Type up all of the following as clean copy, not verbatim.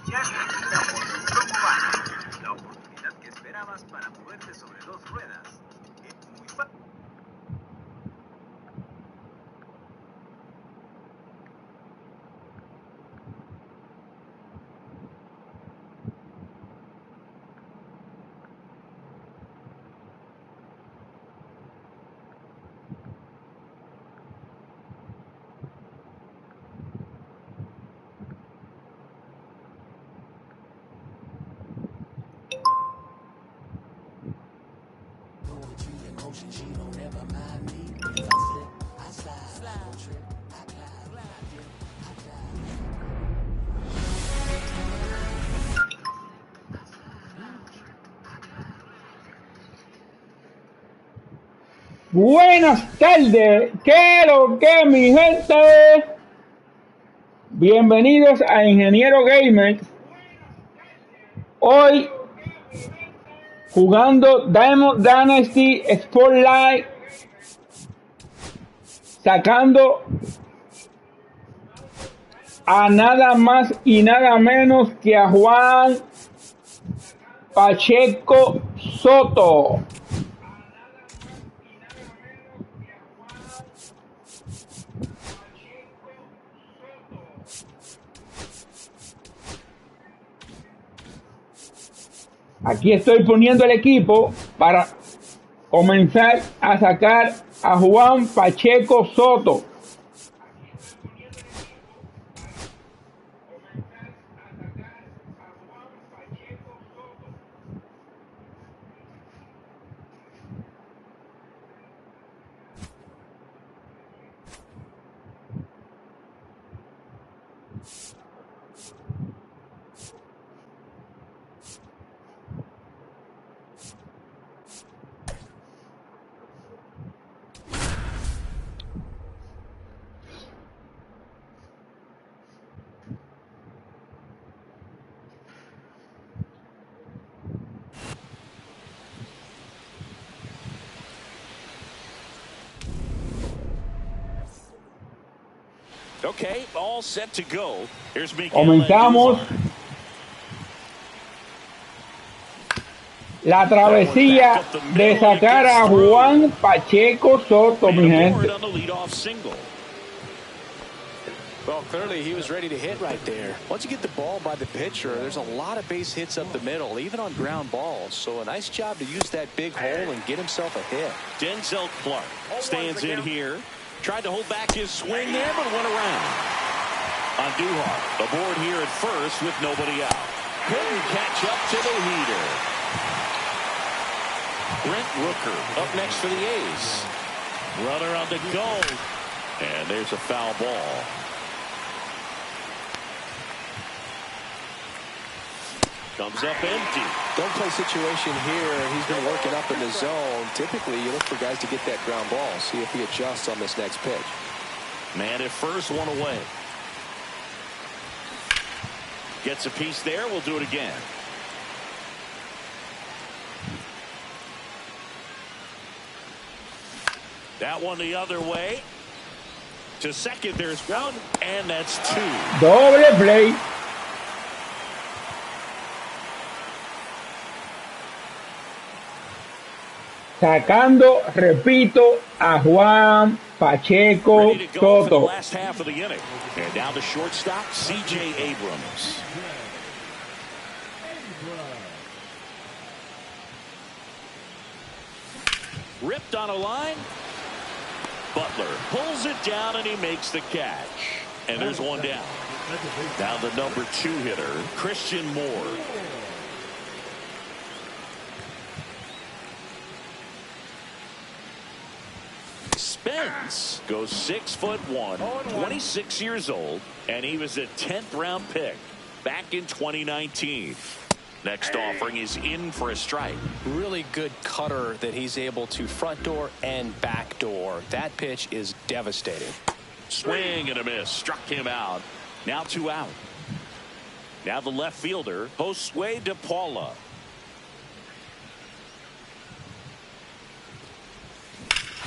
Ya está lista por tu jugada, la oportunidad que esperabas para moverte sobre dos ruedas. Es muy fácil. Buenas tardes, ¿qué lo que mi gente? Bienvenidos a Ingeniero Gamers. Hoy jugando Dynasty Spotlight, sacando a nada más y nada menos que a Juan Pacheco Soto. Aquí estoy poniendo el equipo para comenzar a sacar a Juan Pacheco Soto. Okay, all set to go. Here's Comenzamos la travesía de sacar a Juan Pacheco Soto, mi gente. Well, clearly he was ready to hit right there. Once you get the ball by the pitcher, there's a lot of base hits up the middle, even on ground balls. So a nice job to use that big hole and get himself a hit. Denzel Clark stands in here. Tried to hold back his swing there, but went around. On Duhart, aboard here at first with nobody out. Couldn't catch up to the heater. Brent Rooker up next for the A's. Runner on the go. And there's a foul ball. Comes up empty. Don't play situation here. He's been working up in the zone. Typically, you look for guys to get that ground ball. See if he adjusts on this next pitch. Man at first, one away. Gets a piece there. We'll do it again. That one the other way. To second, there's one, and that's two. Doble play. Sacando, repito, a Juan Pacheco Soto. Last half of the inning. And down the shortstop, C.J. Abrams. Ripped on a line. Butler pulls it down and he makes the catch. And there's one down. Now the number 2 hitter, Christian Moore. Spence goes 6'1", 26 years old, and he was a 10th round pick back in 2019. Next offering is in for a strike. Really good cutter that he's able to front door and back door. That pitch is devastating. Swing and a miss. Struck him out. Now 2 out. Now the left fielder, Josue De Paula.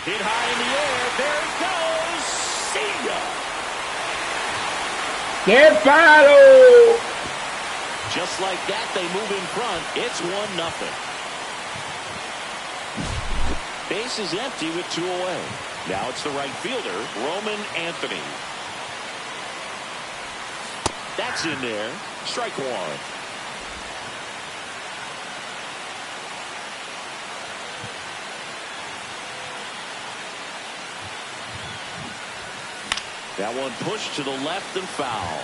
Hit high in the air. There it goes. See ya. ¡Qué palo! Just like that, they move in front. It's 1-0. Base is empty with 2 away. Now it's the right fielder, Roman Anthony. That's in there. Strike 1. That one pushed to the left and foul.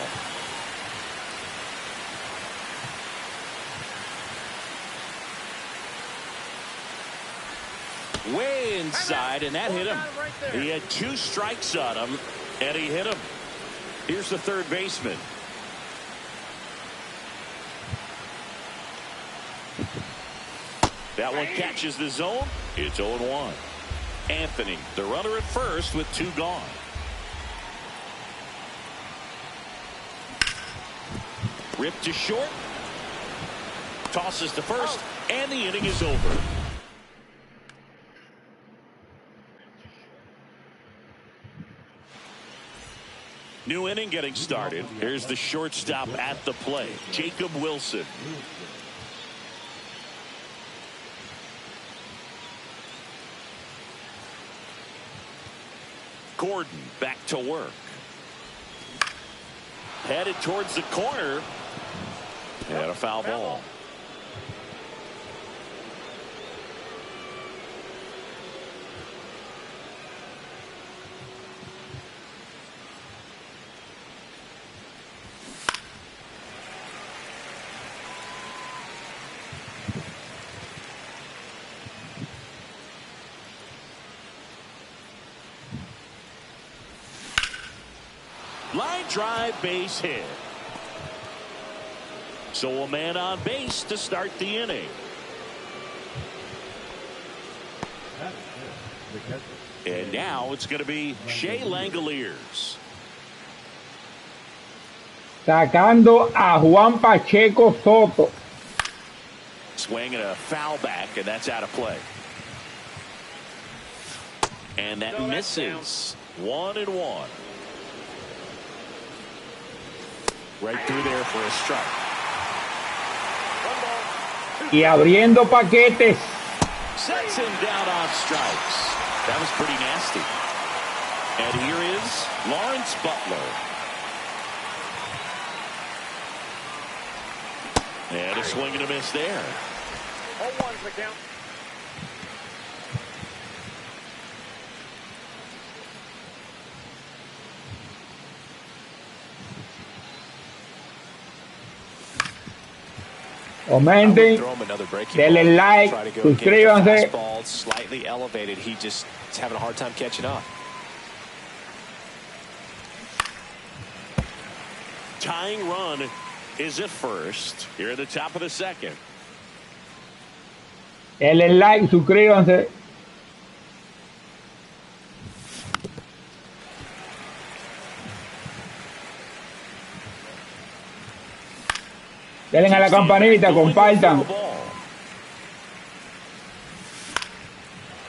Way inside, and that hit him. He had 2 strikes on him, and he hit him. Here's the third baseman. That one catches the zone. It's 0-1. Anthony, the runner at first with 2 gone. Ripped to short. Tosses to first, and the inning is over. New inning getting started. Here's the shortstop at the plate, Jacob Wilson. Gordon back to work. Headed towards the corner. And a foul ball. Line drive, base hit. So a man on base to start the inning. And now it's going to be Shea Langoliers. Sacando a Juan Pacheco Soto. Swing and a foul back, and that's out of play. And that misses. 1-1. Right through there for a strike. Y abriendo paquetes. Sets him down on strikes. That was pretty nasty. And here is Lawrence Butler. And a swing and a miss there. 0-1's the count. Comenten, denle like, suscríbanse. Slightly elevated. He just is having a hard time catching up. Tying run is at first. Here at the top of the second. Denle like, suscríbanse. Denle a la campanita, compartan.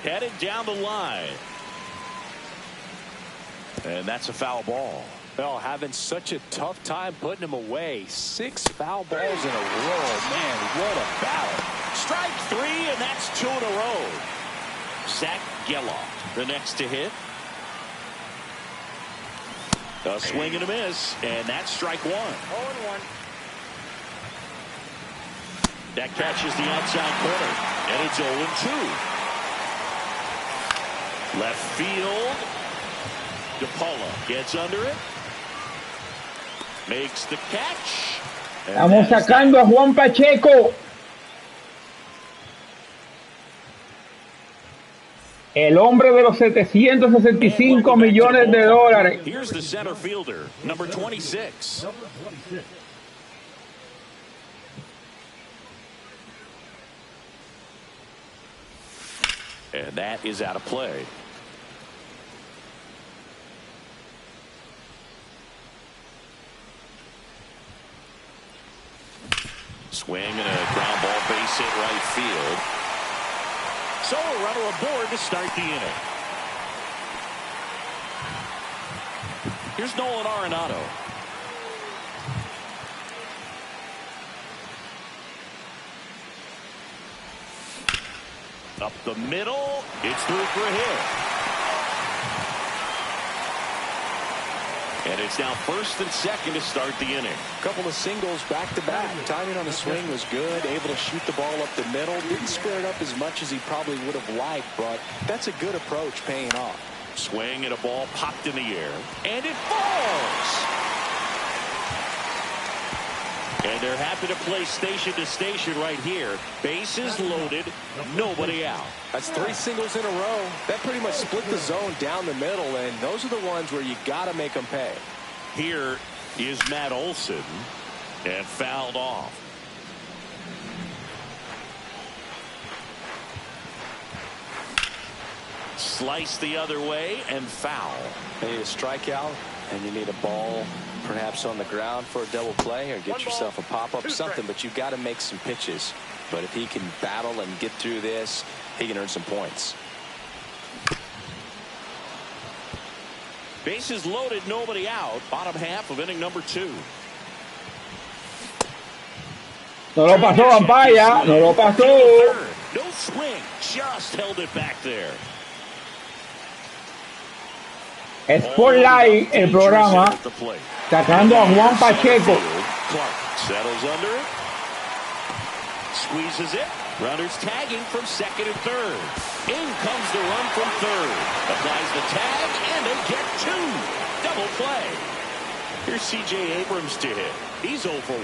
Headed down the line. And that's a foul ball. Well, having such a tough time putting him away. 6 foul balls in a row. Man, what a battle. Strike 3, and that's 2 in a row. Zach Geloff, the next to hit. A swing and a miss, and that's strike 1. 0-1. That catches the outside corner, and it's 0-2. Left field. DePaula gets under it. Makes the catch. Estamos sacando a Juan Pacheco. El hombre de los 765 millones de dólares. Here's the center fielder, number 26. And that is out of play. Swing and a ground ball, base hit right field. So a runner aboard to start the inning. Here's Nolan Arenado. Up the middle, it's through for a hit. And it's now first and second to start the inning. A couple of singles back-to-back. Timing on the swing was good. Able to shoot the ball up the middle. Didn't square it up as much as he probably would have liked, but that's a good approach paying off. Swing and a ball popped in the air. And it falls! And they're happy to play station to station right here. Bases loaded, nobody out. That's 3 singles in a row. That pretty much split the zone down the middle, and those are the ones where you got to make them pay. Here is Matt Olson, and fouled off. Slice the other way and foul. You need a strikeout, and you need a ball perhaps on the ground for a double play, or get yourself a pop-up, something, but you've got to make some pitches. But if he can battle and get through this, he can earn some points. Bases loaded, nobody out. Bottom half of inning number 2. No lo pasó, Vampaya. No lo pasó. No swing. Just held it back there. Spotlight, el programa, sacando a Juan Pacheco. Clark settles under it. Squeezes it. Runners tagging from second and third. In comes the run from third. Applies the tag, and they get 2. Double play. Here's C.J. Abrams to hit. He's 0 for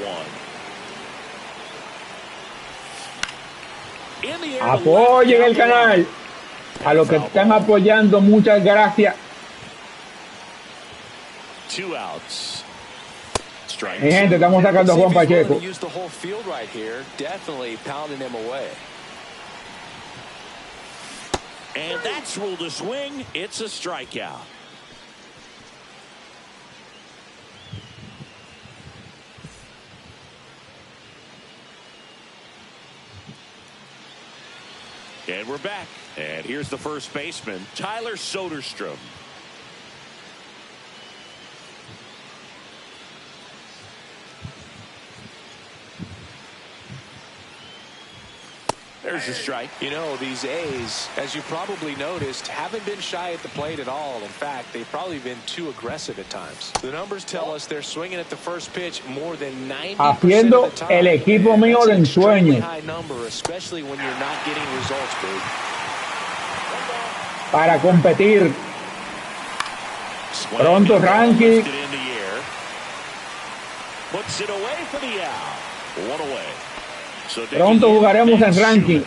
1. In the air. Apoyen el canal. A los que están apoyando, muchas gracias. 2 outs. Mi gente, estamos sacando a Juan Pacheco. Use the whole field right here. Definitely pounding him away. And that's ruled a swing. It's a strikeout. And we're back. And here's the first baseman, Tyler Soderstrom. There's a strike. You know, these A's, as you probably noticed, haven't been shy at the plate at all. In fact, they've probably been too aggressive at times. The numbers tell us they're swinging at the first pitch more than 90% Haciendo of the time. el equipo mío de ensueño. High number, especially when you're not getting results, big. Para competir. Pronto ranking. Puts it away for the out. One away. So pronto jugaremos en ranking.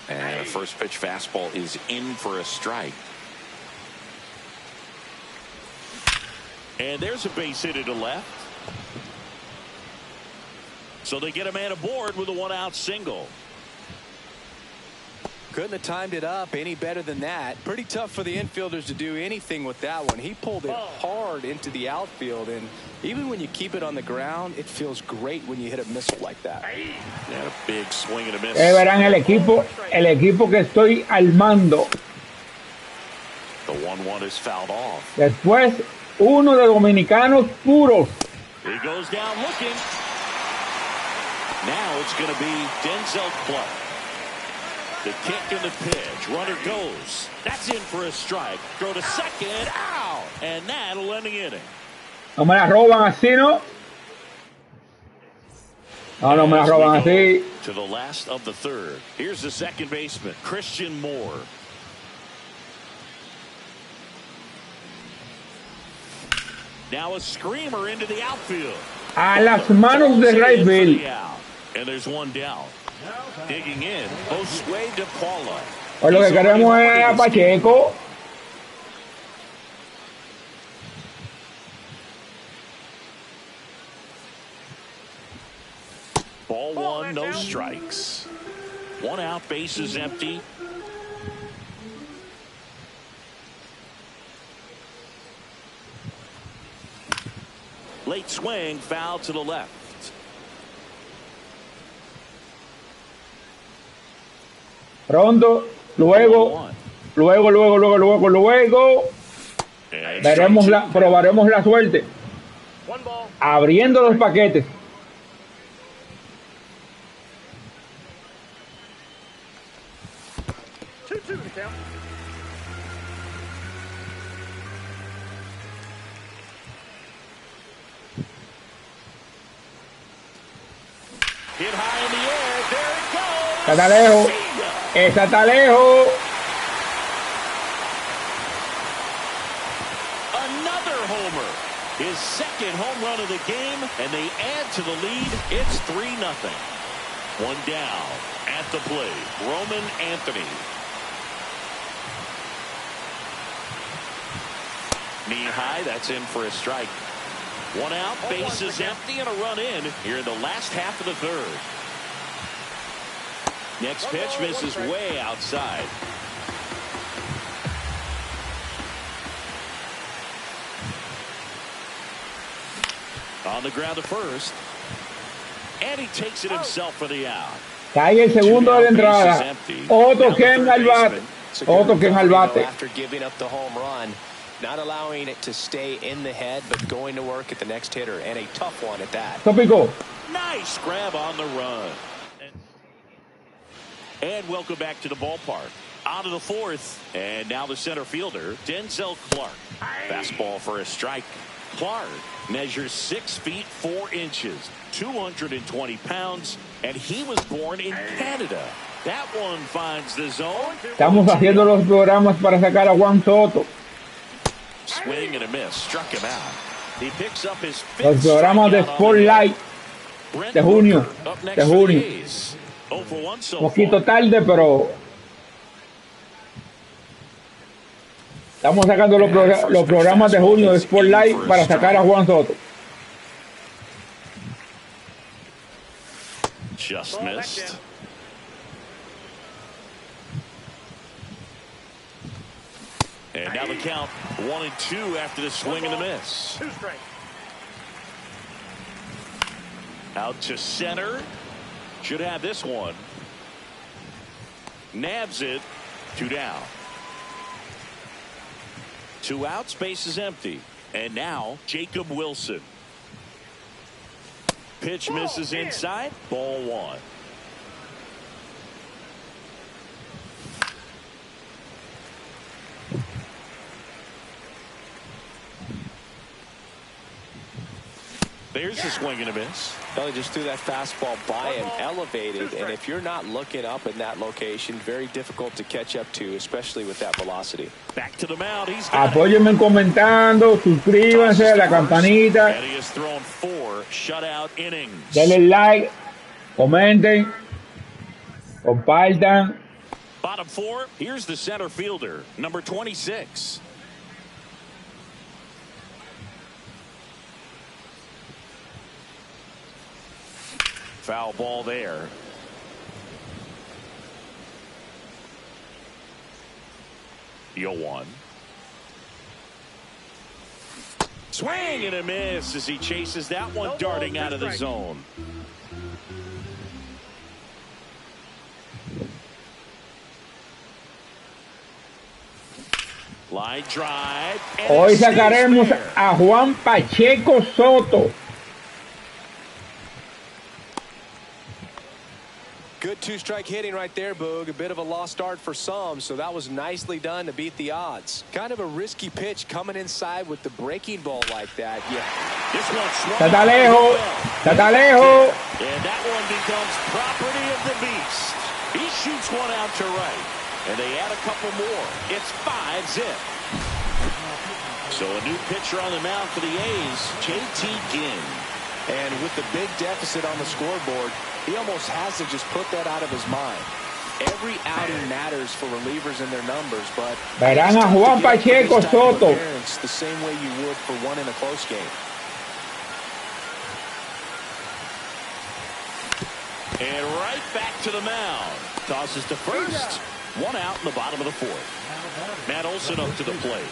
And a first pitch fastball is in for a strike. And there's a base hit to left. So they get a man aboard with a one-out single. Couldn't have timed it up any better than that. Pretty tough for the infielders to do anything with that one. He pulled it hard into the outfield, and even when you keep it on the ground, it feels great when you hit a missile like that. Yeah, a big swing and a miss. Verán el equipo que estoy armando. The 1-1 is fouled off. Después, uno de dominicanos puros. He goes down looking. Now it's going to be Denzel Clark. The kick and the pitch. Runner goes. That's in for a strike. Throw to second. Out. And that'll end the inning. No me la roban así, ¿no? No me la roban así. To the last of the third. Here's the second baseman, Christian Moore. Now a screamer into the outfield. A las manos de Rayfield. And there's one down. Digging in, Josue de Paula. Pues lo que queremos es a Pacheco. Ball one, no strikes. One out, base is empty. Late swing, foul to the left. Pronto, luego. Probaremos la suerte. Abriendo los paquetes. Hit high in the air, there it goes. Está lejos. Esa está lejos. Another homer. His second home run of the game, and they add to the lead. It's 3-0. One down at the plate. Roman Anthony. Knee high, that's in for a strike. One out, base is empty, and a run in here in the last half of the third. Next pitch misses way outside. On the ground to first. And he takes it himself for the out. Cae el segundo de la entrada. Otto Ken al bate. Otto Ken al bate. After giving up the home run, not allowing it to stay in the head, but going to work at the next hitter, and a tough one at that. Tópico. Nice grab on the run. And welcome back to the ballpark. On to the fourth, and now the center fielder, Denzel Clark. Fastball for a strike. Clark measures 6 feet 4 inches, 220 pounds, and he was born in Canada. That one finds the zone. Estamos haciendo los programas para sacar a Juan Soto. Swing and a miss, struck him out. He picks up his Los programas de Spotlight de junio. Un poquito tarde, pero estamos sacando los programas de junio de Spotlight para sacar a Juan Soto. Just missed. And now the count 1-2 after the swing and the miss. Out to center. Should have this one. Nabs it. 2 down. 2 outs, base is empty. And now Jacob Wilson. Pitch misses inside. Ball one. There's a swing and a miss. Well, he just threw that fastball by him, elevated, and if you're not looking up in that location, very difficult to catch up to, especially with that velocity. Back to the mound. Apóyenme comentando, suscríbanse a la campanita. And he has thrown 4 shutout innings. Denle like, comenten, compartan. Bottom 4. Here's the center fielder, number 26. Foul ball there. The 0-1. Swing and a miss as he chases that one darting out of the zone. Line drive. Hoy sacaremos a Juan Pacheco Soto. Good two-strike hitting right there, Boog. A bit of a lost start for some, so that was nicely done to beat the odds. Kind of a risky pitch coming inside with the breaking ball like that. Yeah. This one swung. Está lejos. Está lejos. And that one becomes property of the beast. He shoots one out to right. And they add a couple more. It's 5-zip. So a new pitcher on the mound for the A's, JT Ginn. And with the big deficit on the scoreboard, he almost has to just put that out of his mind. Every outing matters for relievers and their numbers, but verán a Juan Pacheco Soto the same way you would for one in a close game. And right back to the mound. Tosses to first. 1 out in the bottom of the 4th. Matt Olson up to the plate.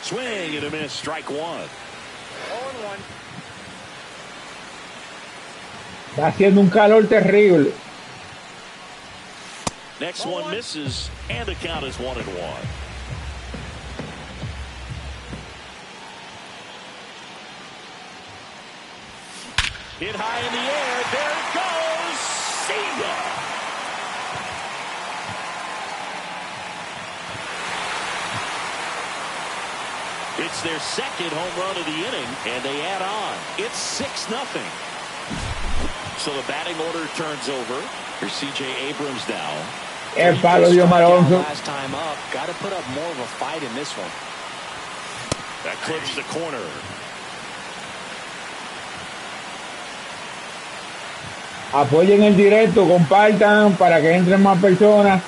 Swing and a miss. Strike 1. 0-1. Está haciendo un calor terrible. Next one misses, and the count is 1-1. Hit high in the air. There it goes. See ya. It's their second home run of the inning, and they add on. It's 6-0. So the batting order turns over for C.J. Abrams now. El palo dio Alonso. Last time up, got to put up more of a fight in this one. That clips the corner. Apoyen el directo, compartan para que entren más personas.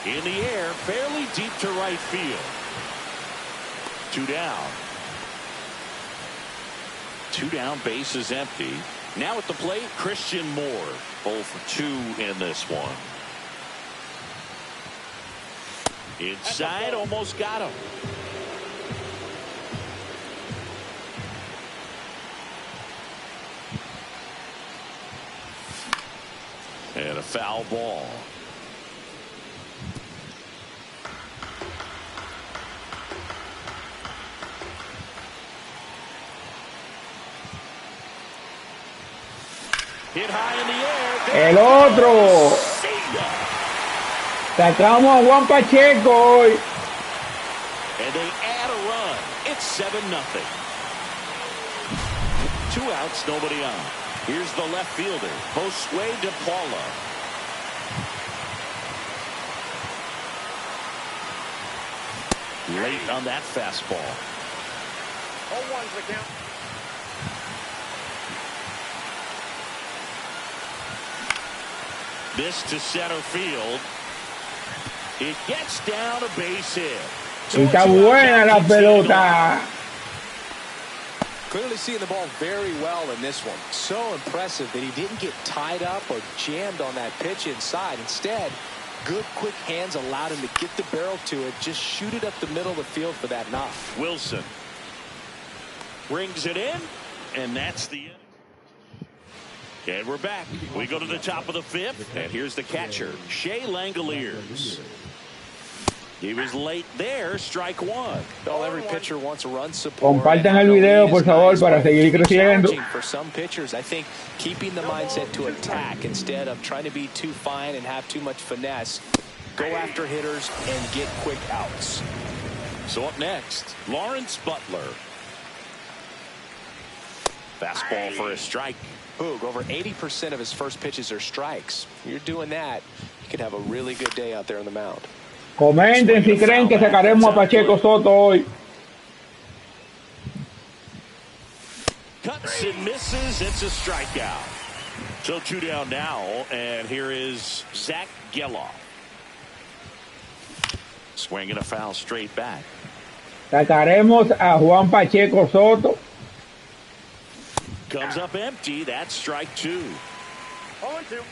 In the air, fairly deep to right field. 2 down. 2 down, base is empty. Now at the plate, Christian Moore. 0 for 2 in this one. Inside, almost got him. And a foul ball. Hit high in the air. El otro. Sacamos a Juan Pacheco hoy. And they add a run. It's 7-0. 2 outs, nobody on. Here's the left fielder, Josue De Paula. Late on that fastball. 0-1's the count. This to center field. It gets down a base hit. Y está buena la pelota. Clearly seeing the ball very well in this one. So impressive that he didn't get tied up or jammed on that pitch inside. Instead, good quick hands allowed him to get the barrel to it, just shoot it up the middle of the field for that knock. Wilson brings it in, and that's the end. And we're back. We go to the top of the 5th, and here's the catcher, Shea Langoliers. He was late there, strike one. Well, every pitcher wants to run support. Compartan el video, por favor, para seguir creciendo. For some pitchers, I think keeping the mindset to attack instead of trying to be too fine and have too much finesse. Go after hitters and get quick outs. So up next, Lawrence Butler. Fastball for a strike. Boog, over 80% of his first pitches are strikes. You're doing that, you could have a really good day out there on the mound. Comenten si creen que sacaremos a Pacheco Soto hoy. Cuts and misses. It's a strikeout. So 2 down now, and here is Zach Geloff. Swinging a foul straight back. Sacaremos a Juan Pacheco Soto. Comes up empty. That's strike 2. 0-2.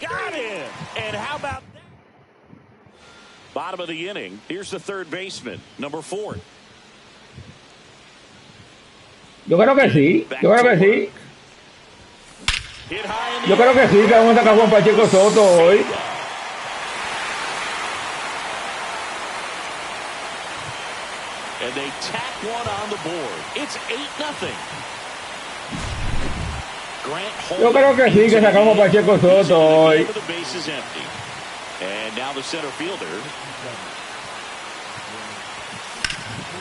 Got him. And how about that? Bottom of the inning. Here's the third baseman, number 4. Yo creo que sí. Yo creo que sí. Hit high in the Yo creo que sí, que vamos a sacar a Juan Pacheco Soto hoy. And they tack one on the board. It's 8-0. Yo creo que sí, que sacamos a Pacheco Soto hoy. The base is empty. And now the center fielder.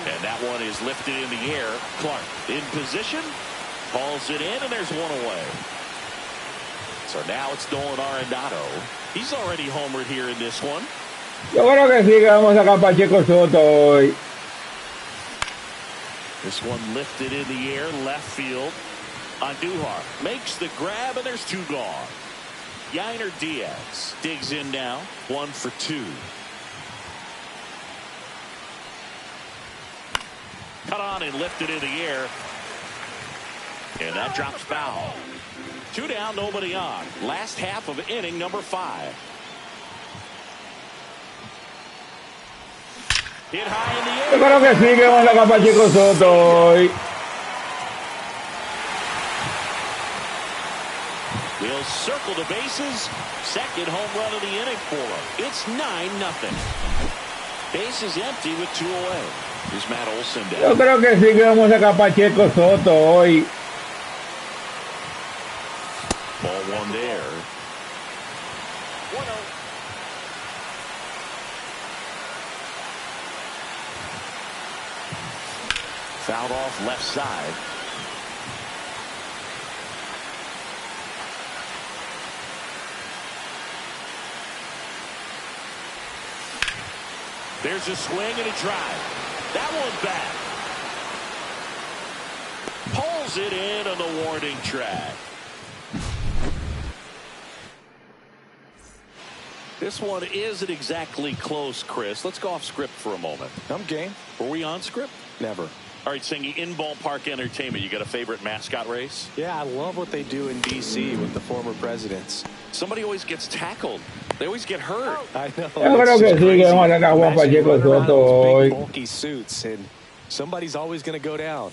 And that one is lifted in the air. Clark in position. Calls it in, and there's one away. So now it's Nolan Arenado. He's already homered here in this one. Yo creo que sí, que vamos a sacar a Pacheco Soto hoy. This one lifted in the air, left field. Andujar makes the grab, and there's 2 gone. Yainer Diaz digs in now, 1 for 2. Cut on and lifted in the air. And that drops foul. 2 down, nobody on. Last half of inning number 5. Hit high in the air. Yo creo que sí, que vamos a sacar a Pacheco Soto hoy. He'll circle the bases. Second home run of the inning for him. It's 9-0. Base is empty with 2 away. Here's Matt Olson down. Yo creo que sí, que vamos a sacar a Pacheco Soto hoy. Ball 1 there. 1-0. Fouled off left side. There's a swing and a drive. That one back. Pulls it in on the warning track. This one isn't exactly close, Chris. Let's go off script for a moment. I'm game. Were we on script? Never. All right, singing in ballpark entertainment. You got a favorite mascot race? Yeah, I love what they do in D.C. with the former presidents. Somebody always gets tackled. They always get hurt. I know. Yo creo que sí, que vamos a sacar a Juan Pacheco Soto hoy. Big bulky suits, and somebody's always going to go down.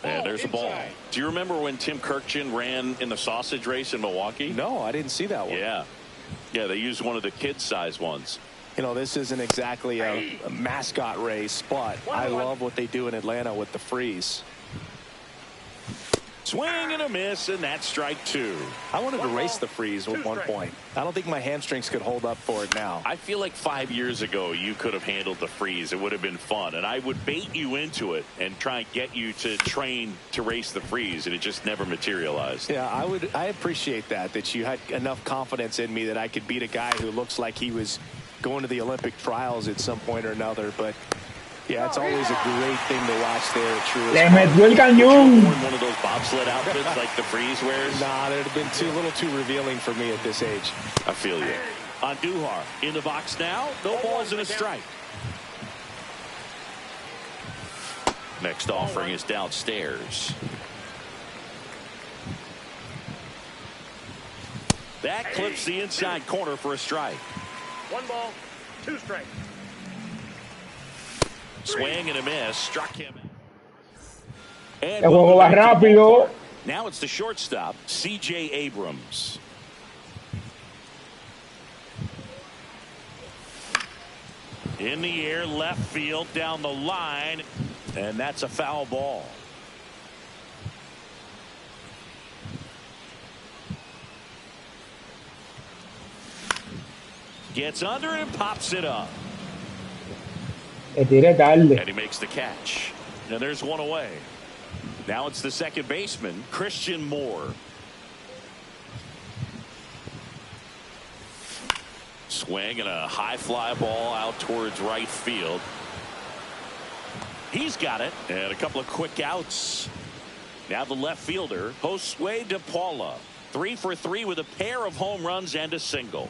And there's a ball. Do you remember when Tim Kirkchin ran in the sausage race in Milwaukee? No, I didn't see that one. Yeah. Yeah, they used one of the kid-size ones. You know, this isn't exactly a mascot race, but I love what they do in Atlanta with the freeze. Swing and a miss, and that's strike 2. I wanted to race the freeze at one point. I don't think my hamstrings could hold up for it now. I feel like 5 years ago you could have handled the freeze. It would have been fun, and I would bait you into it and try and get you to train to race the freeze, and it just never materialized. Yeah, I appreciate that you had enough confidence in me that I could beat a guy who looks like he was going to the Olympic trials at some point or another. But yeah, it's always a great thing to watch there at Truist. Le metió el cañón. One of those bobsled outfits like the freeze wears? Nah, that would have been a little too revealing for me at this age. I feel you. Andujar in the box now. No balls and a strike. Next offering is downstairs. That clips the inside corner for a strike. 1 ball, 2 strikes. Swing and a miss. Struck him. And El juego va rápido. now it's the shortstop, C.J. Abrams. In the air, left field, down the line, and that's a foul ball. Gets under and pops it up. Le tiré tarde. And he makes the catch. And there's one away. Now it's the second baseman, Christian Moore. Swing and a high fly ball out towards right field. He's got it. And a couple of quick outs. Now the left fielder, Josue De Paula. 3 for 3 with a pair of home runs and a single.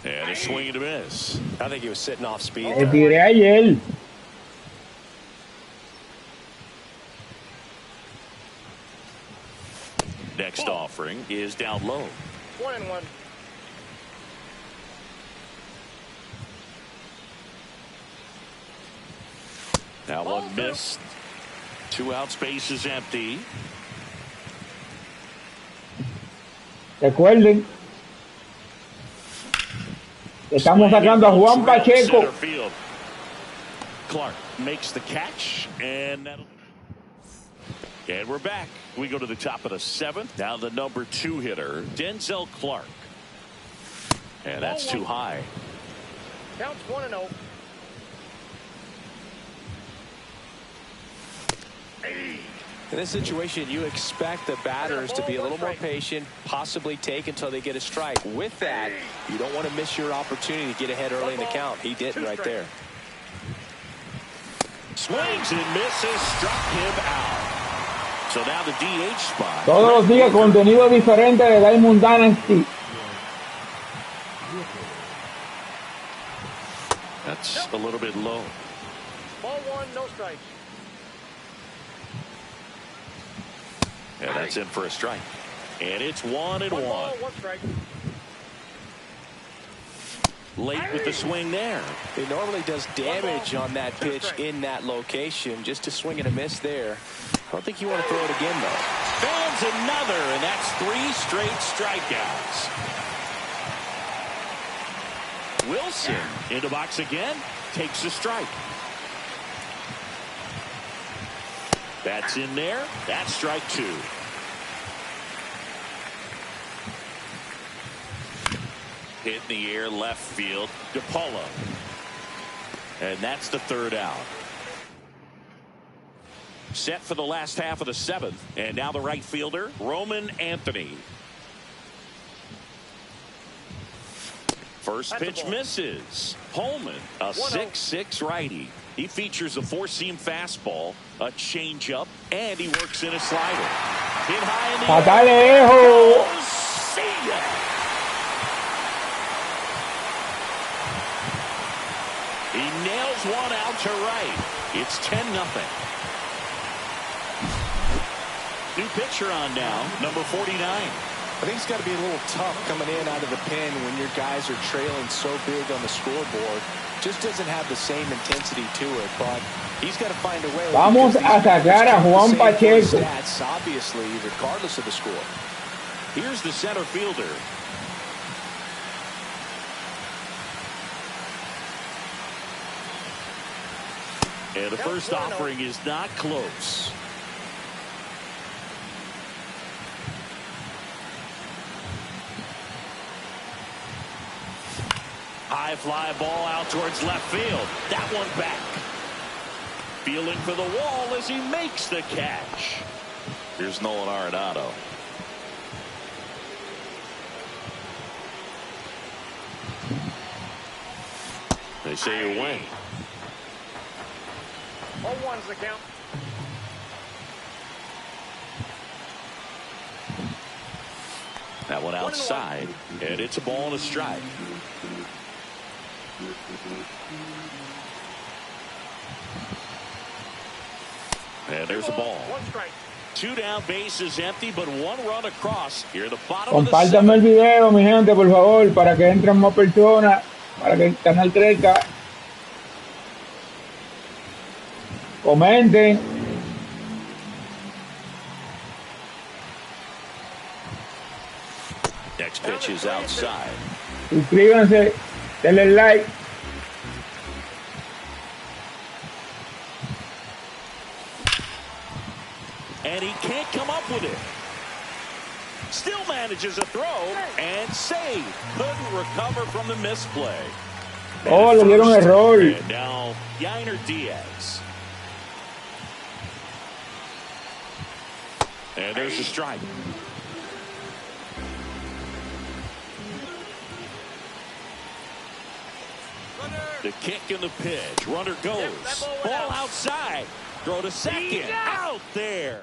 And a swing and a miss. I think he was sitting off speed. Le tiré ayer. Next offering is down low. 1-1. Now one missed. 2 outs, base is empty. Recuerden, estamos sacando a Juan Pacheco. Clark makes the catch, and we're back. We go to the top of the 7th. Now the number 2 hitter, Denzel Clark. And that's too high. Counts 1-0. In this situation, you expect the batters to be a little more patient, possibly take until they get a strike. With that, you don't want to miss your opportunity to get ahead early in the count. He didn't right there. Swings and misses, struck him out. So now the DH spot. Todos los días contenido diferente de Dynasty. That's a little bit low. Ball 1, no strikes. And that's in for a strike. And it's 1-1. 1 strike. Late with the swing there. It normally does damage on that pitch in that location. Just a swing and a miss there. I don't think you want to throw it again, though. Fans another, and that's 3 straight strikeouts. Wilson into box again, takes a strike. That's in there. That's strike 2. Hit in the air, left field, De Paula. And that's the 3rd out. Set for the last half of the 7th. And now the right fielder, Roman Anthony. First pitch misses. Holman, a 6'6" righty. He features a 4-seam fastball, a changeup, and he works in a slider. Hit high in the air. Oh, see ya. He nails one out to right. It's 10-0. New pitcher on now, number 49. I think it's got to be a little tough coming in out of the pen when your guys are trailing so big on the scoreboard. Just doesn't have the same intensity to it, but he's got to find a way. Vamos a sacar a Juan Pacheco. Stats, obviously, regardless of the score. Here's the center fielder. And the first offering is not close. High fly ball out towards left field. That one back. Feeling for the wall as he makes the catch. Here's Nolan Arenado. They say you win. 0-1's the count. That one outside, and it's a ball and a strike. And there's a ball. 1 strike. 2 down, base is empty, but 1 run across. Here at the bottom Compártanme el video, mi gente, por favor, para que entren más personas, para que el canal crezca. Comenten. Next pitch is outside. Suscríbanse, denle like. And he can't come up with it. Still manages a throw and save. Couldn't recover from the misplay. Oh, le dieron error. And now Yainer Diaz. And there's a strike. The kick and the pitch. Runner goes. Ball outside. Throw to second. Out there.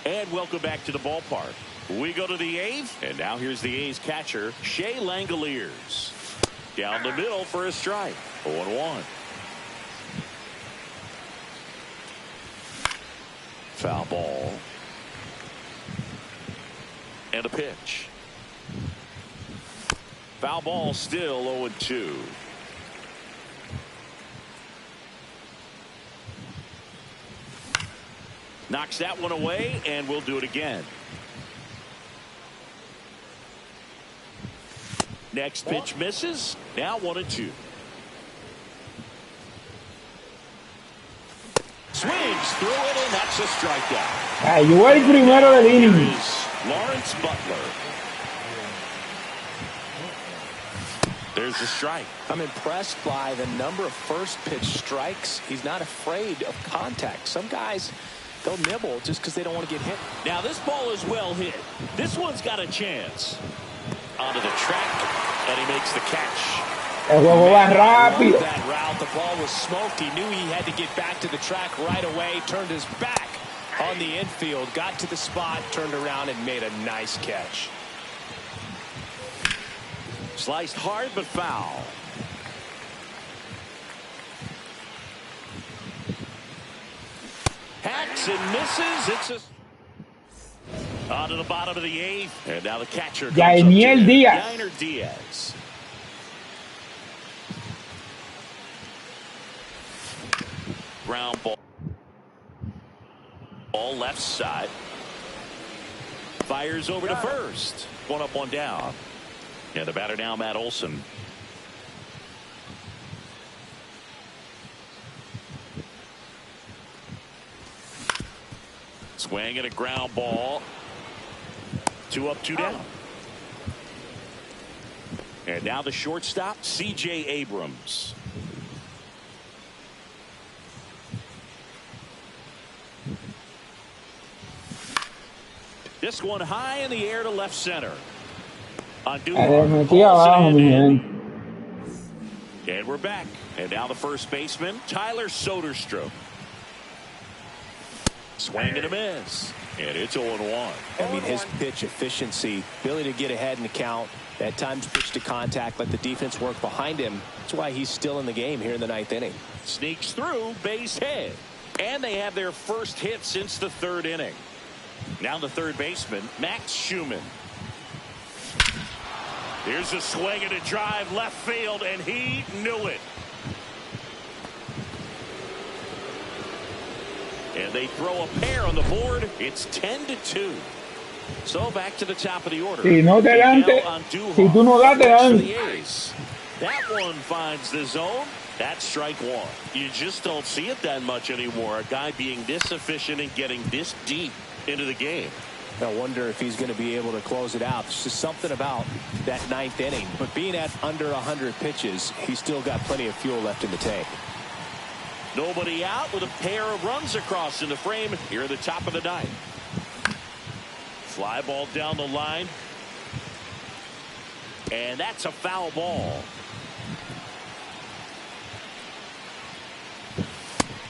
And welcome back to the ballpark. We go to the eighth. And now here's the A's catcher, Shea Langoliers. Down the middle for a strike. 0-1. Foul ball. And a pitch. Foul ball, still 0-2. Knocks that one away, and we'll do it again. Next pitch misses. Now 1-2. Swings through it, and that's a strikeout. Llegó el primero del Here inning. is Lawrence Butler. There's the strike. I'm impressed by the number of first pitch strikes. He's not afraid of contact. Some guys, they'll nibble just because they don't want to get hit. Now this ball is well hit. This one's got a chance. Onto the track, and he makes the catch. El juego va rápido. That route, the ball was smoked. He knew he had to get back to the track right away. Turned his back on the infield, got to the spot, turned around, and made a nice catch. Sliced hard, but foul. Hacks and misses. It's a onto the bottom of the eighth, and now the catcher comes Yainer Diaz. Yainer Diaz. Ground ball. Ball left side. Fires over to first. One up, one down. And the batter now, Matt Olson. Swing and a ground ball. 2 up, 2 down. And now the shortstop, C.J. Abrams. This one high in the air to left center. On Metí abajo, mi gente. And we're back. And now the first baseman, Tyler Soderstrom. Swing and a miss. And it's 0-1. I mean, his pitch efficiency, ability to get ahead in the count, at times pitch to contact, let the defense work behind him. That's why he's still in the game here in the ninth inning. Sneaks through, base hit. And they have their first hit since the third inning. Now the third baseman, Max Schumann. Here's a swing and a drive left field, and he knew it. And they throw a pair on the board. It's 10-2. So back to the top of the order. Si no te dan, si tú no das, te dan. That one finds the zone. That's strike one. You just don't see it that much anymore. A guy being this efficient and getting this deep into the game. I wonder if he's going to be able to close it out. There's just something about that ninth inning. But being at under 100 pitches, he's still got plenty of fuel left in the tank. Nobody out with a pair of runs across in the frame here at the top of the ninth. Fly ball down the line. And that's a foul ball.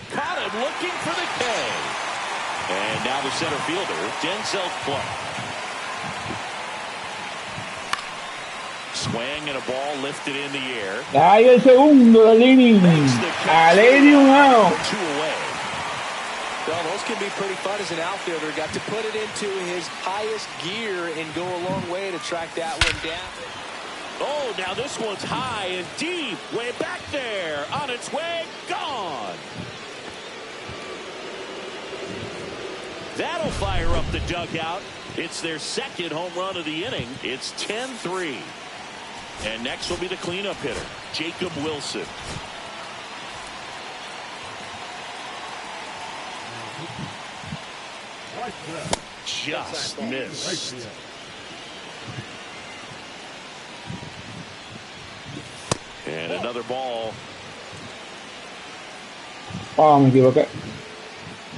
Caught him looking for the K. And now the center fielder, Denzel Clark. Swing and a ball lifted in the air. Ahí el segundo del inning. Alegre un out. 2 away. Well, those can be pretty fun as an outfielder. Got to put it into his highest gear and go a long way to track that one down. Oh, now this one's high and deep. Way back there. On its way. Gone. That'll fire up the dugout. It's their second home run of the inning. It's 10-3. And next will be the cleanup hitter, Jacob Wilson. Just missed. And another ball. Oh, me equivoqué.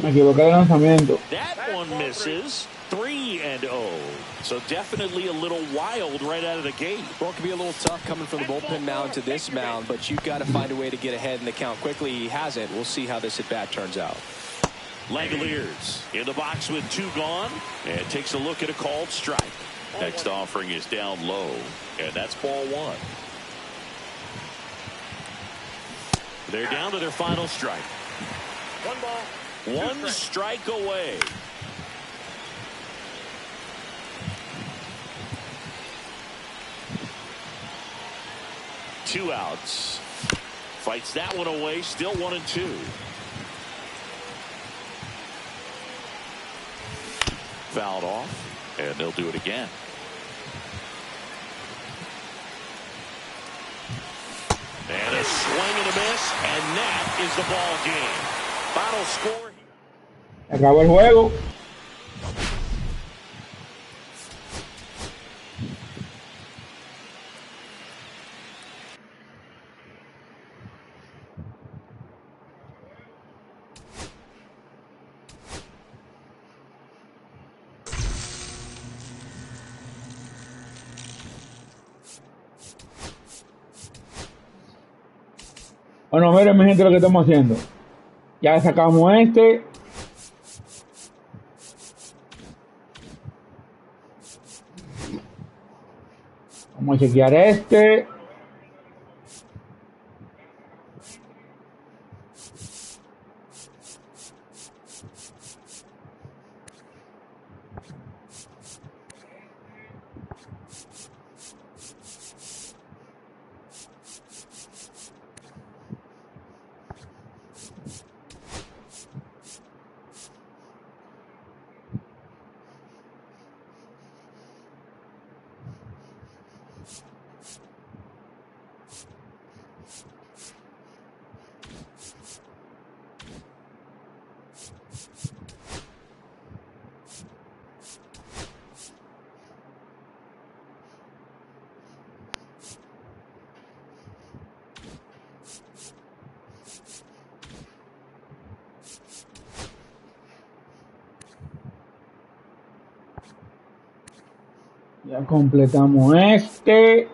Me equivoqué de lanzamiento. That one misses. 3-0. So definitely a little wild right out of the gate. Well, it can be a little tough coming from the bullpen mound to this mound, but you've got to find a way to get ahead in the count quickly. He hasn't. We'll see how this at-bat turns out. Langoliers in the box with 2 gone, and takes a look at a called strike. Next offering is down low, and that's ball 1. They're down to their final strike. 1 ball. 1 strike away. Two outs. Fights that one away. Still 1-2. Fouled off, and they'll do it again. And a swing and a miss, and that is the ball game. Final score. Acabó el juego. Bueno, miren mi gente lo que estamos haciendo. Ya sacamos este. Vamos a chequear este. Ya completamos este.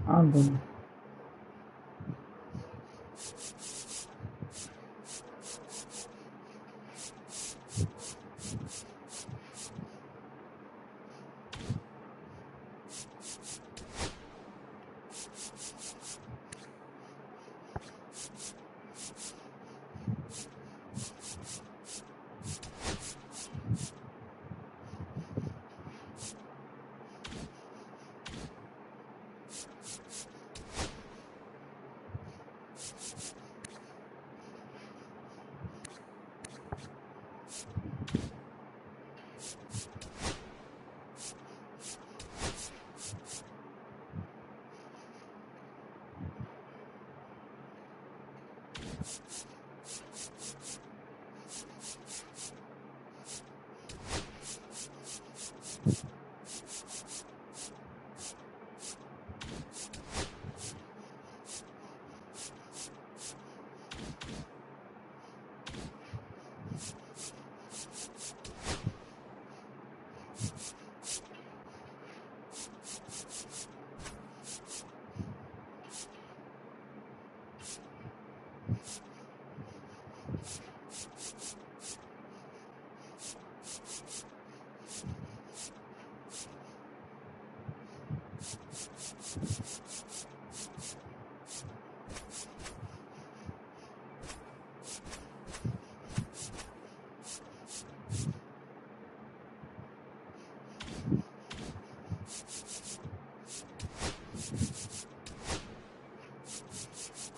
Ándale.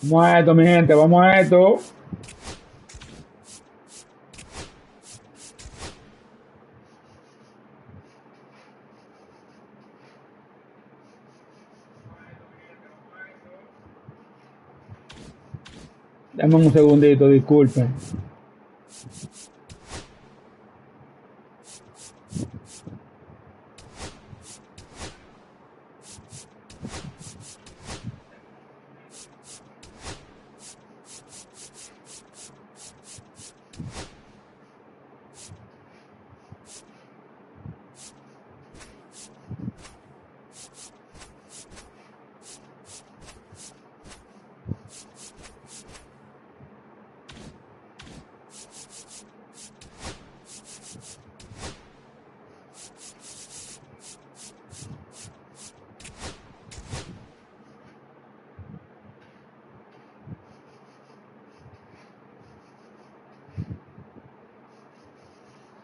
Vamos a esto, mi gente, vamos a esto. Dame un segundito, disculpen.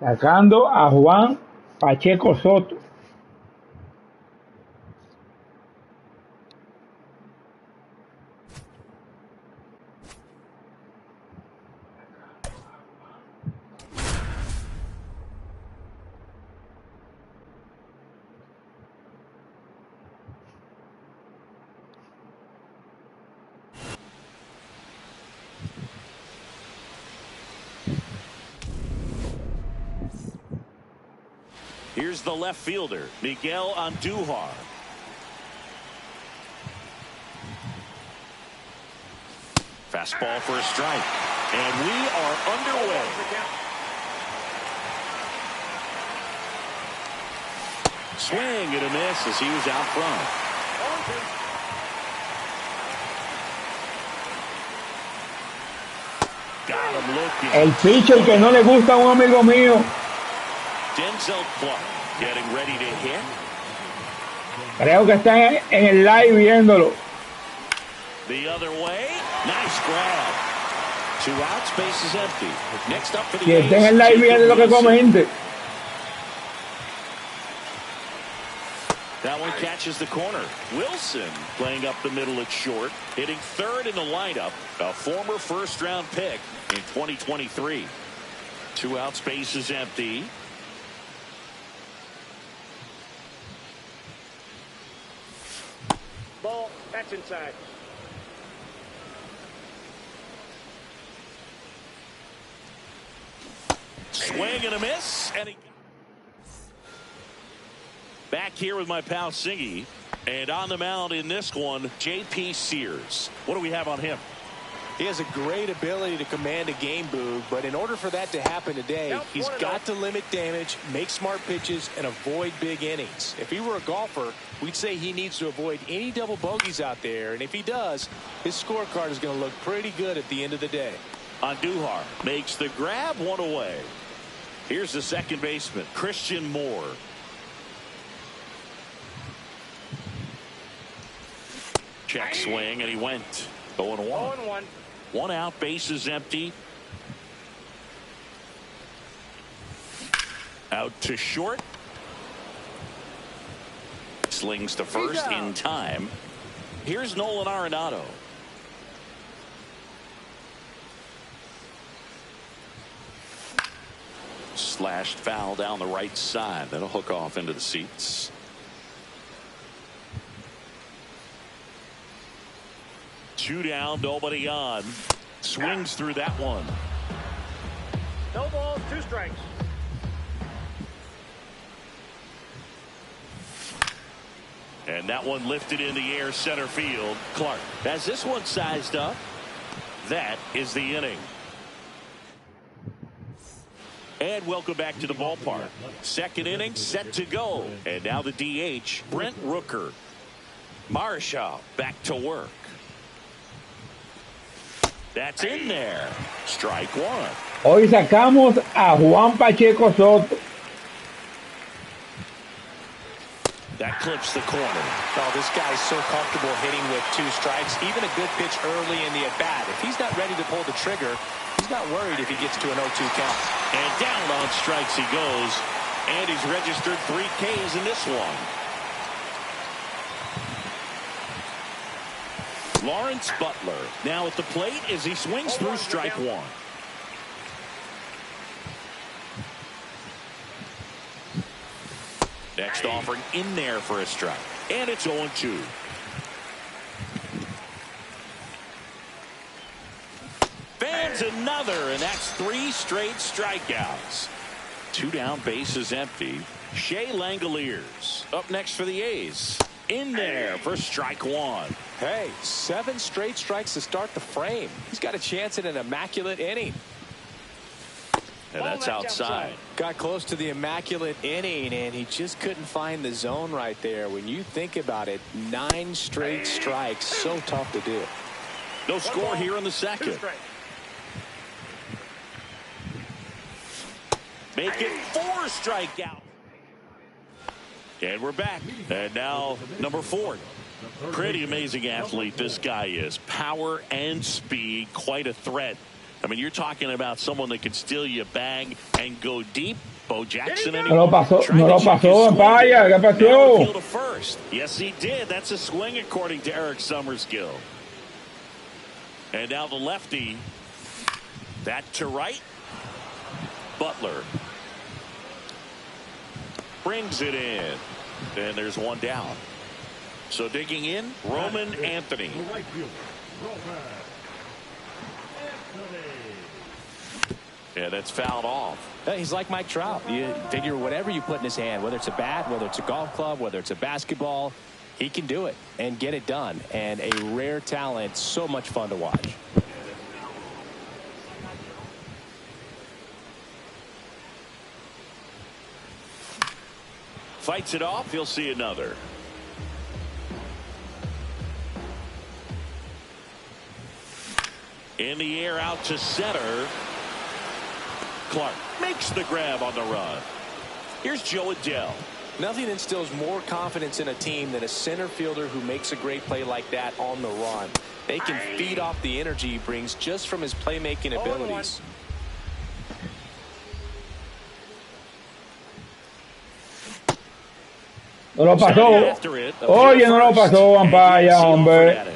Sacando a Juan Pacheco Soto. Here's the left fielder, Miguel Andujar. Fastball for a strike. And we are underway. Swing and a miss as he was out front. Got him looking. El pitcher que no le gusta a un amigo mío. Denzel Clark getting ready to hit. Creo que está en el live viéndolo. The other way. Nice grab. 2 outs, base is empty. Next up for the Si está en el live viendo lo que comente. That one catches the corner. Wilson playing up the middle at short, hitting third in the lineup, a former first-round pick in 2023. 2 outs, base is empty. Ball, that's inside. Swing and a miss. And back here with my pal Singy. And on the mound in this one, J.P. Sears. What do we have on him? He has a great ability to command a game, Boog, but in order for that to happen today, he's got to limit damage, make smart pitches, and avoid big innings. If he were a golfer, we'd say he needs to avoid any double bogeys out there, and if he does, his scorecard is going to look pretty good at the end of the day. Andujar makes the grab, one away. Here's the second baseman, Christian Moore. Check swing, and he went 0-1. 0-1. 1 out, base is empty. Out to short. Slings to first in time. Here's Nolan Arenado. Slashed foul down the right side. That'll hook off into the seats. Two down, nobody on. Swings through that one. No balls, 2 strikes. And that one lifted in the air, center field. Clark has this one sized up. That is the inning. And welcome back to the ballpark. Second inning set to go. And now the DH, Brent Rooker. Marshall back to work. That's in there. Strike one. Hoy sacamos a Juan Pacheco Soto. That clips the corner. Oh, this guy's so comfortable hitting with 2 strikes. Even a good pitch early in the at-bat. If he's not ready to pull the trigger, he's not worried if he gets to an 0-2 count. And down on strikes he goes. And he's registered 3 Ks in this one. Lawrence Butler now at the plate as he swings through strike one. Next offering in there for a strike. And it's 0-2. Fans another, and that's 3 straight strikeouts. 2 down, bases empty. Shea Langoliers up next for the A's. In there for strike one. Hey, 7 straight strikes to start the frame. He's got a chance at an immaculate inning. And that's outside. Got close to the immaculate inning, and he just couldn't find the zone right there. When you think about it, 9 straight strikes, so tough to do. No score here in the second. Make it 4 strikeouts. And we're back. And now number 4. Pretty amazing athlete this guy is. Power and speed, quite a threat. I mean, you're talking about someone that could steal you a bag and go deep. Bo Jackson. No lo pasó, vaya, ¿qué pasó? First. Yes, he did. That's a swing according to Eric Summerskill. And now the lefty. That to right. Butler brings it in. And there's one down. So digging in, Roman Anthony. Yeah, that's fouled off. He's like Mike Trout. You figure whatever you put in his hand, whether it's a bat, whether it's a golf club, whether it's a basketball, he can do it and get it done. And a rare talent, so much fun to watch. Fights it off. He'll see another. In the air out to center. Clark makes the grab on the run. Here's Joe Adele. Nothing instills more confidence in a team than a center fielder who makes a great play like that on the run. They can feed off the energy he brings just from his playmaking abilities. No lo pasó. Oye, no lo pasó, vaya, hombre.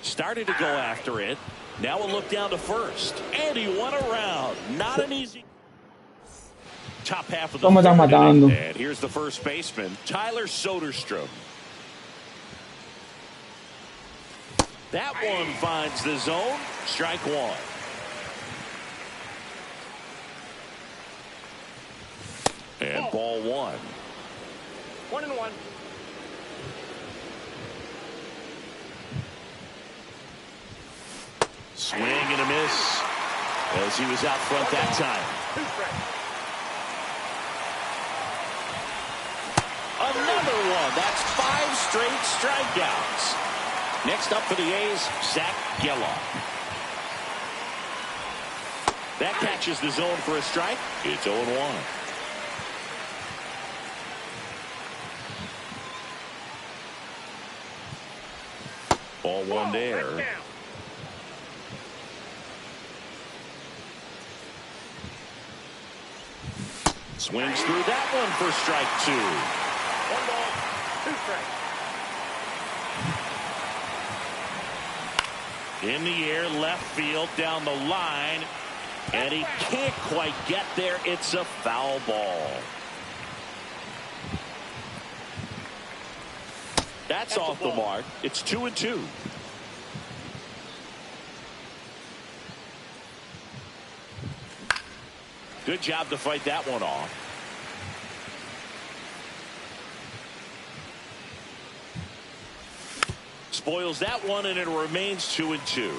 Started to go after it. Now a look down to first. And he went around. Not an easy. Top half of the third inning. And here's the first baseman, Tyler Soderstrom. That one finds the zone. Strike one. And ball one. 1-1. Swing and a miss as he was out front that time. Another one. That's 5 straight strikeouts. Next up for the A's, Zach Geloff. That catches the zone for a strike. It's 0-1. Ball one there. Swings through that one for strike 2. 1 ball, 2 strikes. In the air, left field, down the line. And he can't quite get there. It's a foul ball. That's off the mark. It's 2-2. Good job to fight that one off. Spoils that one, and it remains 2-2.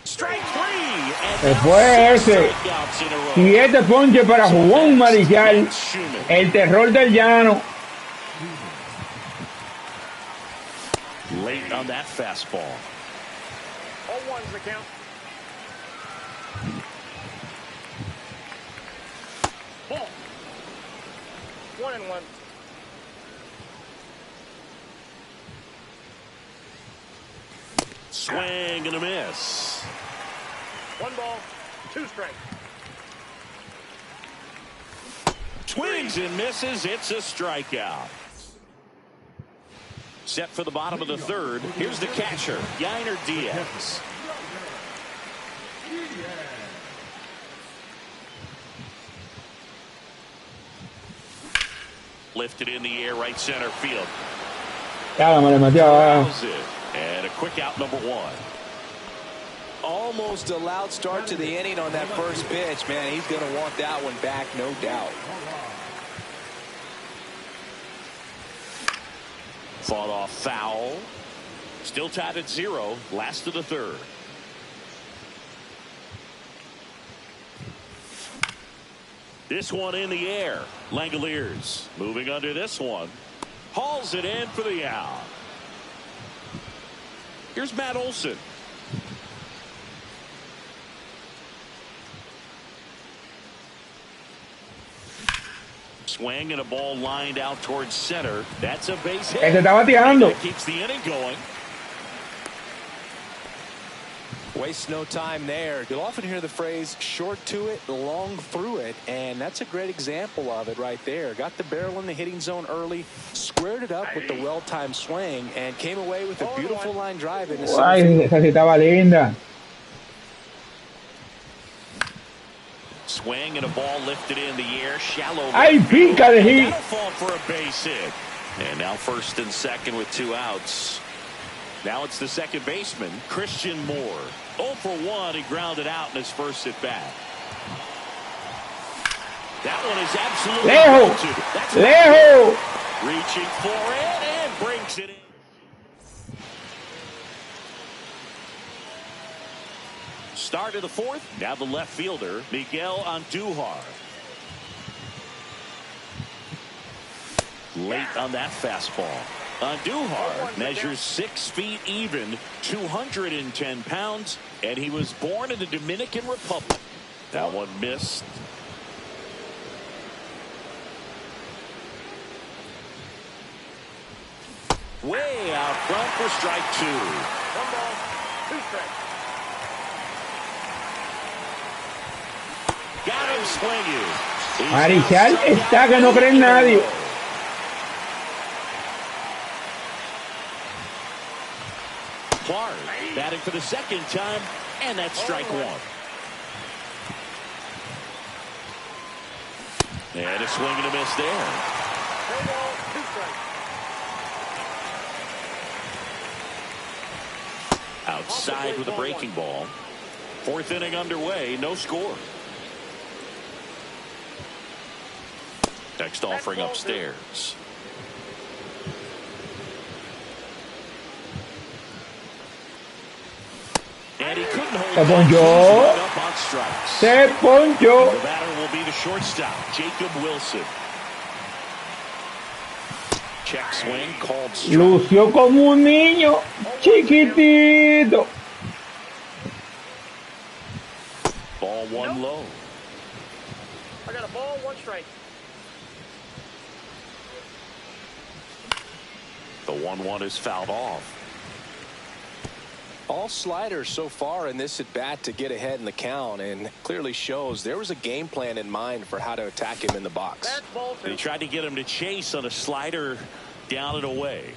Strike three. And fue ese. 7 ponches para Juan Marichal, el terror del llano. Late on that fastball. 0-1's the count. Ball. 1-1. Swing and a miss. 1 ball, 2 strikes. Swings and misses. It's a strikeout. Set for the bottom of the third. Here's the catcher, Yainer Diaz. Lifted in the air, right center field. And a quick out, number 1. Almost a loud start to the inning on that first pitch, man. He's going to want that one back, no doubt. Fought off foul. Still tied at 0. Last of the third. This one in the air. Langoliers moving under this one. Hauls it in for the out. Here's Matt Olson. Swing and a ball lined out towards center. That's a base hit. Está bateando. That keeps the inning going. Waste no time there. You'll often hear the phrase short to it, long through it, and that's a great example of it right there. Got the barrel in the hitting zone early, squared it up with the well-timed swing, and came away with a beautiful line drive in the Ay, esa sí estaba linda. Swing and a ball lifted in the air, shallow. Ay, pica de hit. That'll fall for a base hit. And now first and second with 2 outs. Now it's the second baseman, Christian Moore. 0 for 1, he grounded out in his first at bat. That one is absolutely Lejos. That's Lejos. reaching for it and brings it in. Start of the fourth. Now the left fielder, Miguel Andujar. Late on that fastball. Andujar measures 6 feet even, 210 pounds, and he was born in the Dominican Republic. That one missed. Way out front for strike 2. 1 ball, 2 strikes. Got him swinging. Marichal está que no cree en nadie. Clark batting for the second time, and that's strike 1. And a swing and a miss there. 3 balls, 2 strikes. Outside with a breaking ball. Fourth inning underway, no score. Next offering upstairs. And he couldn't hold Se ponchó. right up on strikes. Se ponchó. The batter will be the shortstop, Jacob Wilson. Check swing called strike. Lució como un niño chiquitito. Ball 1 low. I got a ball, 1 strike. The 1-1 is fouled off. All sliders so far in this at bat to get ahead in the count, and clearly shows there was a game plan in mind for how to attack him in the box. That's ball 2. He tried to get him to chase on a slider down and away.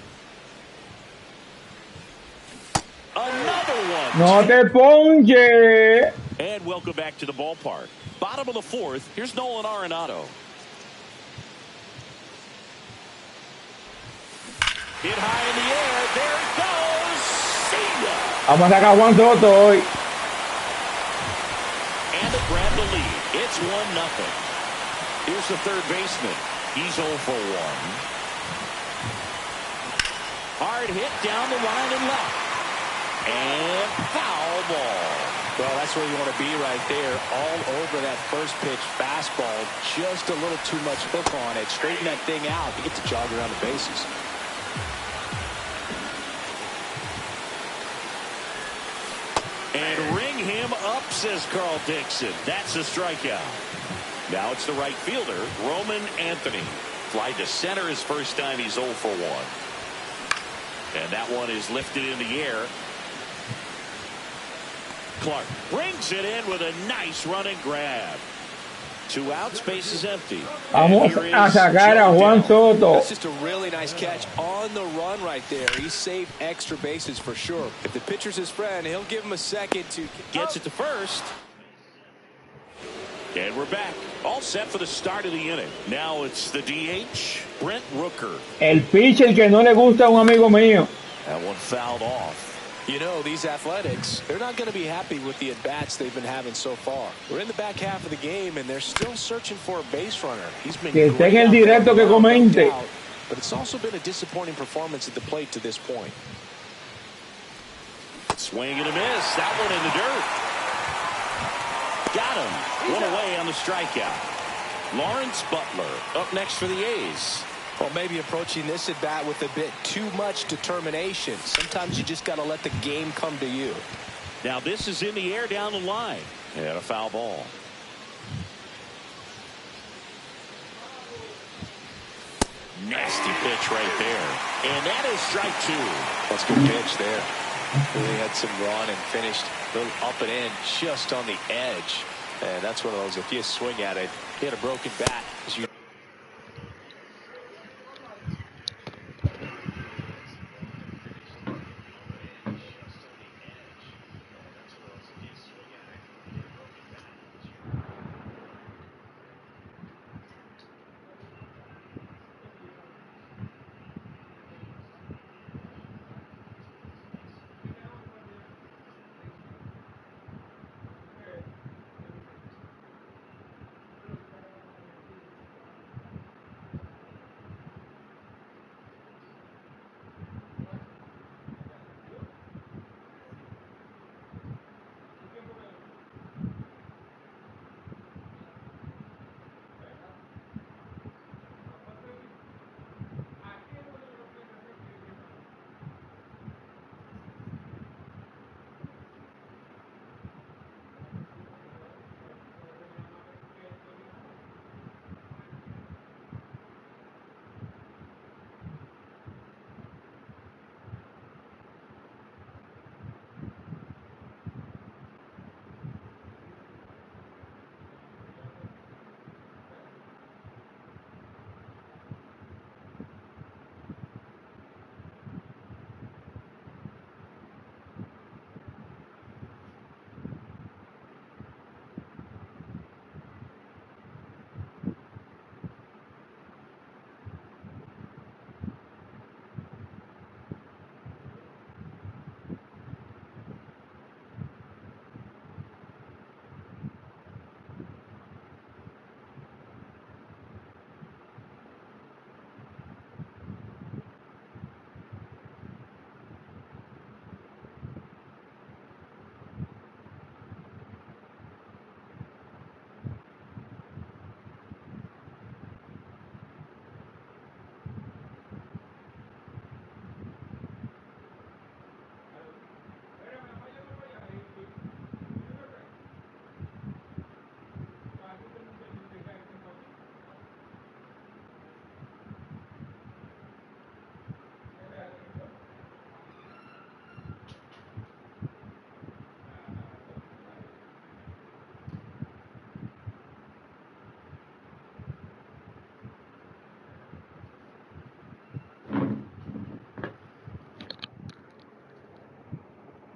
Another one. No te ponche. And welcome back to the ballpark. Bottom of the fourth. Here's Nolan Arenado. Hit high in the air. There it goes. See ya. Vamos a sacar a Juan Soto hoy. And to grab the lead. It's 1-0. Here's the third baseman. He's 0 for 1. Hard hit down the line and left. And foul ball. Well, that's where you want to be right there. All over that first pitch fastball. Just a little too much hook on it. Straighten that thing out to get the jog around the bases. And ring him up, says Carl Dixon. That's a strikeout. Now it's the right fielder, Roman Anthony. Fly to center his first time. He's 0 for 1. And that one is lifted in the air. Clark brings it in with a nice running grab. 2 outs, base is empty. Vamos a sacar a Juan Soto. That's just a really nice catch on the run right there. He saved extra bases for sure. If the pitcher's his friend, he'll give him a second to... Gets it to first. And we're back. All set for the start of the inning. Now it's the DH, Brent Rooker. El pitcher que no le gusta a un amigo mío. That one fouled off. You know, these Athletics, they're not going to be happy with the at-bats they've been having so far. We're in the back half of the game, and they're still searching for a base runner. He's been Que esté en el great directo que comente. but it's also been a disappointing performance at the plate to this point. Swing and a miss. That one in the dirt. Got him. One away on the strikeout. Lawrence Butler up next for the A's. Well, maybe approaching this at bat with a bit too much determination. Sometimes you just got to let the game come to you. Now this is in the air down the line. And a foul ball. Nasty pitch right there. And that is strike 2. That's a good pitch there. Really had some run and finished a little up and in just on the edge. And that's one of those, if you swing at it, hit a broken bat. As you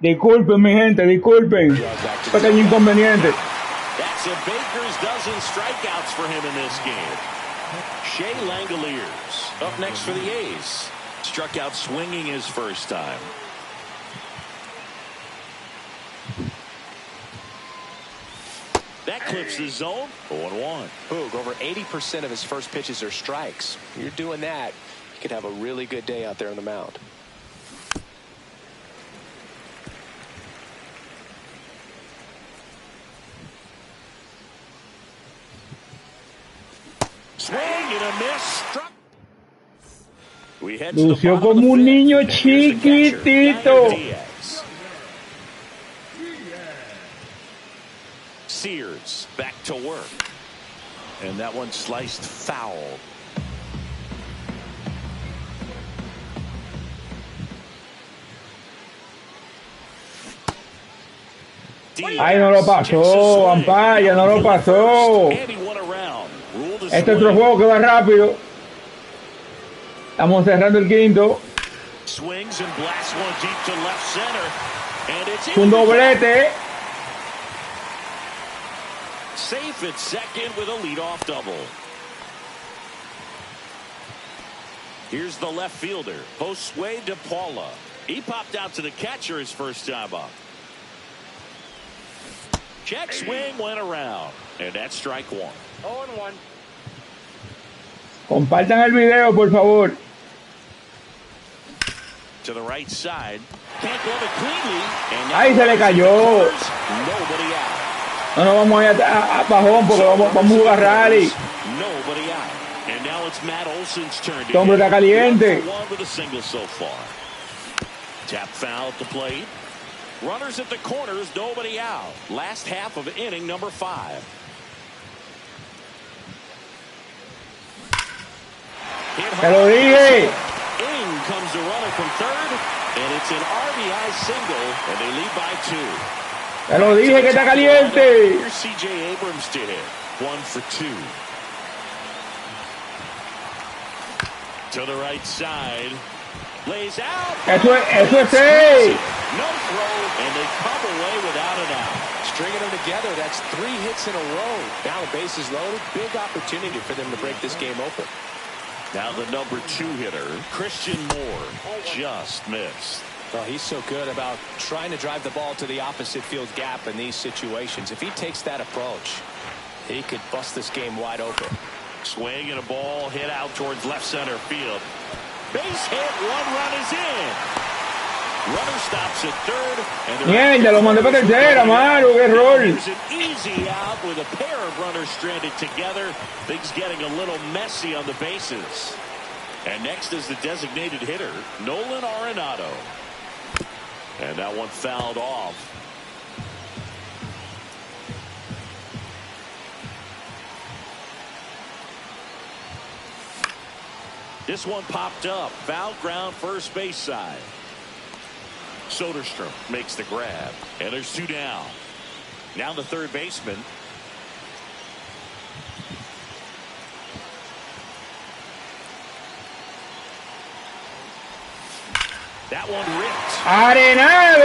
Disculpen, mi gente, disculpen. Pequeño inconveniente. That's a Baker's dozen strikeouts for him in this game. Shea Langoliers up next for the A's. Struck out swinging his first time. That clips the zone. 0-1. Boog, over 80% of his first pitches are strikes. You're doing that, you could have a really good day out there on the mound. Swing and a miss. Struck. We head to the Lució bottom of como the un fifth. niño And here's the catcher, chiquitito. Diaz. Sears back to work. And that one sliced foul. Ay, no lo pasó, Ampaya, no lo pasó. Este otro juego que va rápido. Estamos cerrando el quinto. Es un doblete. Safe at second with a leadoff double. Here's the left fielder, Josue De Paula. He popped out to the catcher his first time up. Check swing went around, and that's strike one. 0-1. Compartan el video, por favor. To the right side. Can't glove it cleanly. And Ay, se le cayó. Nobody out. No nos vamos a ir a bajón porque vamos a jugar rally. Nobody out. And now it's Matt Olson's turn. Este hombre está caliente. 1-for-1 with a single so far. Tap foul at the plate. Runners at the corners, nobody out. Last half of inning number 5. Te lo dije. In comes the runner from third, and it's an RBI single, and they lead by 2. Te lo dije que está caliente. Here's C.J. Abrams to hit. 1 for 2. To the right side. Lays out. Eso es 6. No throw, and they come away without an out. Stringing them together, that's 3 hits in a row. Now the bases loaded. Big opportunity for them to break this game open. Now the number 2 hitter, Christian Moore, just missed. Well, he's so good about trying to drive the ball to the opposite field gap in these situations. If he takes that approach, he could bust this game wide open. Swing and a ball hit out towards left center field. Base hit, 1 run is in. Runner stops at third. Mierda, lo mandé para tercera, mano, qué error. There's an easy out with a pair of runners stranded together. Things getting a little messy on the bases. And next is the designated hitter, Nolan Arenado. And that one fouled off. This one popped up. Foul ground first base side. Soderstrom makes the grab. And there's 2 down. Now the third baseman. That one ripped. Arenado.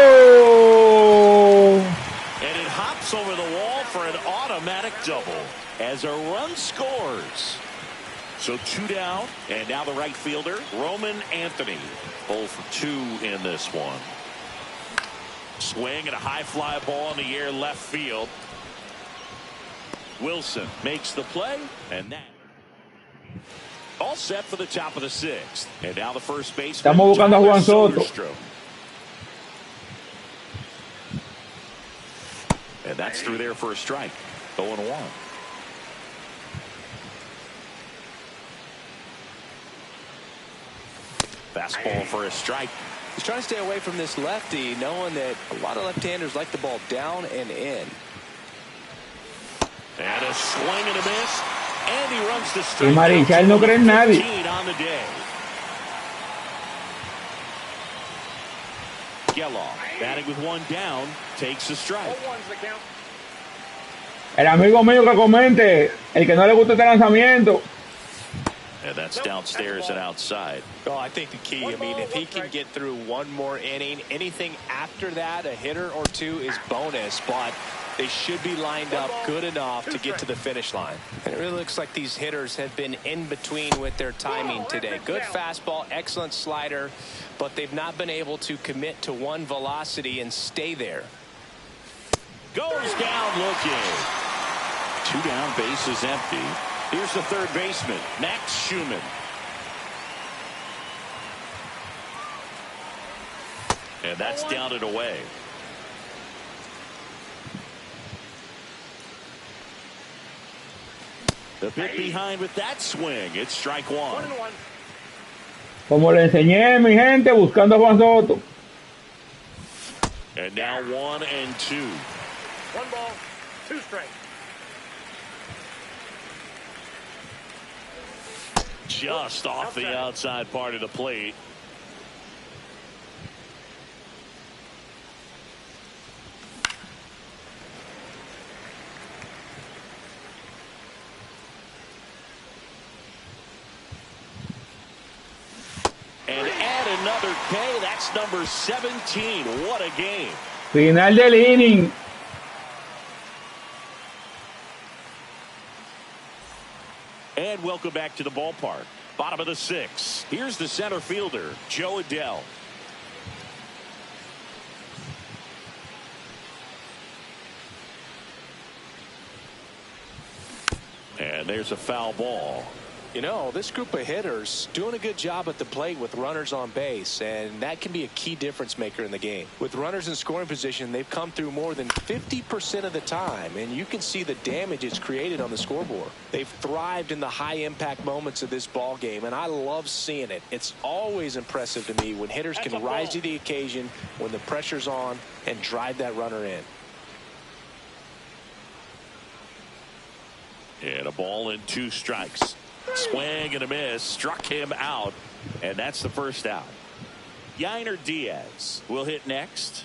And it hops over the wall for an automatic double as a run scores. So 2 down, and now the right fielder, Roman Anthony. 0 for 2 in this one. Swing and a high fly ball in the air left field. Wilson makes the play, and that all set for the top of the 6th. And now the first baseman. Estamos buscando a Juan Soto. And that's through there for a strike. 0-1. Fastball for a strike. He's trying to stay away from this lefty, knowing that a lot of left-handers like the ball down and in. And a swing and a miss. And he runs the Y strike. Marichal no cree en nadie. On the day. Geloff batting with 1 down takes the strike. 0-1's the count. El amigo mío que comente, el que no le gusta este lanzamiento. And that's downstairs and outside. Oh, I think the key, I mean, if he can get through 1 more inning, anything after that, a hitter or 2 is bonus. But They should be lined up good enough to get to the finish line. And it really looks like these hitters have been in between with their timing today. Good fastball, excellent slider, but they've not been able to commit to one velocity and stay there. Goes down looking. 2 down, bases empty. Here's the third baseman, Max Schumann. And that's down and away. The bit behind with that swing. It's strike 1. 1-1. Como le enseñé, mi gente, buscando a Juan Soto. And now 1-2. 1 ball, 2 strikes. Just off the outside part of the plate. And add another K. That's number 17. What a game. Final del inning. And welcome back to the ballpark. Bottom of the 6th. Here's the center fielder, Joe Adell. And there's a foul ball. You know, this group of hitters doing a good job at the plate with runners on base, and that can be a key difference maker in the game. With runners in scoring position, they've come through more than 50% of the time, and you can see the damage it's created on the scoreboard. They've thrived in the high-impact moments of this ball game, and I love seeing it. It's always impressive to me when hitters can rise to the occasion when the pressure's on and drive that runner in. And a ball and 2 strikes. Swing and a miss, struck him out, and that's the first out. Yainer Diaz will hit next.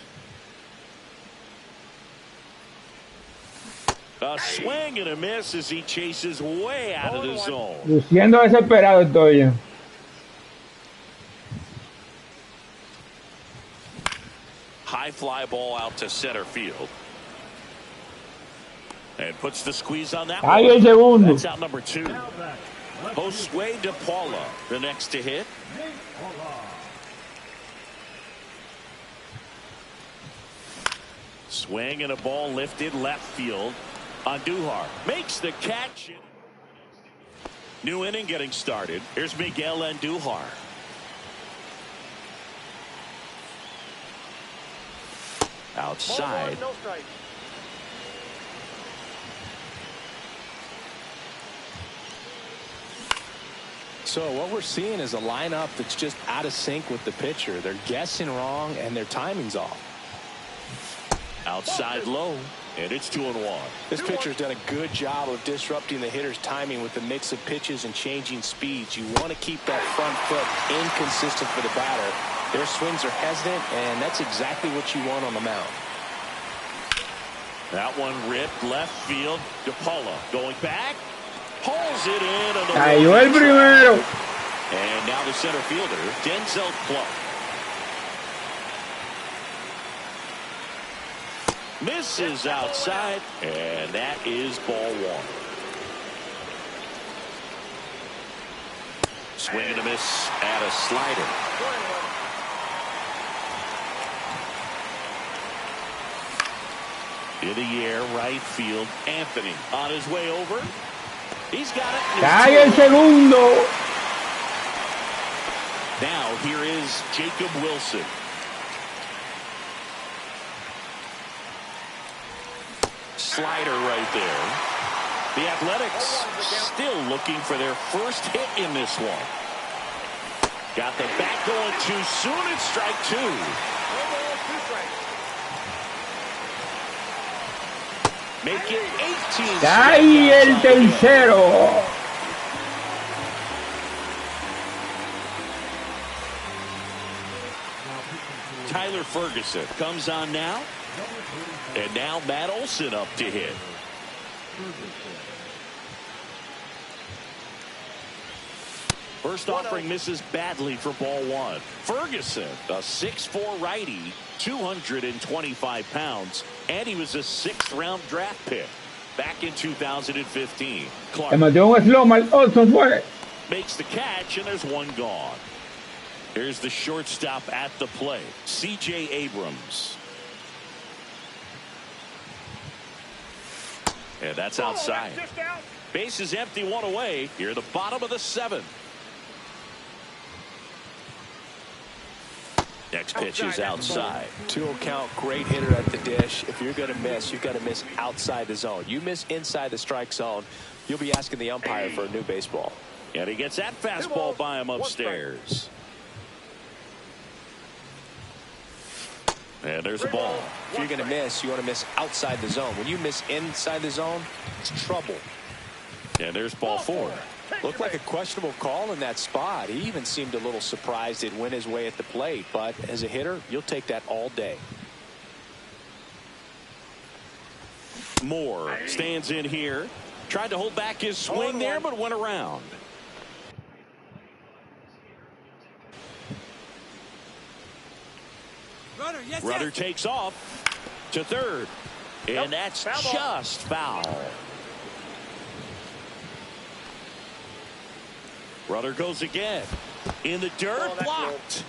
A swing and a miss as he chases way out of the zone. Luciendo desesperado estoy. High fly ball out to center field. And puts the squeeze on that Ahí one. el segundo. That's out number 2. Josue De Paula, the next to hit. Swing and a ball lifted left field. Andujar makes the catch. New inning getting started. Here's Miguel Andujar. Outside. Ball 1, no strike. So what we're seeing is a lineup that's just out of sync with the pitcher. They're guessing wrong and their timing's off. Outside low, and it's 2-1. This pitcher's done a good job of disrupting the hitter's timing with the mix of pitches and changing speeds. You want to keep that front foot inconsistent for the batter. Their swings are hesitant, and that's exactly what you want on the mound. That one ripped left field. De Paula going back. Pulls it in. Cayó el primero. And now the center fielder, Denzel Clark. Misses outside, and that is ball 1. Swing and a miss at a slider. 1-1. In the air, right field, Anthony on his way over. He's got it. Cae el segundo. Now here is Jacob Wilson. Slider right there. The Athletics still looking for their first hit in this one. Got the bat going too soon. It's strike 2. 1 ball, 2 strikes. Make it 18. Cae el tercero. Tyler Ferguson comes on now. And now Matt Olson up to hit. First offering misses badly for ball 1. Ferguson, a 6'4" righty, 225 pounds, and he was a 6th-round draft pick back in 2015. Clark makes the catch, and there's one gone. Here's the shortstop at the plate, C.J. Abrams. And that's outside. Base is empty, 1 away. Here at the bottom of the 7th. Next pitch is outside. 2-0 count, great hitter at the dish. If you're going to miss, you've got to miss outside the zone. You miss inside the strike zone, you'll be asking the umpire for a new baseball. And he gets that fastball by him upstairs. And there's a ball. If you're going to miss, you want to miss outside the zone. When you miss inside the zone, it's trouble. And there's ball 4. Looked like a questionable call in that spot. He even seemed a little surprised it went his way at the plate. But as a hitter, you'll take that all day. Moore stands in here. Tried to hold back his swing there, but went around. Runner takes off to third. And that's just foul. Runner goes again. In the dirt, blocked.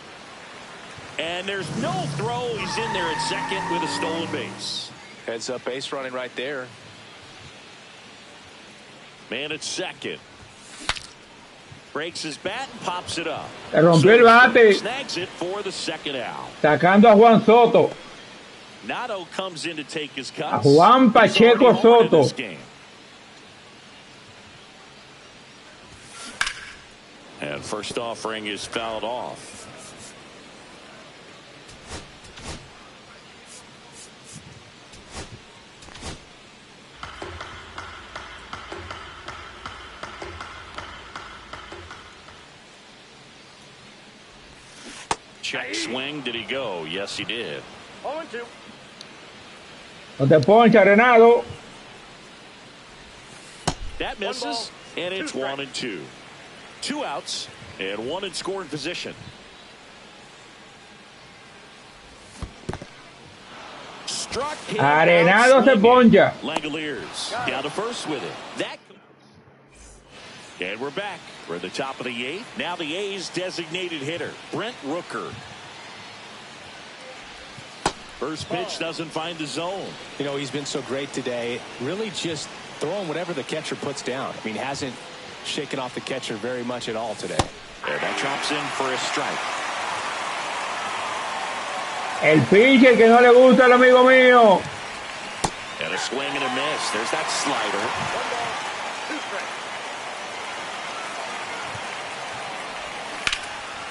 And there's no throw. He's in there at second with a stolen base. Heads up base running right there. Man at second. Breaks his bat and pops it up. Rompió el bate. Snags it for the 2nd out. Sacando a Juan Soto. Nato comes in to take his A cuts. Juan Pacheco Soto. And first offering is fouled off. Check swing. Did he go? Yes, he did. 0-2. No te poncha, Renado. That misses, and it's 1-2. 2 outs and 1 in scoring position. Struck him. Arenado se poncha. Langoliers down to first with it. And we're back. We're at the top of the 8th. Now the A's designated hitter, Brent Rooker. First pitch doesn't find the zone. You know, he's been so great today. Really just throwing whatever the catcher puts down. I mean, hasn't shaken off the catcher very much at all today. And that drops in for a strike. El pitcher que no le gusta al amigo mío. And a swing and a miss. There's that slider. 1 ball, 2 strikes.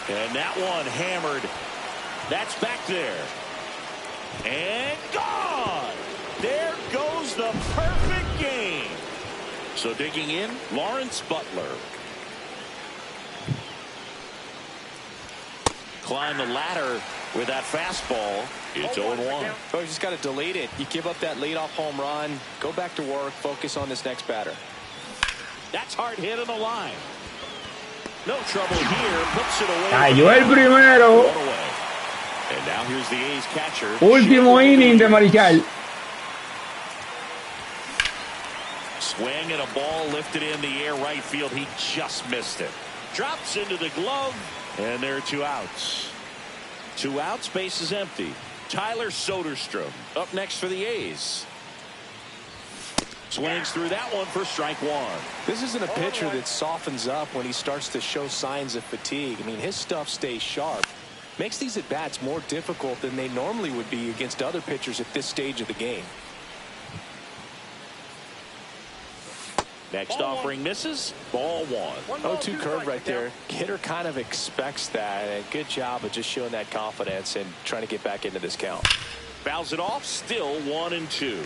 And that one hammered. That's back there. And gone. There goes the perfect game. So digging in, Lawrence Butler. Climb the ladder with that fastball. It's 0-1. Oh, you just got to delete it. You give up that leadoff home run. Go back to work. Focus on this next batter. That's hard hit on the line. No trouble here. Puts it away. Cayó el primero. And now here's the A's catcher. Último inning de Marichal. Swing and a ball lifted in the air right field. He just missed it. Drops into the glove. And there are 2 outs. 2 outs, base is empty. Tyler Soderstrom up next for the A's. Swings through that one for strike 1. This isn't a pitcher that softens up when he starts to show signs of fatigue. I mean, his stuff stays sharp. Makes these at-bats more difficult than they normally would be against other pitchers at this stage of the game. Next offering misses. Ball 1. 0-2 curve right there. Hitter kind of expects that. And good job of just showing that confidence and trying to get back into this count. Fouls it off. Still 1-2.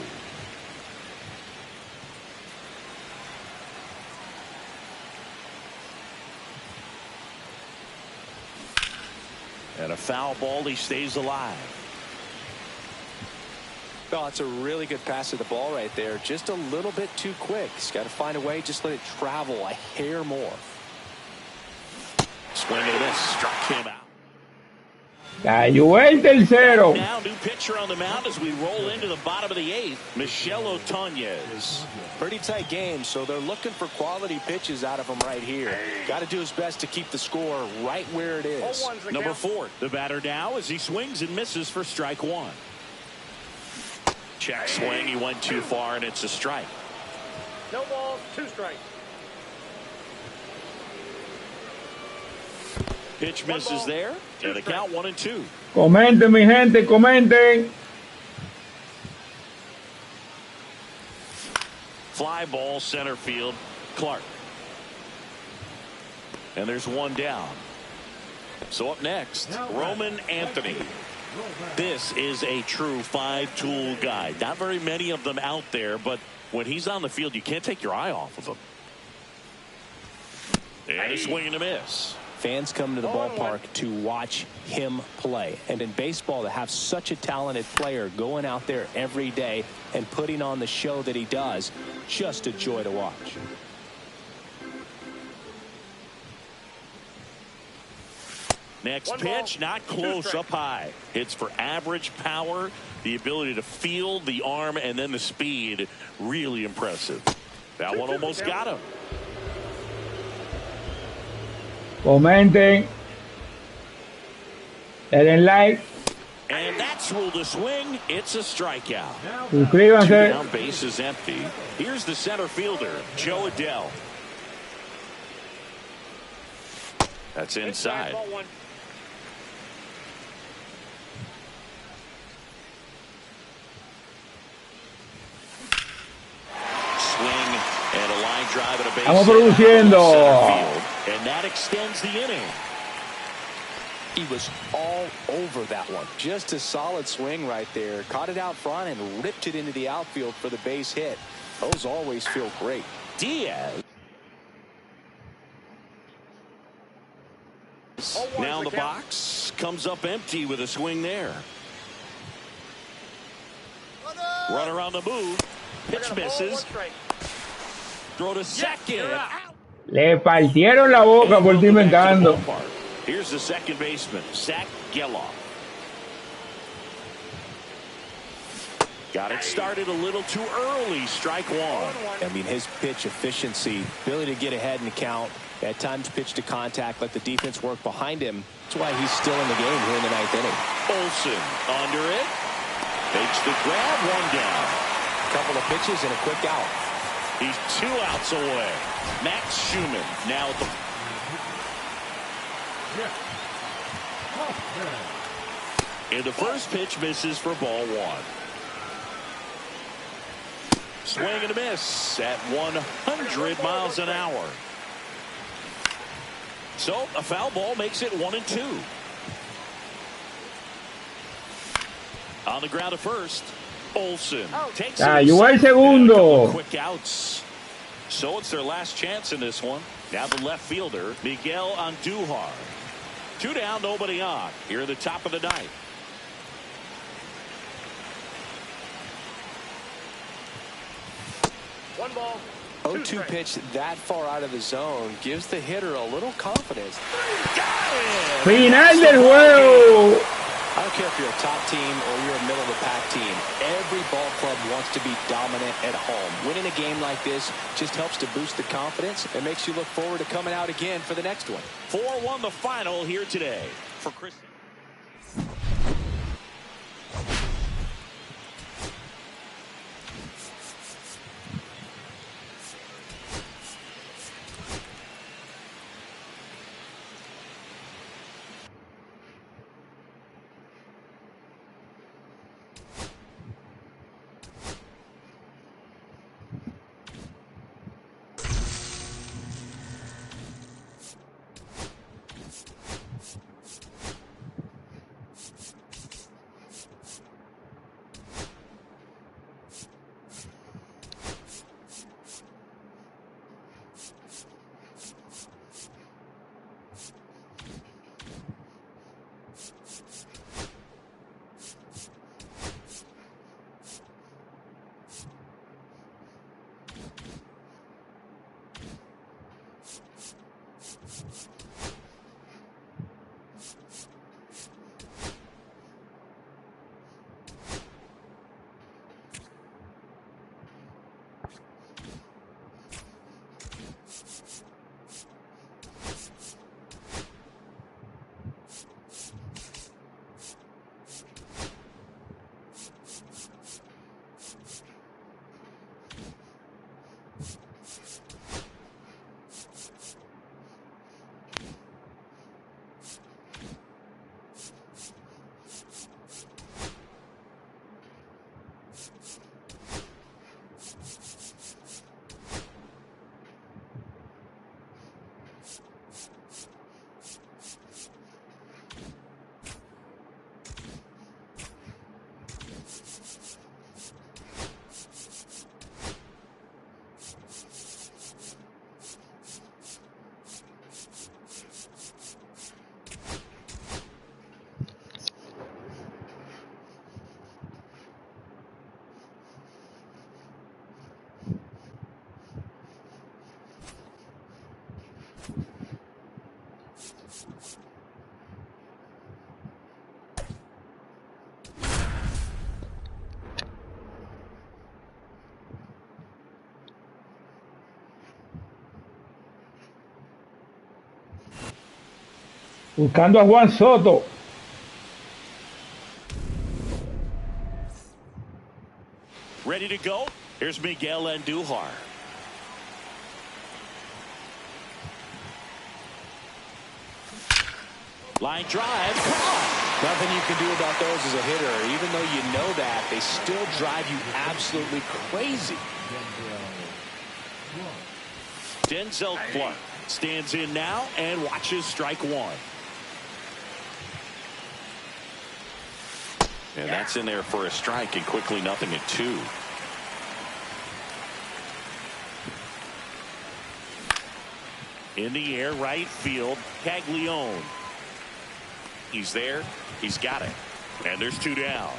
And a foul ball. He stays alive. Oh, it's a really good pass of the ball right there. Just a little bit too quick. He's got to find a way. Just let it travel a hair more. Swing and a miss. Struck him out. Cayó el tercero. Now new pitcher on the mound as we roll into the bottom of the eighth. Michel Otoñez. Pretty tight game, so they're looking for quality pitches out of him right here. Got to do his best to keep the score right where it is. Number 4, the batter now as he swings and misses for strike 1. Check swing, he went too far and it's a strike. No balls, 2 strikes. Pitch misses there, and the count 1-2. Comenten, mi gente, comenten. Fly ball center field, Clark. And there's one down. So up next, Roman Anthony. This is a true 5-tool guy. Not very many of them out there, but when he's on the field, you can't take your eye off of him. And a swing and a miss. Fans come to the ballpark to watch him play. And in baseball, to have such a talented player going out there every day and putting on the show that he does, just a joy to watch. Next pitch, not close, up high. Hits for average power, the ability to field, the arm, and then the speed. Really impressive. That one almost got him. Comenten. Denle like. And that's ruled a swing. It's a strikeout. Suscríbanse. Two down, base is empty. Here's the center fielder, Joe Adele. That's inside. Swing and a line drive at a base. Estamos produciendo. And that extends the inning. He was all over that one. Just a solid swing right there. Caught it out front and ripped it into the outfield for the base hit. Those always feel great. Diaz. Now in the box. Comes up empty with a swing there. Runner on the move. Pitch misses. Throw to second. Le partieron la boca por estar inventando. Here's the second baseman, Zach Geloff. Got it started a little too early. Strike 1. I mean, his pitch efficiency, ability to get ahead in the count, at times pitch to contact, let the defense work behind him. That's why he's still in the game here in the 9th inning. Olsen under it. Makes the grab, one down. Couple of pitches and a quick out. He's 2 outs away. Max Schumann now at the... And the first pitch misses for ball 1. Swing and a miss at 100 miles an hour. So a foul ball makes it 1-2. On the ground at first, Olsen takes Llegó el segundo. quick outs. So it's their last chance in this one. Now the left fielder, Miguel Andujar. 2 down, nobody on. Here at the top of the 9th. One ball. 0-2 pitch that far out of the zone gives the hitter a little confidence. Final del juego. I don't care if you're a top team or you're a middle of the pack team. Every ball club wants to be dominant at home. Winning a game like this just helps to boost the confidence and makes you look forward to coming out again for the next one. 4-1 the final here today for Chris. Buscando a Juan Soto. Ready to go? Here's Miguel Andujar. Line drive. Nothing you can do about those as a hitter. Even though you know that, they still drive you absolutely crazy. Denzel Clark stands in now and watches strike one. And that's in there for a strike, and quickly 0-2. In the air, right field, Caglione. He's there. He's got it. And there's 2 down.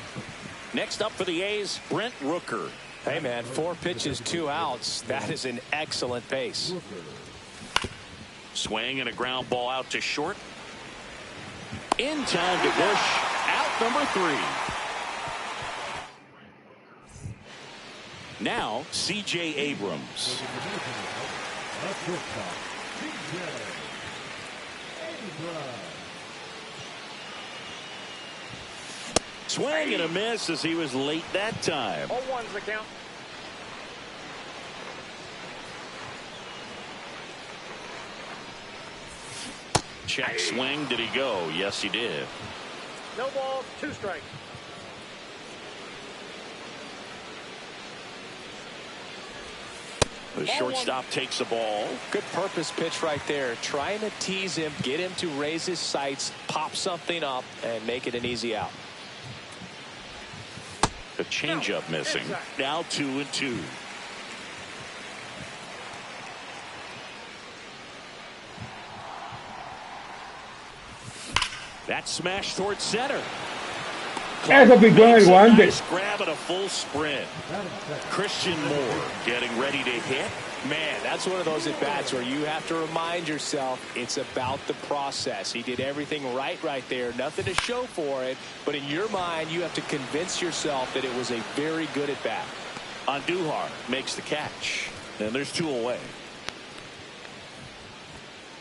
Next up for the A's, Brent Rooker. Hey, man, 4 pitches, 2 outs. That is an excellent pace. Swing and a ground ball out to short. In time to Bush. Out number 3. Now, C.J. Abrams. Swing and a miss as he was late that time. 0-1's the count. Check swing. Did he go? Yes, he did. No balls, 2 strikes. The shortstop takes the ball. Good purpose pitch right there. Trying to tease him, get him to raise his sights, pop something up, and make it an easy out. The changeup missing. Now 2-2. That smash towards center. Eso picó en el guante. Nice grab at a full sprint. Christian Moore getting ready to hit. Man, that's one of those at-bats where you have to remind yourself it's about the process. He did everything right there. Nothing to show for it. But in your mind, you have to convince yourself that it was a very good at-bat. Andujar makes the catch. And there's 2 away.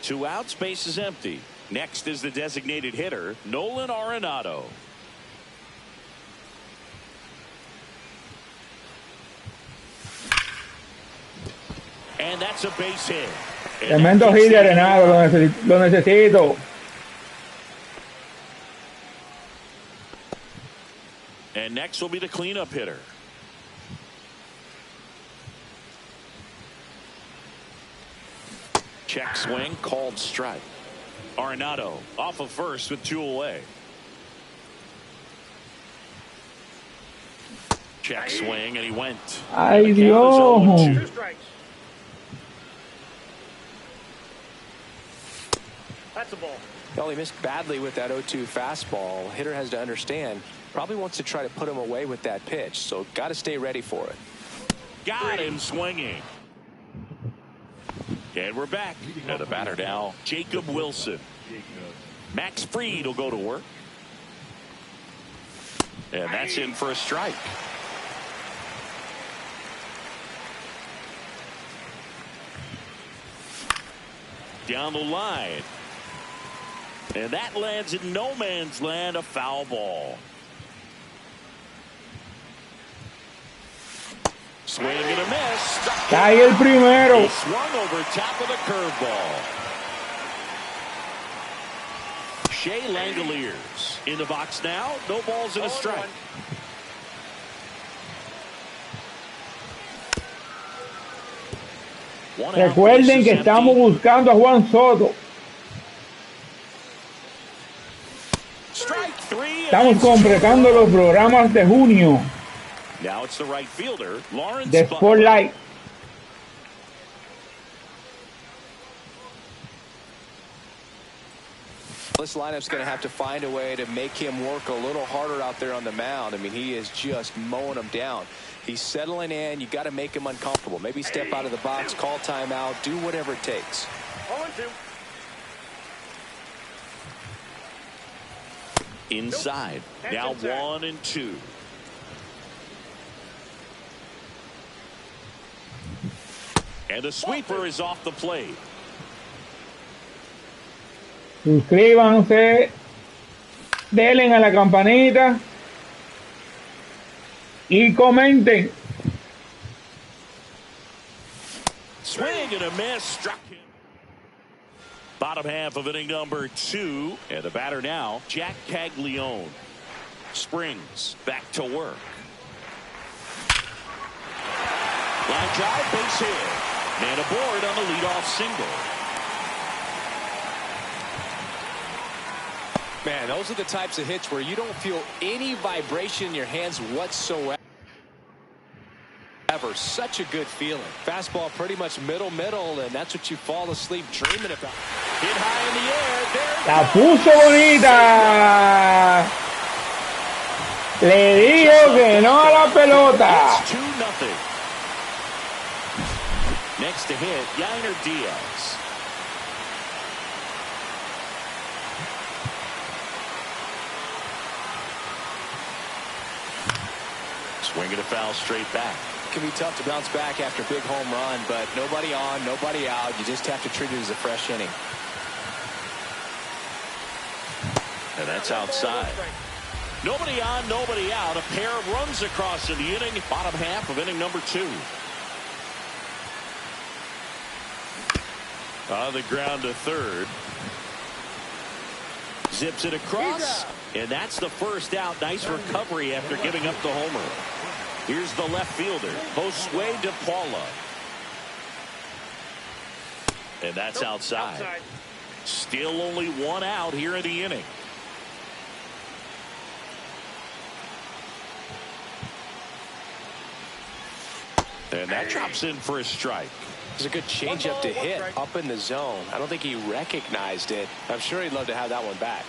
2 outs, base is empty. Next is the designated hitter, Nolan Arenado. And that's a base hit. Tremendo hit de Arenado, lo necesito. And next will be the cleanup hitter. Check swing, called strike. Arenado off of first with 2 away. Check swing, and he went. Ay, Dios. 2 strikes. That's a ball. Well, he missed badly with that 0-2 fastball. Hitter has to understand, probably wants to try to put him away with that pitch, so got to stay ready for it. Got him swinging. And we're back. And the batter now, Jacob Wilson. Max Fried will go to work. And that's in for a strike. Down the line. And that lands in no man's land, a foul ball. Swing and a miss. Cae el primero. He swung over top of the curveball. Shea Langoliers in the box now. No balls and a strike. Recuerden que estamos buscando a Juan Soto. Estamos completando los programas de junio Now it's the right fielder, Lawrence de Spotlight. This lineup's going to have to find a way to make him work a little harder out there on the mound. I mean, he is just mowing them down. He's settling in. You got to make him uncomfortable. Maybe step out of the box, call timeout, do whatever it takes. 0-2. Inside. Now 1-2. And the sweeper is off the plate. Suscríbanse, denle a la campanita y comenten. Swing and a miss, struck him. Bottom half of inning number 2, and the batter now, Jack Caglione. Springs back to work. Line drive, base hit. Man aboard on the leadoff single. Man, those are the types of hits where you don't feel any vibration in your hands whatsoever. Such a good feeling. Fastball pretty much middle, and that's what you fall asleep dreaming about. Hit high in the air. There La puso bonita. Le dijo que no a la pelota. It's 2-0. Next to hit, Yainer Diaz. Swinging a foul straight back. It can be tough to bounce back after a big home run, but nobody on, nobody out. You just have to treat it as a fresh inning. And that's outside. Nobody on, nobody out. A pair of runs across in the inning. Bottom half of inning number 2. On the ground to third. Zips it across. And that's the first out. Nice recovery after giving up the homer. Here's the left fielder, Josue De Paula. And that's outside. Still only one out here in the inning. And that drops in for a strike. It's a good changeup to hit up in the zone. I don't think he recognized it. I'm sure he'd love to have that one back.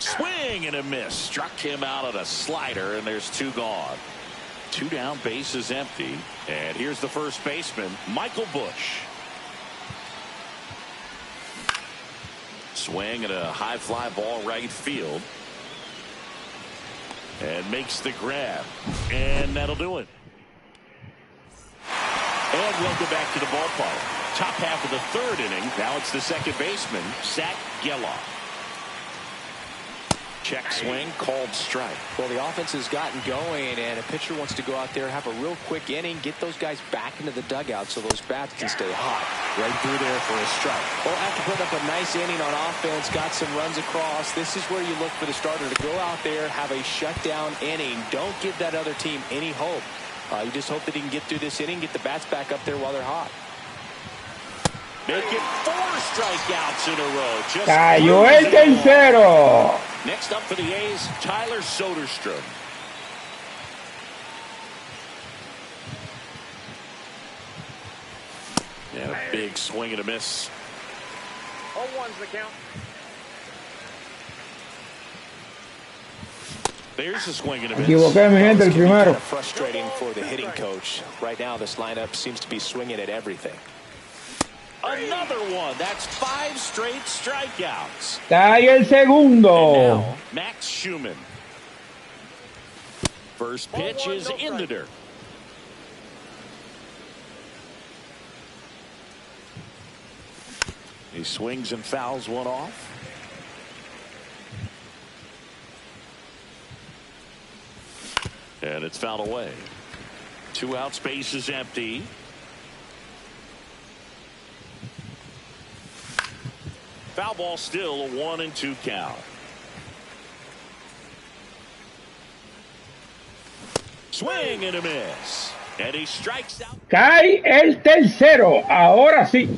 Swing and a miss. Struck him out on a slider, and there's 2 gone. 2 down, bases empty. And here's the first baseman, Michael Bush. Swing and a high fly ball right field. And makes the grab. And that'll do it. And welcome back to the ballpark. Top half of the 3rd inning. Now it's the second baseman, Zach Geloff. Check swing, called strike. Well, the offense has gotten going, and a pitcher wants to go out there, have a real quick inning, get those guys back into the dugout so those bats can stay hot. Right through there for a strike. Well, after putting up a nice inning on offense, got some runs across, this is where you look for the starter to go out there, have a shutdown inning. Don't give that other team any hope. You just hope that he can get through this inning, get the bats back up there while they're hot. Make it 4 strikeouts in a row. Just Cayó el tercero. Next up for the A's, Tyler Soderstrom. And a big swing and a miss. 0-1's the count. There's a swing and a miss. Equivoqué, mi gente, el primero. Frustrating for the hitting coach. Right now, this lineup seems to be swinging at everything. Another one. That's 5 straight strikeouts. Cae el And segundo. now, Max Schumann. First pitch is in the dirt. He swings and fouls one off. And it's fouled away. 2 outs, base is empty. Foul ball, still a 1-2 count. Swing and a miss. And he strikes out. Cae el tercero. Ahora sí.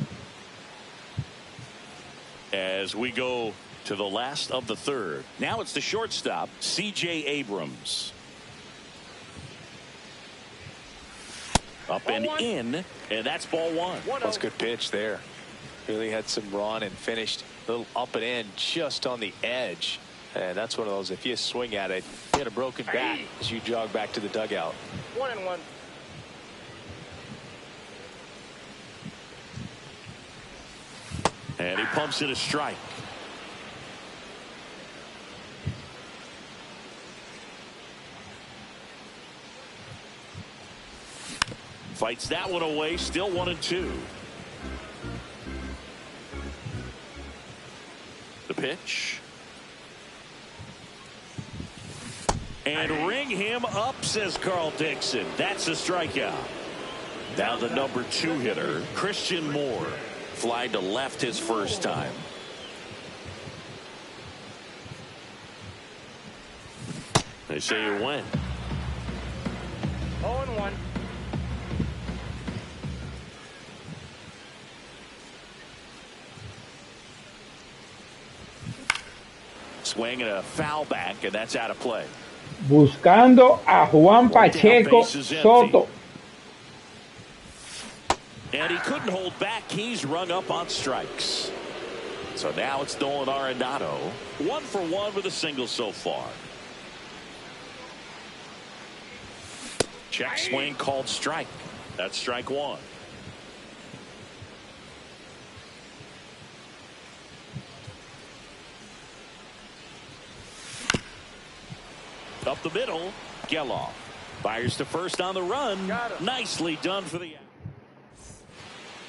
As we go to the last of the third. Now it's the shortstop, C.J. Abrams. Up and in, and that's ball one. That's a good pitch there. Really had some run and finished a little up and in just on the edge. And that's one of those, if you swing at it, you get a broken bat as you jog back to the dugout. 1-1. And he pumps it a strike. Fights that one away, still 1-2. The pitch. And ring him up, says Carl Dixon. That's a strikeout. Now the number 2 hitter, Christian Moore. Fly to left his first time. They say you win. 0-1. Swing and a foul back, and that's out of play. Buscando a Juan Pacheco Soto. And he couldn't hold back. He's rung up on strikes. So now it's Nolan Arenado. 1 for 1 with a single so far. Check swing called strike. That's strike 1. Up the middle, Geloff fires to first on the run. Nicely done for the.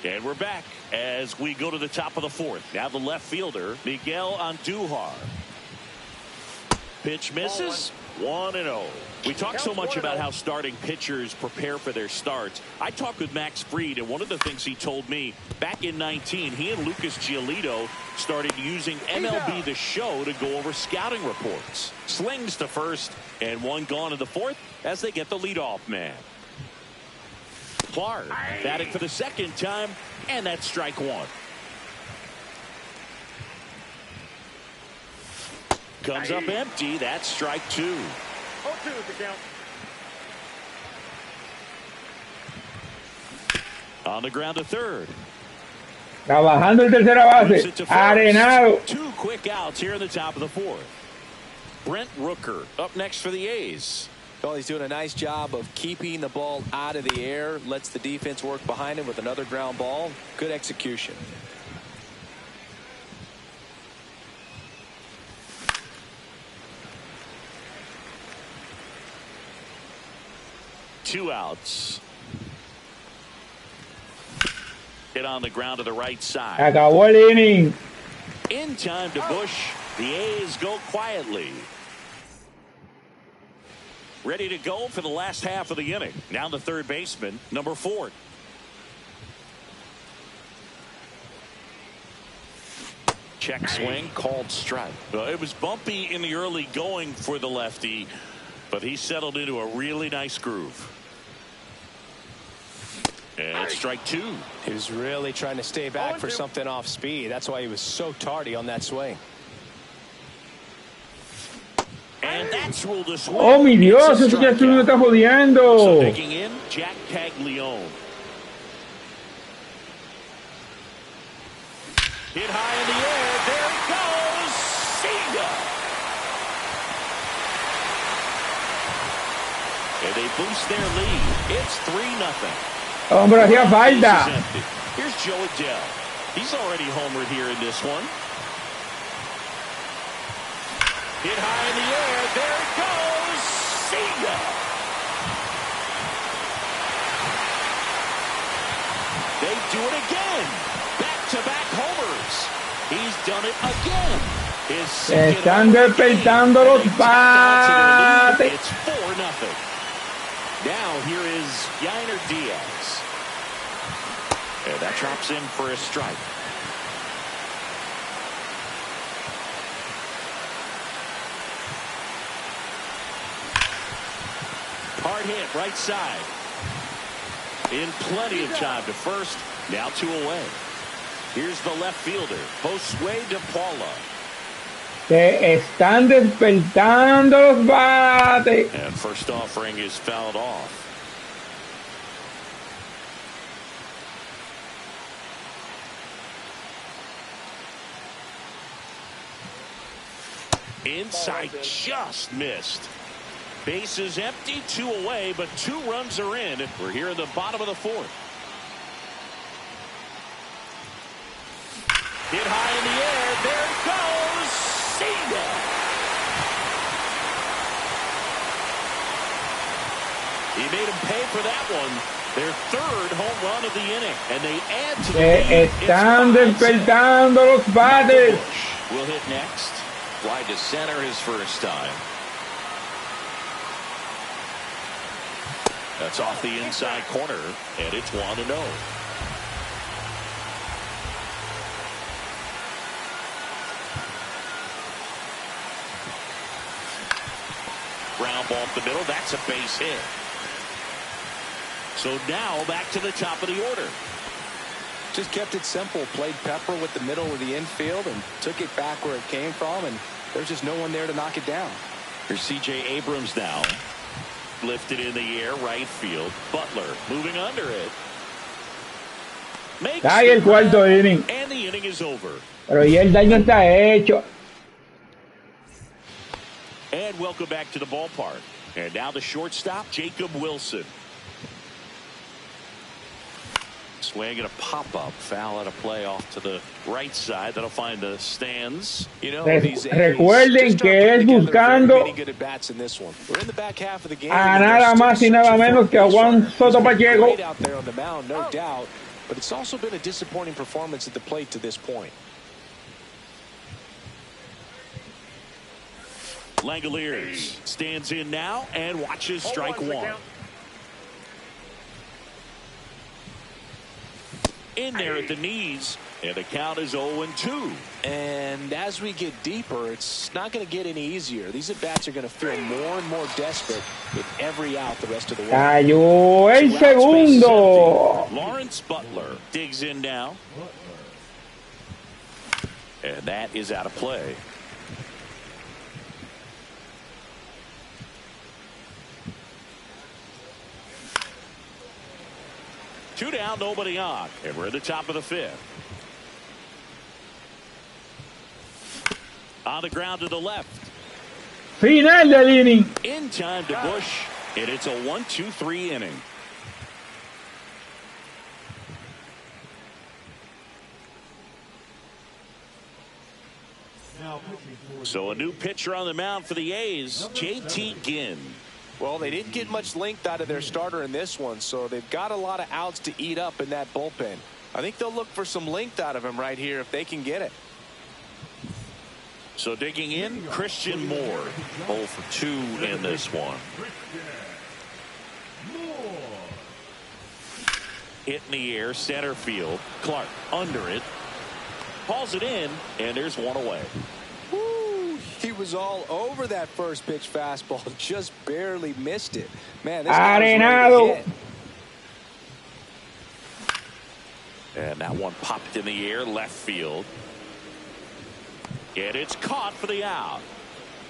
And we're back as we go to the top of the fourth. Now the left fielder, Miguel Andujar. Pitch misses. 1-0. We talk so much about how starting pitchers prepare for their starts. I talked with Max Fried, and one of the things he told me back in 19, he and Lucas Giolito started using MLB The Show to go over scouting reports. Slings to first, and one gone in the fourth as they get the leadoff man. Clark batting for the second time, and that's strike 1. Comes up empty. That's strike 2. 0-2 is the count. On the ground to third. Trabajando el tercera base. Arenado. 2 quick outs here in the top of the fourth. Brent Rooker up next for the A's. Well, he's doing a nice job of keeping the ball out of the air. Lets the defense work behind him with another ground ball. Good execution. Two outs. Hit on the ground to the right side. Acabó el inning. In time to Bush. The A's go quietly. Ready to go for the last half of the inning. Now the third baseman, number 4. Check swing called strike. Well, it was bumpy in the early going for the lefty, but he settled into a really nice groove. And it's strike 2. He was really trying to stay back for something off speed. That's why he was so tardy on that swing. And that's ruled a swing. Oh, mi Dios, ese ya me está jodiendo. So taking in Jack Caglione. Hit high in the air. There it goes. Sega. And they boost their lead. It's 3-0. Hombre, hacía falta. Here's Joe Adele. He's already homered here in this one. Hit high in the air. There it goes. Sega. They do it again. Back-to-back homers. He's done it again. Están despertando los bates. It's 4-0. Now here is Yainer Diaz. And that drops in for a strike. Hard hit, right side. In plenty of time to first. Now 2 away. Here's the left fielder, Josue de Paula. Se están despertando los bates. And first offering is fouled off. Inside, just missed. Base is empty, 2 away, but 2 runs are in. We're here in the bottom of the 4th. Hit high in the air. There it goes. Cima. He made him pay for that one. Their 3rd home run of the inning. And they add to the lead. Están despertando los bates. Will hit next. Wide to center his first time. That's off the inside corner, and it's 1-0. Ground ball up the middle. That's a base hit. So now back to the top of the order. Just kept it simple. Played pepper with the middle of the infield and took it back where it came from, and there's just no one there to knock it down. Here's C.J. Abrams now. Lifted in the air, right field. Butler moving under it. Makes Ahí el cuarto inning. And the inning is over. Pero ya el daño está hecho. And welcome back to the ballpark. And now the shortstop, Jacob Wilson. Swing and a pop-up. Foul at a play off to the right side. That'll find the stands. You know, recuerden que es buscando a nada más y nada menos que a Juan Soto Pacheco. Out there on the mound, no doubt, but it's also been a disappointing performance at the plate to this point. Langoliers stands in now and watches strike 1. In there at the knees, and the count is 0-2. And as we get deeper, it's not going to get any easier. These at-bats are going to feel more and more desperate with every out the rest of the way. Cayó el segundo. Lawrence Butler digs in now. And that is out of play. Two down, nobody on. And we're at the top of the 5th. On the ground to the left. Final del inning. In time to Bush. And it's a 1-2-3 inning. So a new pitcher on the mound for the A's, J.T. Ginn. Well, they didn't get much length out of their starter in this one, so they've got a lot of outs to eat up in that bullpen. I think they'll look for some length out of him right here if they can get it. So digging in, Christian Moore. 0 for 2 in this one. Hit in the air, center field. Clark under it. Hauls it in, and there's 1 away. He was all over that first pitch fastball, just barely missed it. Man, this guy was ready to hit. And that one popped in the air, left field. And it's caught for the out.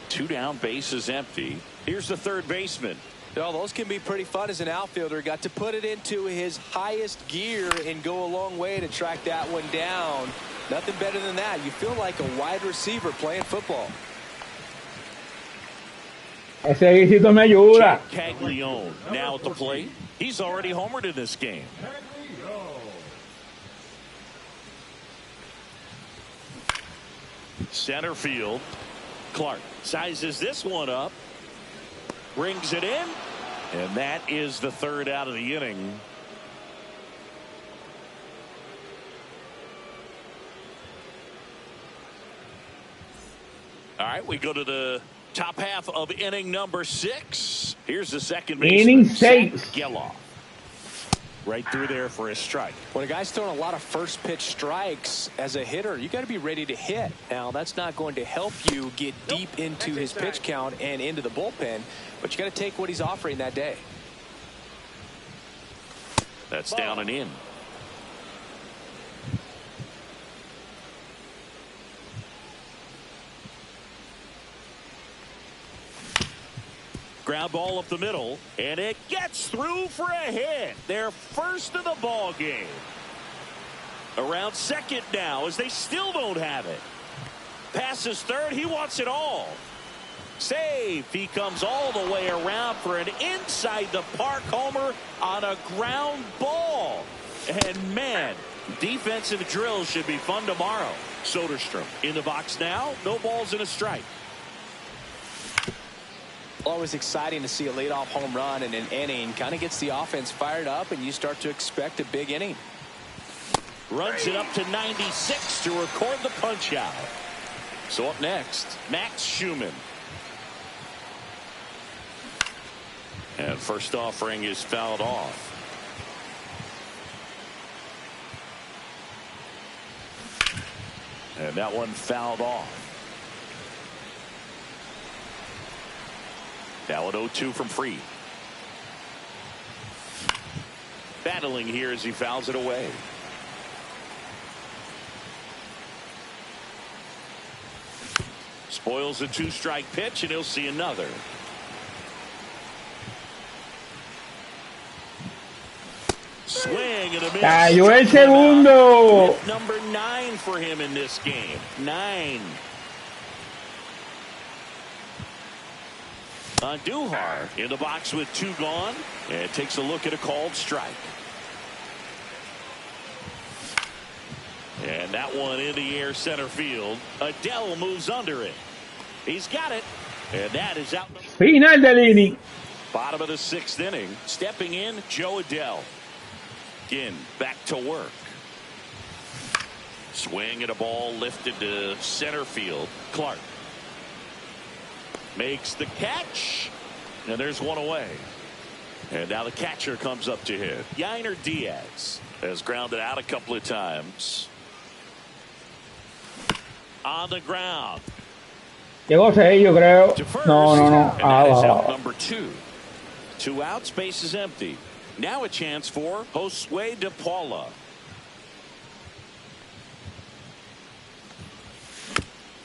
2 down, base is empty. Here's the third baseman. No, those can be pretty fun as an outfielder. Got to put it into his highest gear and go a long way to track that one down. Nothing better than that. You feel like a wide receiver playing football. Ese guisito me ayuda. Caglione now at the plate. He's already homered in this game. Center field. Clark sizes this one up. Brings it in. And that is the 3rd out of the inning. All right, we go to the top half of inning number 6. Here's the second baseman, Inning 6. Geloff. Right through there for a strike. When a guy's throwing a lot of first pitch strikes as a hitter, you got to be ready to hit. Now, that's not going to help you get deep into his pitch count and into the bullpen, but you got to take what he's offering that day. That's down and in. Ground ball up the middle, and it gets through for a hit. Their first of the ball game. Around second now as they still don't have it. Passes third. He wants it all. Save. He comes all the way around for an inside the park homer on a ground ball. And man, defensive drills should be fun tomorrow. Soderstrom in the box now. No balls and a strike. Always exciting to see a leadoff home run in an inning. Kind of gets the offense fired up, and you start to expect a big inning. Runs it up to 96 to record the punch out. So up next, Max Schumann. And first offering is fouled off. And that one fouled off. Now an 0-2 from Fried. Battling here as he fouls it away. Spoils a 2-strike pitch, and he'll see another. Swing and a miss. Cayó el segundo. Hit number 9 for him in this game. 9. Duhar in the box with 2 gone, and takes a look at a called strike. And that one in the air center field. Adele moves under it. He's got it, and that is out. Final del inning. Bottom of the 6th inning. Stepping in, Joe Adele. Again, back to work. Swing at a ball lifted to center field. Clark makes the catch, and there's one away. And now the catcher comes up to hit. Yainer Diaz has grounded out a couple of times. On the ground. Llegó 6, yo creo. To first, No. and that is out Ah, number 2. 2 outs, base is empty. Now a chance for Josue De Paula.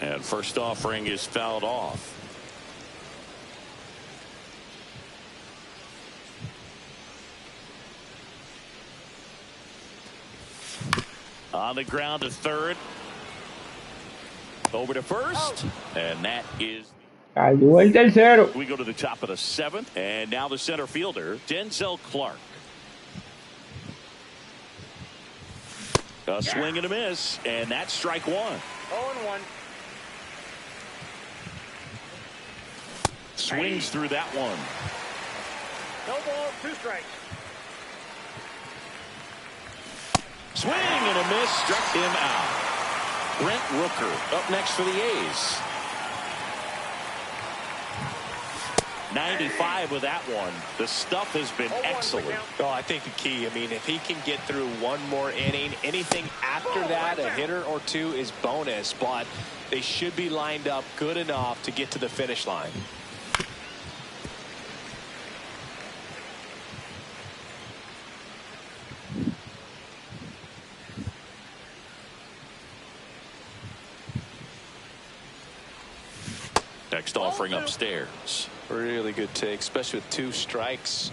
And first offering is fouled off. On the ground to third. Over to first. And that is. cayó el tercero. We go to the top of the 7th. And now the center fielder, Denzel Clark. A swing and a miss. And that's strike 1. 0-1. Swings through that one. No ball, 2 strikes. Swing and a miss. Struck him out. Brent Rooker up next for the A's. 95 with that one. The stuff has been excellent. Oh, I think the key, I mean, if he can get through one more inning, anything after that, a hitter or 2 is bonus, but they should be lined up good enough to get to the finish line. Next offering upstairs. Really good take, especially with 2 strikes.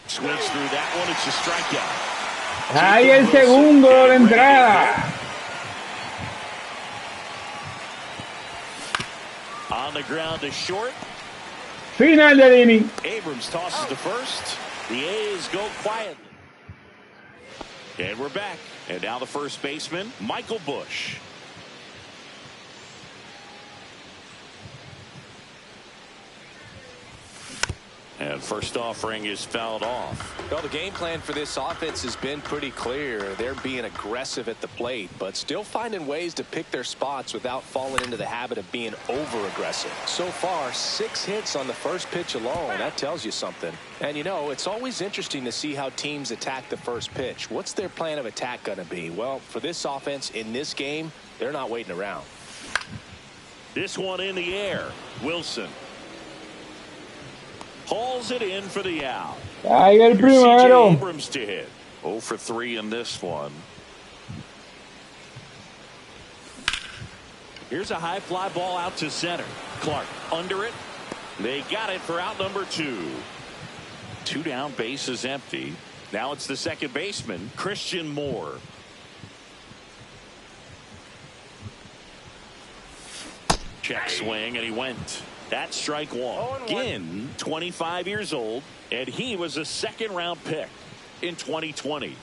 Swings through that one. It's a strikeout. Ahí el segundo de entrada. On the ground to short. Final del inning. Abrams tosses to first. The A's go quietly. And we're back. And now the first baseman, Michael Bush. And first offering is fouled off. Well, the game plan for this offense has been pretty clear. They're being aggressive at the plate, but still finding ways to pick their spots without falling into the habit of being over-aggressive. So far, 6 hits on the first pitch alone. That tells you something. And, you know, it's always interesting to see how teams attack the first pitch. What's their plan of attack going to be? Well, for this offense in this game, they're not waiting around. This one in the air. Wilson hauls it in for the out. Ahí el Here's C.J. primero. Abrams to hit. 0 for 3 in this one. Here's a high fly ball out to center. Clark under it. They got it for out number 2. 2 down, base is empty. Now it's the second baseman, Christian Moore. Check swing, and he went. That's strike 1. Ginn, 25 years old, and he was a second-round pick in 2020.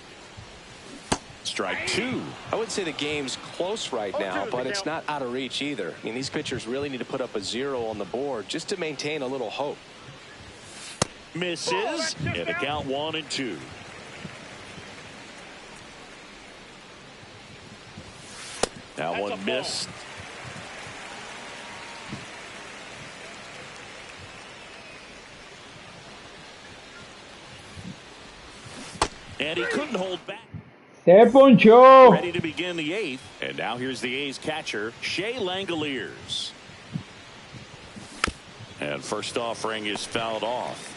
Strike 2. I wouldn't say the game's close right now, but it's not out of reach either. I mean, these pitchers really need to put up a 0 on the board just to maintain a little hope. Misses, and the count 1-2. That one missed. And he couldn't hold back. Se ponchó. Ready to begin the 8th. And now here's the A's catcher, Shea Langoliers. And first offering is fouled off.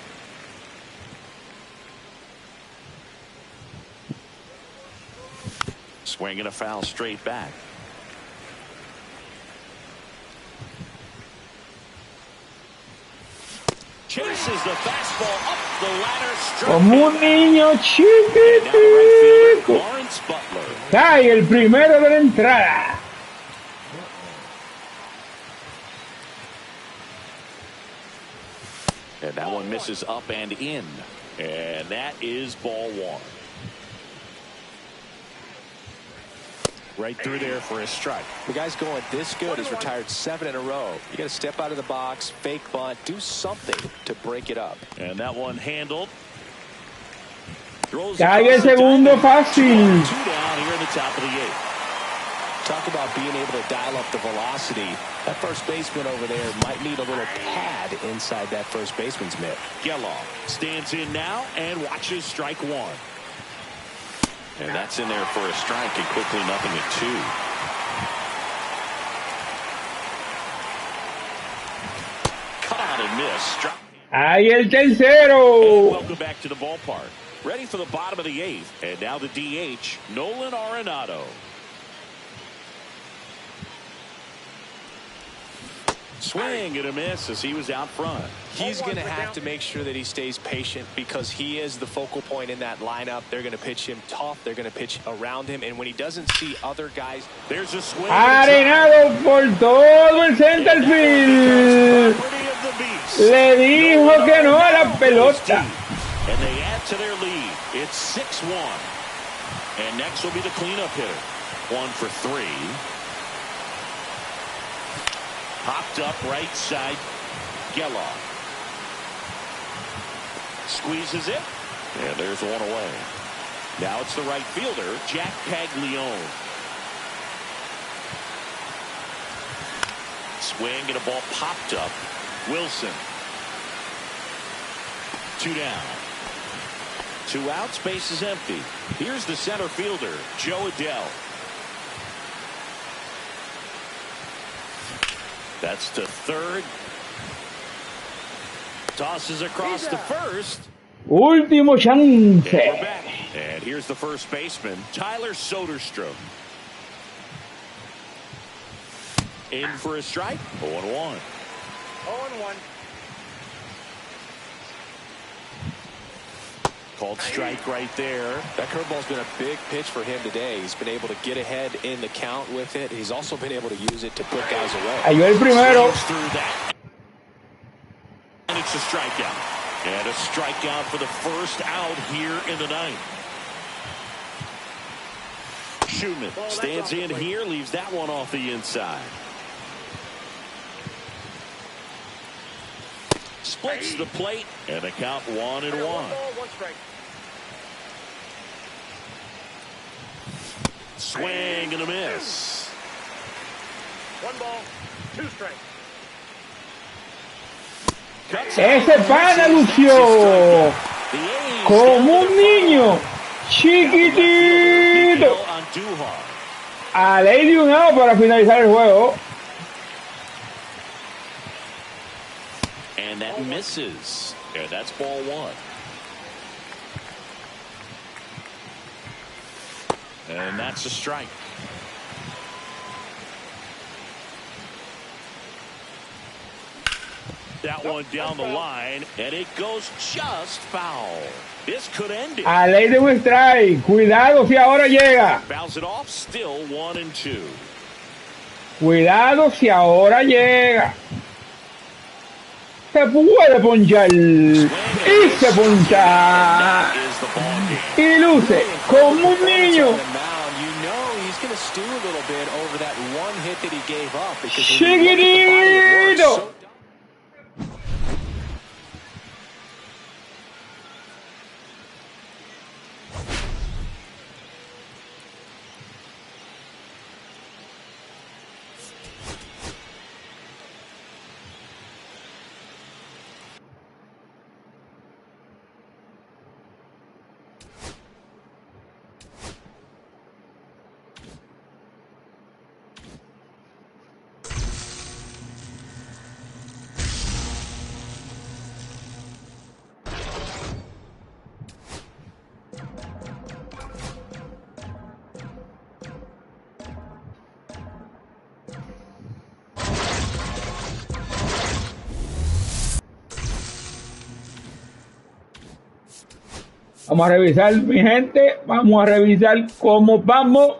Swinging a foul straight back. Chases the fastball up the ladder. Como un niño Right chiquitico. Lawrence Butler. Cae el primero de la entrada. And that one misses up and in. And that is ball 1. Right through there for a strike. The guy's going this good. He's retired 7 in a row. You got to step out of the box, fake bunt, do something to break it up. And that one handled. Cae el segundo fácil. 2 down here in the top of the 8th. Talk about being able to dial up the velocity. That first baseman over there might need a little pad inside that first baseman's mitt. Geloff stands in now and watches strike 1. And that's in there for a strike, and quickly 0-2. Cut out and miss. Ahí el tercero. And welcome back to the ballpark. Ready for the bottom of the 8th. And now the DH, Nolan Arenado. Swing and a miss as he was out front. He's going to have to make sure that he stays patient because he is the focal point in that lineup. They're going to pitch him tough. They're going to pitch around him. And when he doesn't see other guys, there's a swing. Arenado por todo el center field. Le dijo que no a la pelota. And they add to their lead. It's 6-1. And next will be the cleanup hitter. 1 for 3. Popped up right side. Geloff squeezes it, and there's one away. Now it's the right fielder, Jack Paglione. Swing and a ball popped up. Wilson. 2 down. 2 outs, base is empty. Here's the center fielder, Joe Adell. That's to third. Tosses across to first. Último chance. And we're back. And here's the first baseman, Tyler Soderstrom. In for a strike. 0-1. 0-1. Called strike right there. that curveball's been a big pitch for him today. He's been able to get ahead in the count with it. He's also been able to use it to put guys away. Cayó el primero. Swings through that. And it's a strikeout. And a strikeout for the first out here in the 9th. Schumann stands in here, leaves that one off the inside. splits the plate, and the count 1-1. 1 ball, 1 strike. Swing and a miss. 1 ball, 2 strikes. Ese pana lució como un niño chiquitito. A ley de un out para finalizar el juego. And that misses. And that's ball 1. And that's a strike. That one down the line, and it goes just foul. This could end it. A ley de un strike. Cuidado si ahora llega. Fouls it off, still 1-2. Cuidado si ahora llega. Se puede ponchar. Y se poncha. Y luce como un niño. Chiquitito. Vamos a revisar, mi gente, vamos a revisar cómo vamos.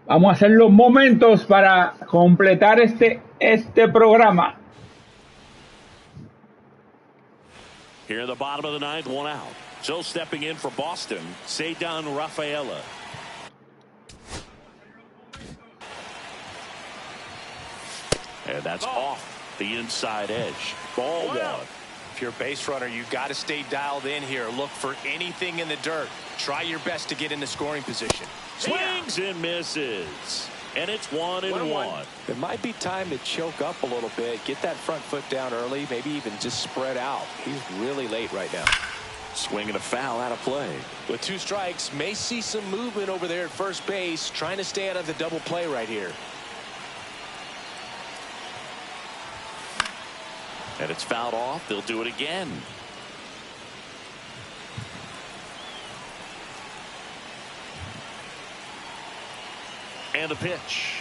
Vamos a hacer los momentos para completar este programa. Here in the bottom of the ninth, 1 out. So stepping in for Boston, Cedar Rafaela. And that's off the inside edge. Ball 1. If you're a base runner, you got to stay dialed in here. Look for anything in the dirt. Try your best to get into scoring position. Swings and misses. And it's 1-1. It might be time to choke up a little bit. Get that front foot down early. Maybe even just spread out. He's really late right now. Swinging a foul out of play. With 2 strikes, may see some movement over there at first base. Trying to stay out of the double play right here. And it's fouled off. They'll do it again. And a pitch.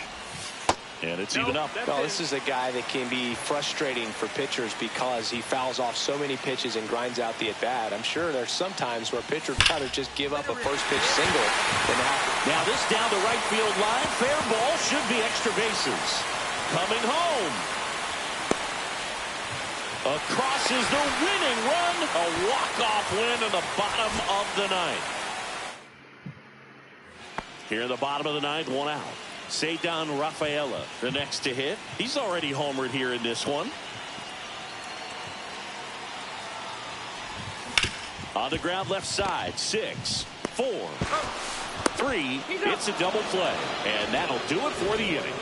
And it's even up. Well, this is a guy that can be frustrating for pitchers because he fouls off so many pitches and grinds out the at-bat. I'm sure there's some times where pitchers try to just give up a first-pitch single. Now this down the right field line. Fair ball. Should be extra bases. Coming home. Across is the winning run. A walk-off win in the bottom of the ninth. Here in the bottom of the ninth, one out. Cedar Rafaela, the next to hit. He's already homered here in this one. On the ground left side, 6, 4, 3. It's a double play. And that'll do it for the inning.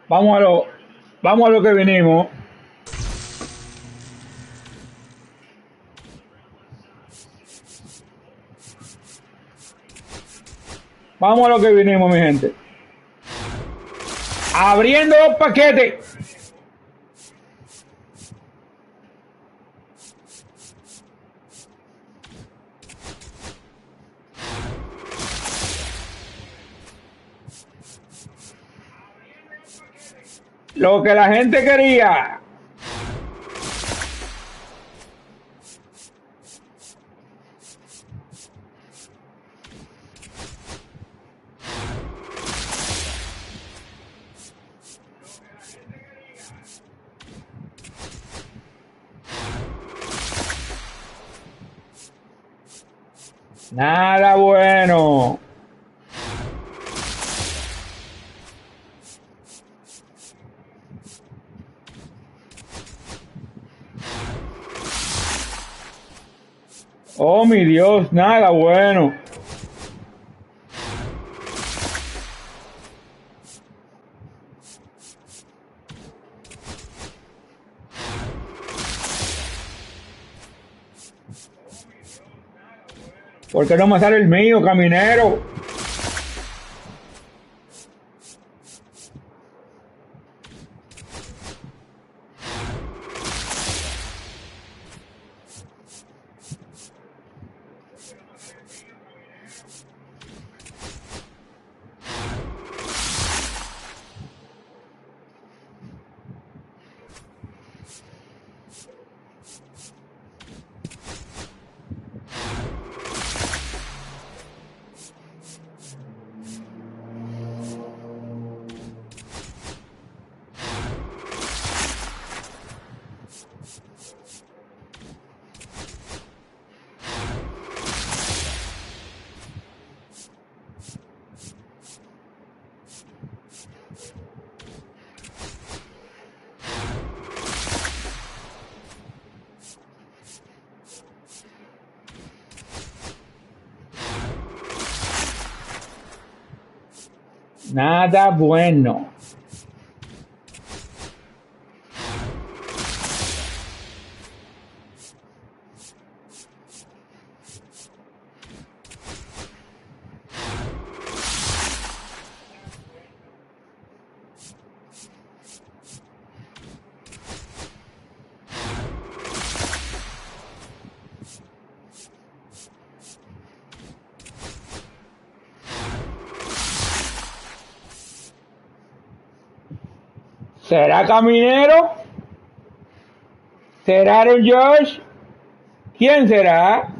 Vamos a lo que vinimos. Vamos a lo que vinimos, mi gente. Abriendo los paquetes. Lo que la gente quería. Nada bueno. Oh, mi Dios, nada bueno. ¿Por qué no me sale el mío, caminero? Nada bueno. ¿Será Caminero? ¿Será Aaron Josh? ¿Quién será?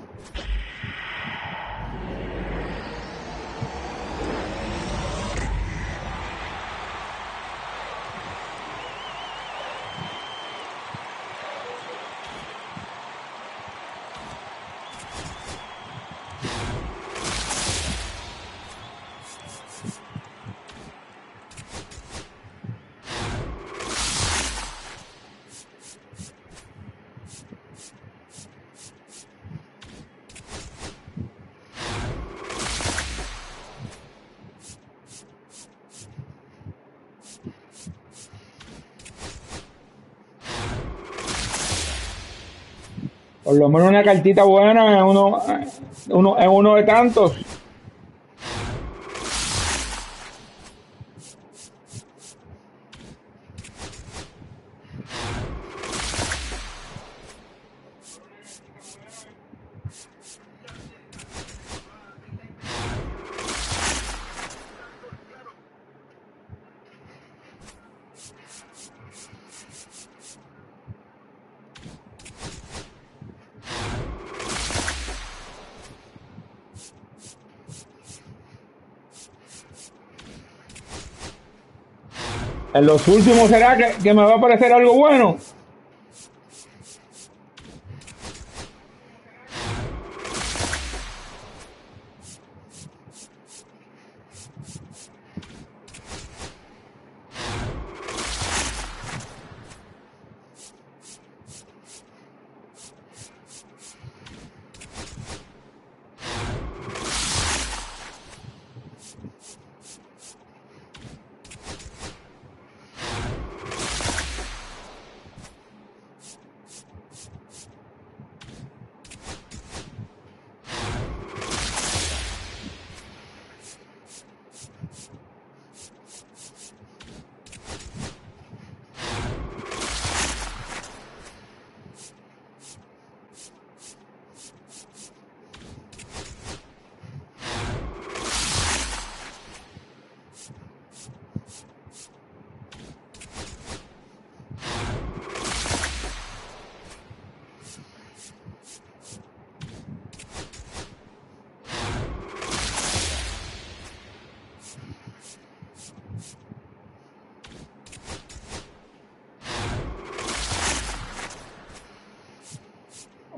Por lo menos una cartita buena en uno de tantos. En los últimos será que me va a aparecer algo bueno.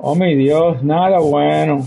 Oh mi Dios, nada bueno.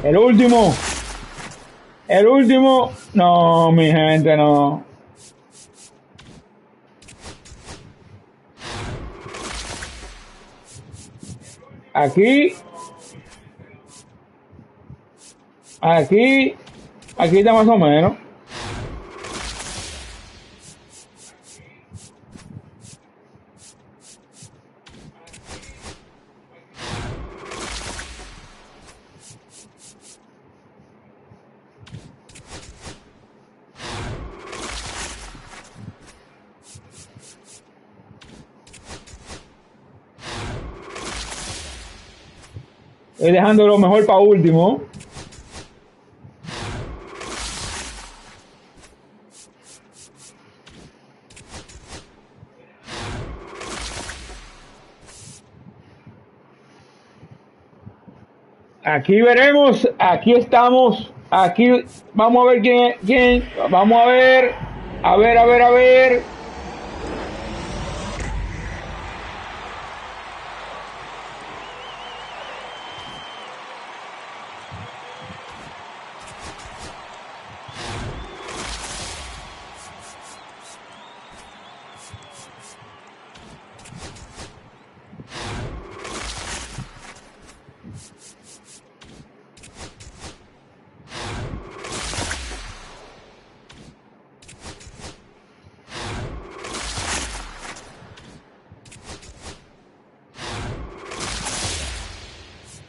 El último. El último. No, mi gente, no. Aquí. Aquí. Aquí está más o menos. Estoy dejando lo mejor para último. Aquí veremos, aquí estamos, aquí vamos a ver quién, vamos a ver.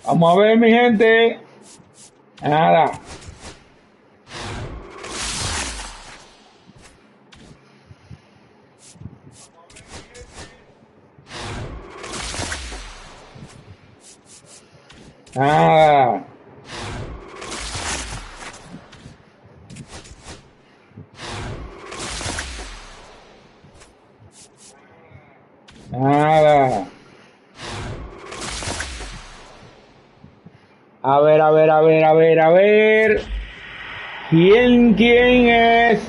Vamos a ver, mi gente. Nada. Nada. Nada. A ver. ¿Quién es?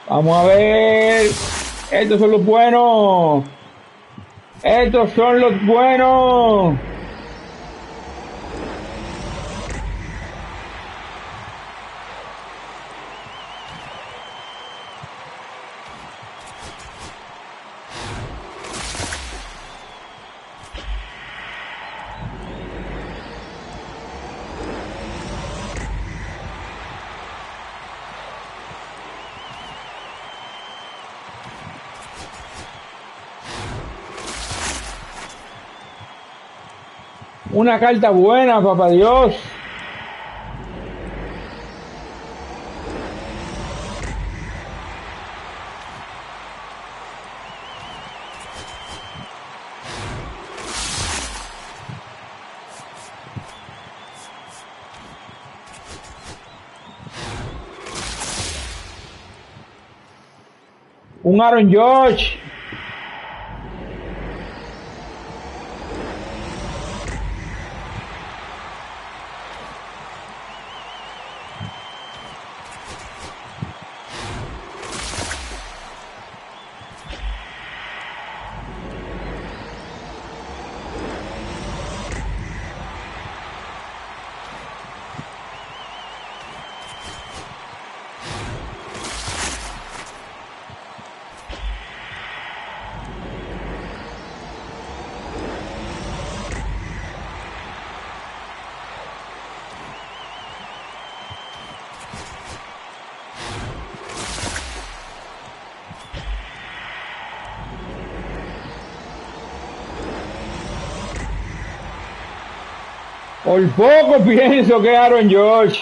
Vamos a ver. Estos son los buenos. Estos son los buenos. Una carta buena, papá Dios. Un Aaron George. Por poco pienso que Aaron George.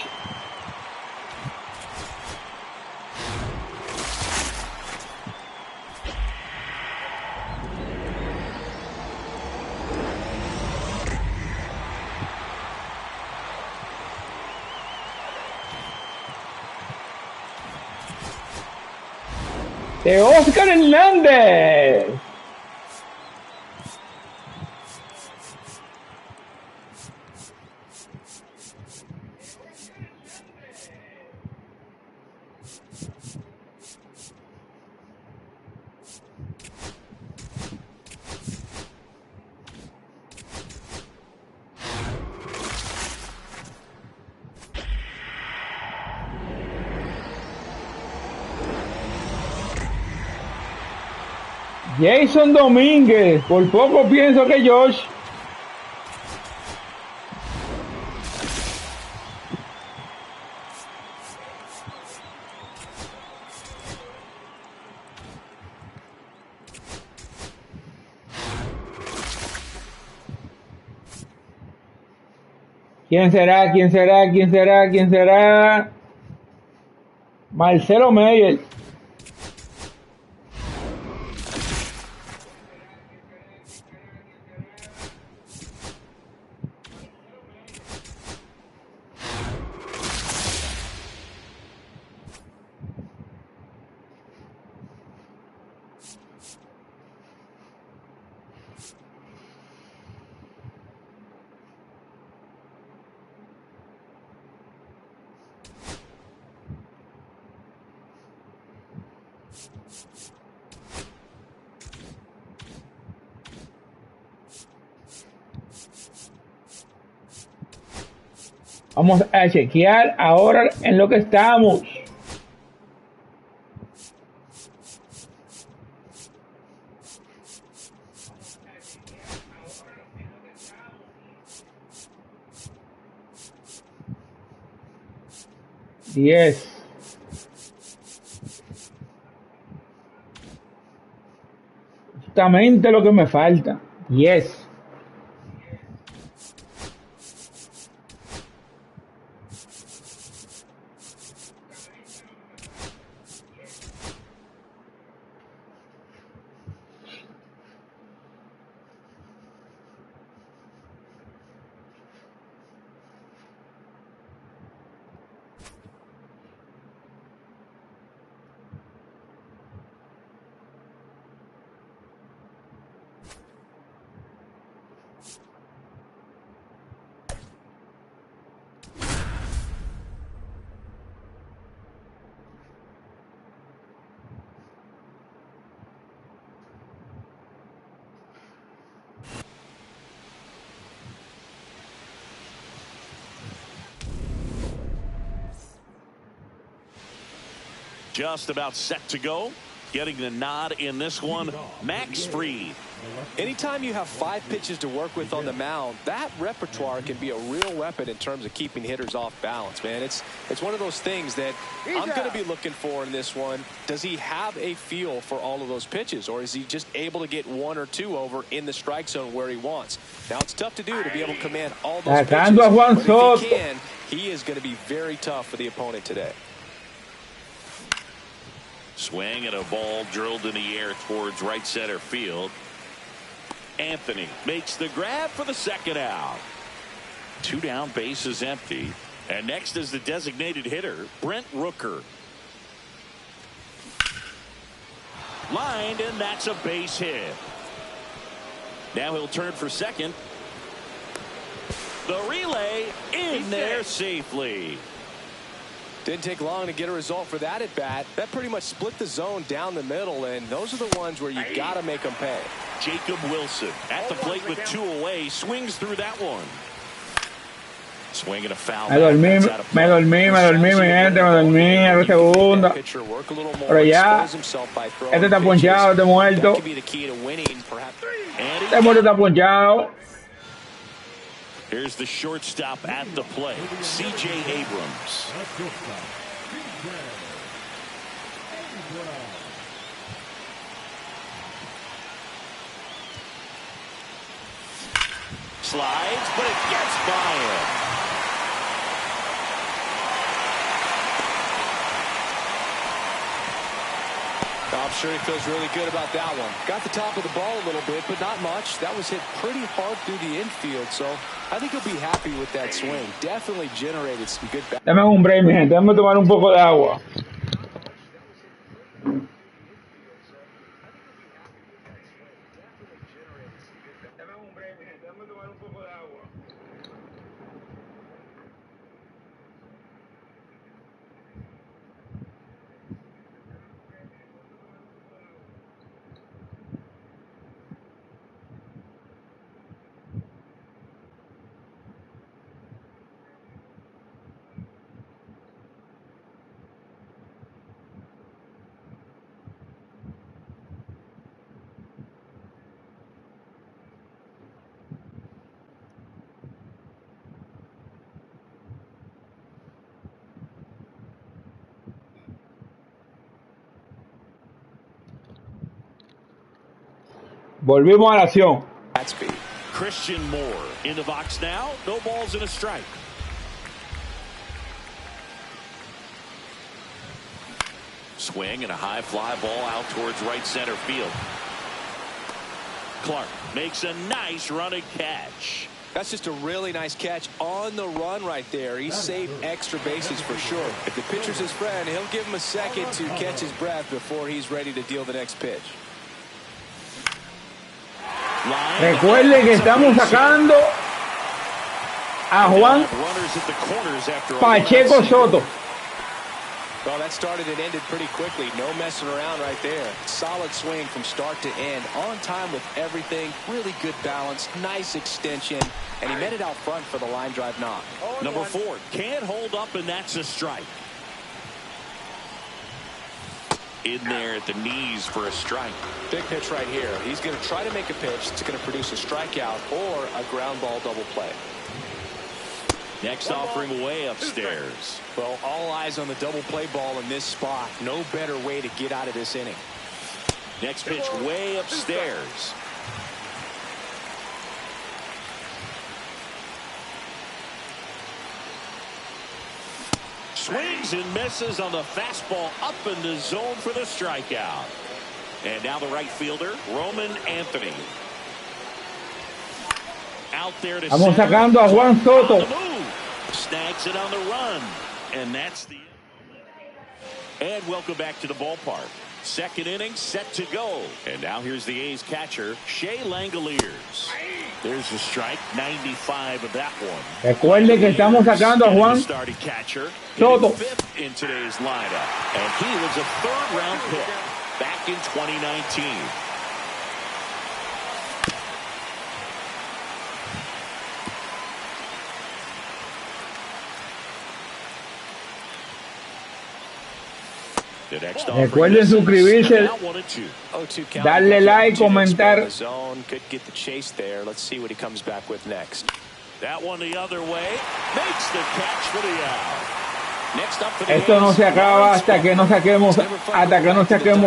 De Oscar Hernández. Jason Domínguez, por poco pienso que Josh. ¿Quién será? ¿Quién será? ¿Quién será? ¿Quién será? Marcelo Meyer. Vamos a chequear ahora en lo que estamos. Diez. Justamente lo que me falta. 10. Just about set to go. Getting the nod in this one, Max Fried. Anytime you have 5 pitches to work with on the mound, that repertoire can be a real weapon in terms of keeping hitters off balance, man. It's one of those things that I'm going to be looking for in this one. Does he have a feel for all of those pitches, or is he just able to get 1 or 2 over in the strike zone where he wants? Now, it's tough to do to be able to command all those pitches, but if he can, he is going to be very tough for the opponent today. Swing and a ball drilled in the air towards right center field. Anthony makes the grab for the second out. 2 down, bases empty. And next is the designated hitter, Brent Rooker. Lined, and that's a base hit. Now he'll turn for second. The relay in there safely. Didn't take long to get a result for that at bat. That pretty much split the zone down the middle, and those are the ones where you got to make them pay. Jacob Wilson at the plate with 2 away, swings through that one. Swinging a foul. Me dormí, mi gente, me dormí a los segundos. Pero ya, este está ponchado, este muerto. Este muerto está ponchado. Here's the shortstop at the plate, C.J. Abrams. Slides, but it gets by him. I'm sure he feels really good about that one. Got the top of the ball a little bit, but not much. That was hit pretty hard through the infield, so I think he'll be happy with that swing. Definitely generated some good back. Dame un break, mi gente. Déjame tomar un poco de agua. Volvimos a la acción. Christian Moore in the box now. No balls and a strike. Swing and a high fly ball out towards right center field. Clark makes a nice running catch. That's just a really nice catch on the run right there. He saved extra bases for sure. If the pitcher's his friend, he'll give him a second to catch his breath before he's ready to deal the next pitch. Recuerde que estamos sacando a Juan Pacheco Soto. Well, that started and ended pretty quickly. No messing around right there. Solid swing from start to end. On time with everything. Really good balance. Nice extension. And he met it out front for the line drive knock. Number 4 can't hold up, and that's a strike. In there at the knees for a strike. Big pitch right here. He's going to try to make a pitch that's going to produce a strikeout or a ground ball double play. Next offering way upstairs. Well, all eyes on the double play ball in this spot. No better way to get out of this inning. Next pitch way upstairs. Swings and misses on the fastball up in the zone for the strikeout. And now the right fielder, Roman Anthony. Out there to Estamos sacando a Juan Soto. Snags it on the run. And that's the... And welcome back to the ballpark. Second inning set to go. And now here's the A's catcher, Shea Langoliers. There's the strike, 95 of that one. Recuerde que estamos sacando a Juan starting catcher Soto. Fifth in today's lineup. And he was a third-round pick back in 2019. Recuerden suscribirse, darle like, comentar. Could get the chase there. Let's see what he comes back with next. That one the other way. Makes the catch for the out. Next up for the Esto no se acaba hasta que no saquemos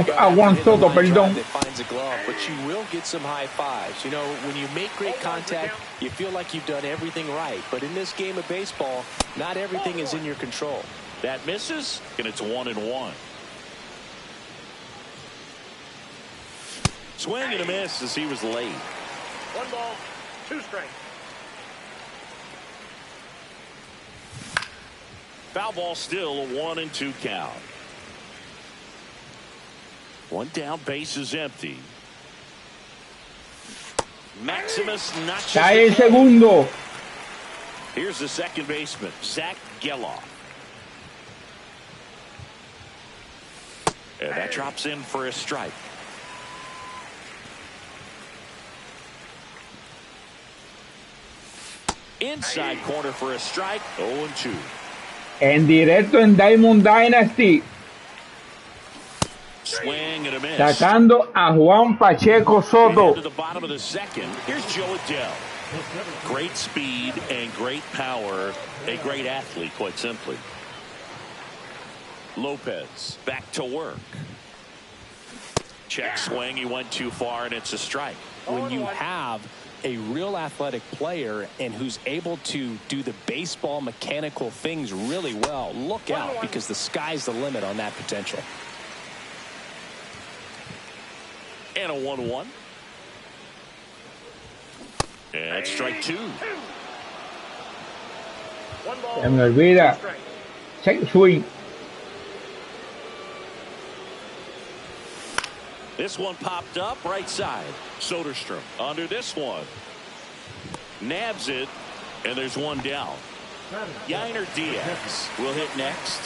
a Juan Soto, perdón. Finds a glove, but you will get some high fives. You know, when you make great contact, you feel like you've done everything right. But in this game of baseball, not everything is in your control. That misses, and it's 1-1. Swing and a miss as he was late. 1 ball, 2 strikes. Foul ball, still a 1-2 count. One down, base is empty. Maximus notches Cae el segundo. Here's the second baseman, Zach Geloff. And that drops in for a strike. Inside corner for a strike, 0-2. En directo en Diamond Dynasty. Swing and a miss. Sacando a Juan Pacheco Soto. To the bottom of the second. Here's Joe Adele. Great speed and great power. A great athlete, quite simply. Lopez back to work. Check swing. He went too far, and it's a strike. When you have a real athletic player and who's able to do the baseball mechanical things really well, look out, because the sky's the limit on that potential. And a 1-1. And strike 2. 1 ball, Se me olvida. 2 strikes. Check swing. This one popped up right side. Soderstrom under this one. Nabs it, and there's one down. Yainer Diaz will hit next.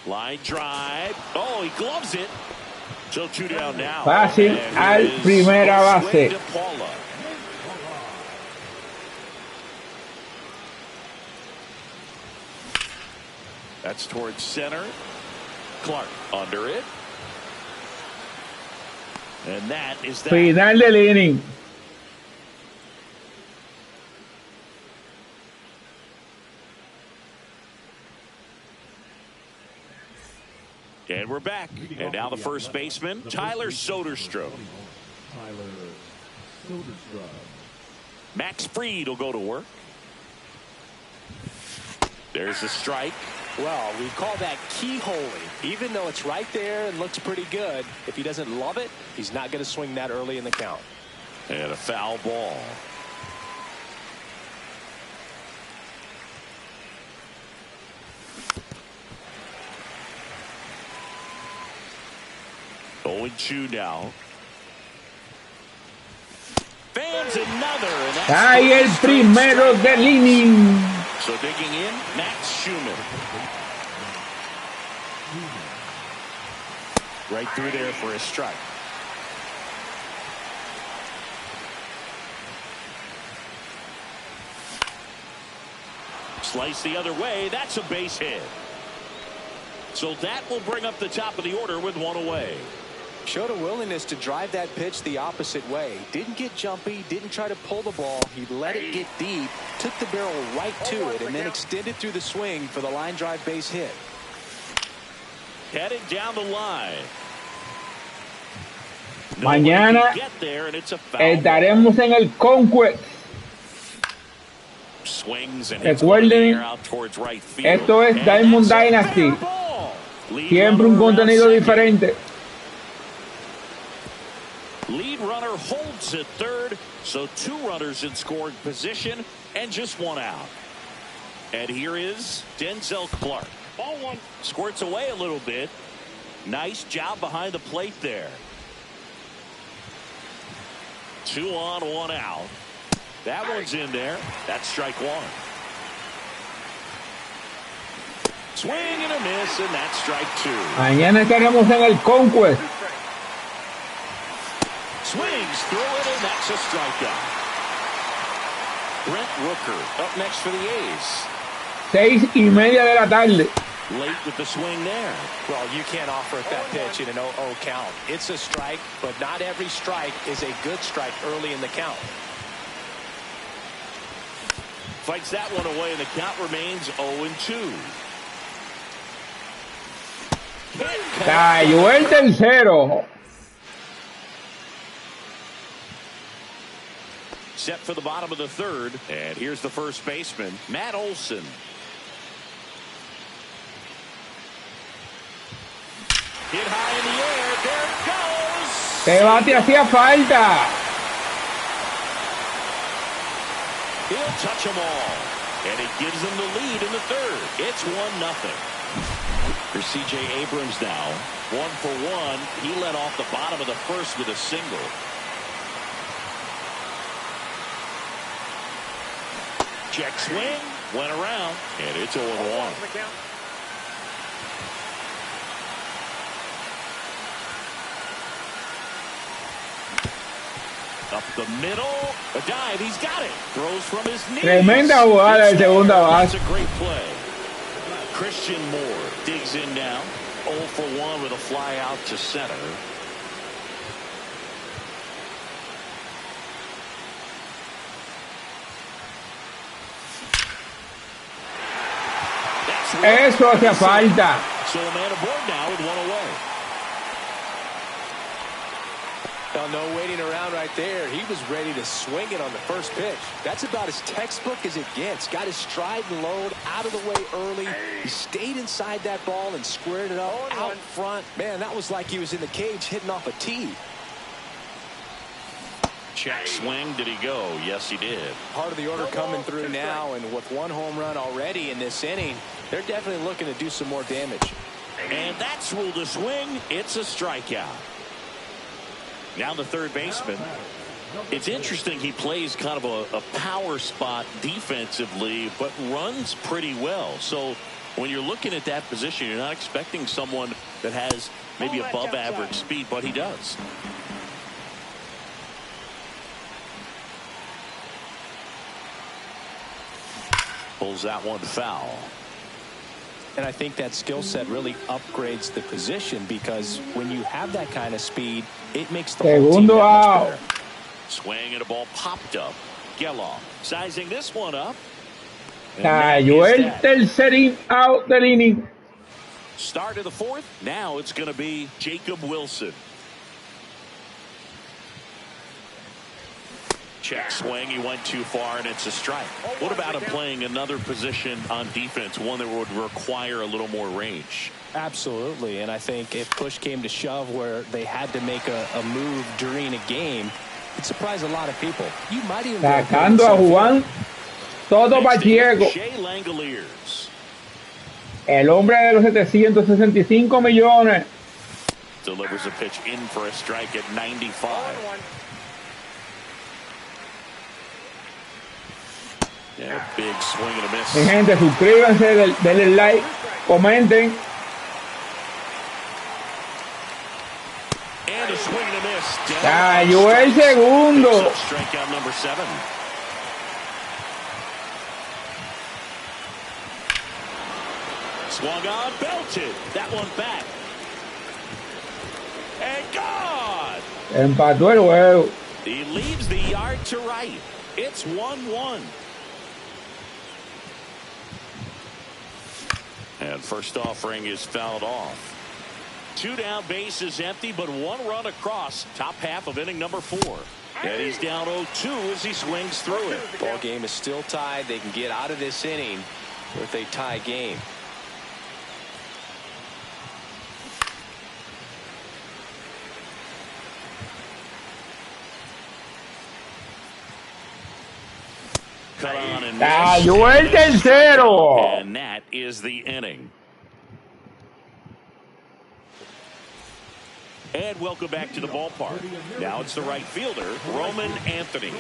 Line drive. Oh, he gloves it. So 2 down now. Fácil al primera base. That's towards center. Clark under it. And that is that. Final del inning. And we're back. And now the first baseman, Tyler Soderstrom. Max Fried will go to work. There's a strike. Well, we call that keyholing. Even though it's right there and looks pretty good, if he doesn't love it, he's not going to swing that early in the count. And a foul ball. Going 2 now. Fans another. And Cae el primero del inning. So digging in, Max Schumann. Right through there for a strike. Slice the other way. That's a base hit. So that will bring up the top of the order with 1 away. Showed a willingness to drive that pitch the opposite way. Didn't get jumpy, didn't try to pull the ball. He let it get deep, took the barrel right to it, and then extended through the swing for the line drive base hit. Headed down the line. Mañana estaremos en el Conquest. Recuerden, esto es Diamond Dynasty. Siempre un contenido diferente. Lead runner holds at third, so 2 runners in scoring position and just 1 out. And here is Denzel Clark. Ball 1. Squirts away a little bit. Nice job behind the plate there. 2 on, 1 out. That one's in there. That's strike 1. Swing and a miss, and that's strike 2. Mañana estaremos en el Conquest. Swings through it, and that's a strikeout. Brent Rooker up next for the A's. 6:30 de la tarde. Late with the swing there. Well, you can't offer it that pitch in an 0-0 count. It's a strike, but not every strike is a good strike early in the count. Fights that one away, and the count remains 0-2. Cayó el tercero. Set for the bottom of the third, and here's the first baseman, Matt Olson. Hit high in the air. There it goes. Te bate, hacía falta. He'll touch them all, and it gives them the lead in the third. It's 1-0. For C.J. Abrams now, 1 for 1. He led off the bottom of the first with a single. Check swing, went around, and it's 0-1. Up the middle, a dive, he's got it. Throws from his knees. Tremenda jugada de segunda base. That's a great play. Christian Moore digs in now, 0 for 1 with a fly out to center. Eso hacía falta. So a man aboard now with 1 away. Well, no waiting around right there. He was ready to swing it on the first pitch. That's about as textbook as it gets. Got his stride and load out of the way early. He stayed inside that ball and squared it up out front. Man, that was like he was in the cage hitting off a tee. Check swing. Did he go? Yes, he did. Part of the order coming through now, and with 1 home run already in this inning, they're definitely looking to do some more damage. And that's ruled a swing. It's a strikeout. Now the third baseman. It's interesting, he plays kind of a power spot defensively, but runs pretty well. So when you're looking at that position, you're not expecting someone that has maybe above average speed, but he does. Pulls that one foul. And I think that skill set really upgrades the position, because when you have that kind of speed, it makes the whole team that much better. Swing and a ball popped up. Geloff sizing this one up. Cayó el tercer out del inning. Start of the fourth. Now it's going to be Jacob Wilson. Check swing. He went too far, and it's a strike. What about him playing another position on defense, one that would require a little more range? Absolutely, and I think if push came to shove where they had to make a move during a game, it surprised a lot of people. You might even sacando a Juan Soto Pacheco, el hombre de los 765 millones. Delivers a pitch in for a strike at 95. Yeah, big swing and a miss. Mi gente, suscríbanse, denle like, comenten. And a swing and a miss. Cayó el segundo. Strikeout number 7. Swung on, belted. That one back. And gone. Empató el juego. He leaves the yard to right. It's 1-1. And first offering is fouled off. 2 down, bases empty, but 1 run across. Top half of inning number 4. And he's down 0-2 as he swings through it. Ball game is still tied. They can get out of this inning with a tie game. Cut on and Cayó el tercero. And that is the inning. And welcome back to the ballpark. Now it's the right fielder, Roman Anthony.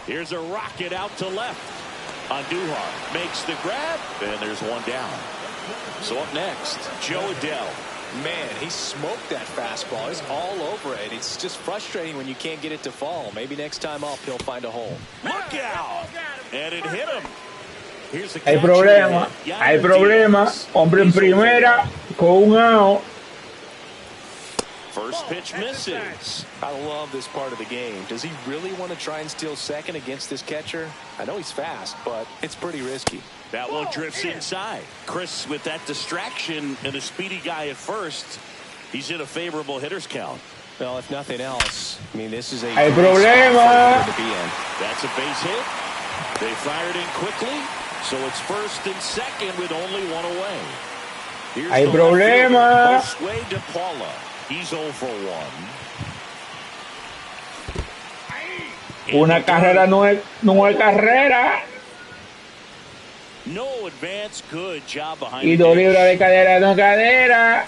Here's a rocket out to left. Andujar makes the grab, and there's 1 down. So up next, Joe Adele. Man, he smoked that fastball. He's all over it. It's just frustrating when you can't get it to fall. Maybe next time up he'll find a hole. Look out! And it hit him. Here's the Hay problema. Hombre en primera con un out. First pitch misses. I love this part of the game. Does he really want to try and steal second against this catcher? I know he's fast, but it's pretty risky. That one drifts inside. Chris, with that distraction and a speedy guy at first, he's in a favorable hitter's count. Well, if nothing else, I mean, this is a Hay problema. to be in. That's a base hit. They fired in quickly, so it's first and second with only one away. Here's Hay the problema. Josue de Paula. He's 0 for 1. Una carrera no es carrera. No advance, good job behind Y the dos dish. libras de cadera, no cadera.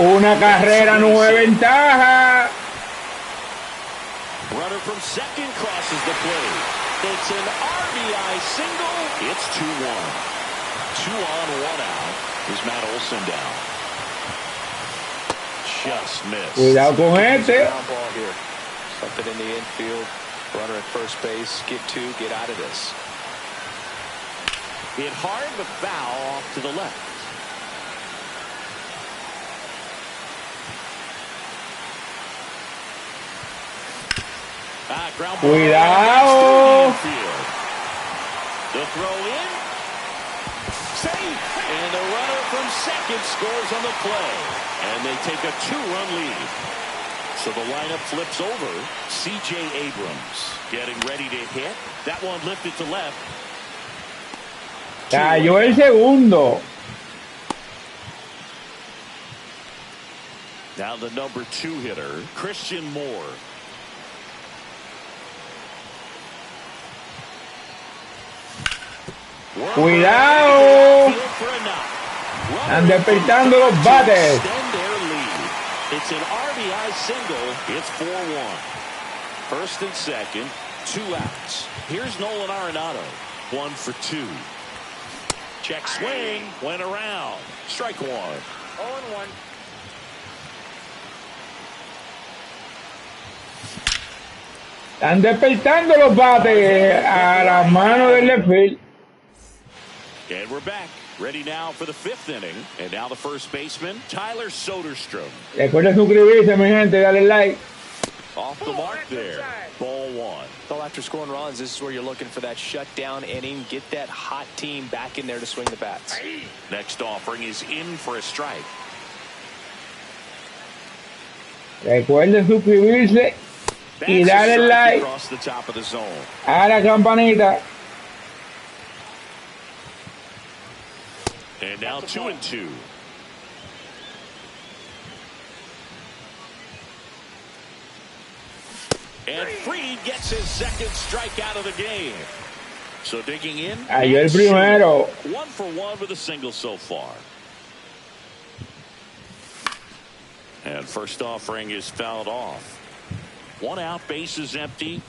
Una carrera, no es ventaja. Runner from second crosses the plate. It's an RBI single. It's 2-1. 2 on, 1 out. Here's Matt Olson down. Just missed. Cuidado con este. Ground ball here. Something in the infield. Runner at first base. Get 2. Get out of this. Hit hard, but foul off to the left. Ground ball. Cuidado. The throw in. Safe. And the runner from second scores on the play. And they take a 2-run lead. So the lineup flips over. C.J. Abrams getting ready to hit. That one lifted to left. Cayó el segundo. Now the number 2 hitter, Christian Moore. Cuidado. Están despertando los bates. It's an RBI single. It's 4-1. First and second, 2 outs. Here's Nolan Arenado. 1 for 2. Check swing. Went around. Strike 1. 0-1. Están despertando los bates a las manos del left field. And we're back. Ready now for the 5th inning. And now the first baseman, Tyler Soderstrom. Recuerden suscribirse, mi gente, dale like. Off the mark there. Ball 1. So after scoring runs, this is where you're looking for that shutdown inning. Get that hot team back in there to swing the bats. Next offering is in for a strike. Recuerden suscribirse y darle like Across the top of the zone. a la campanita. And now 2-2. And Freed gets his second strikeout of the game. So digging in. Cayó el primero. 1 for 1 with a single so far. And first offering is fouled off. 1 out, base is empty.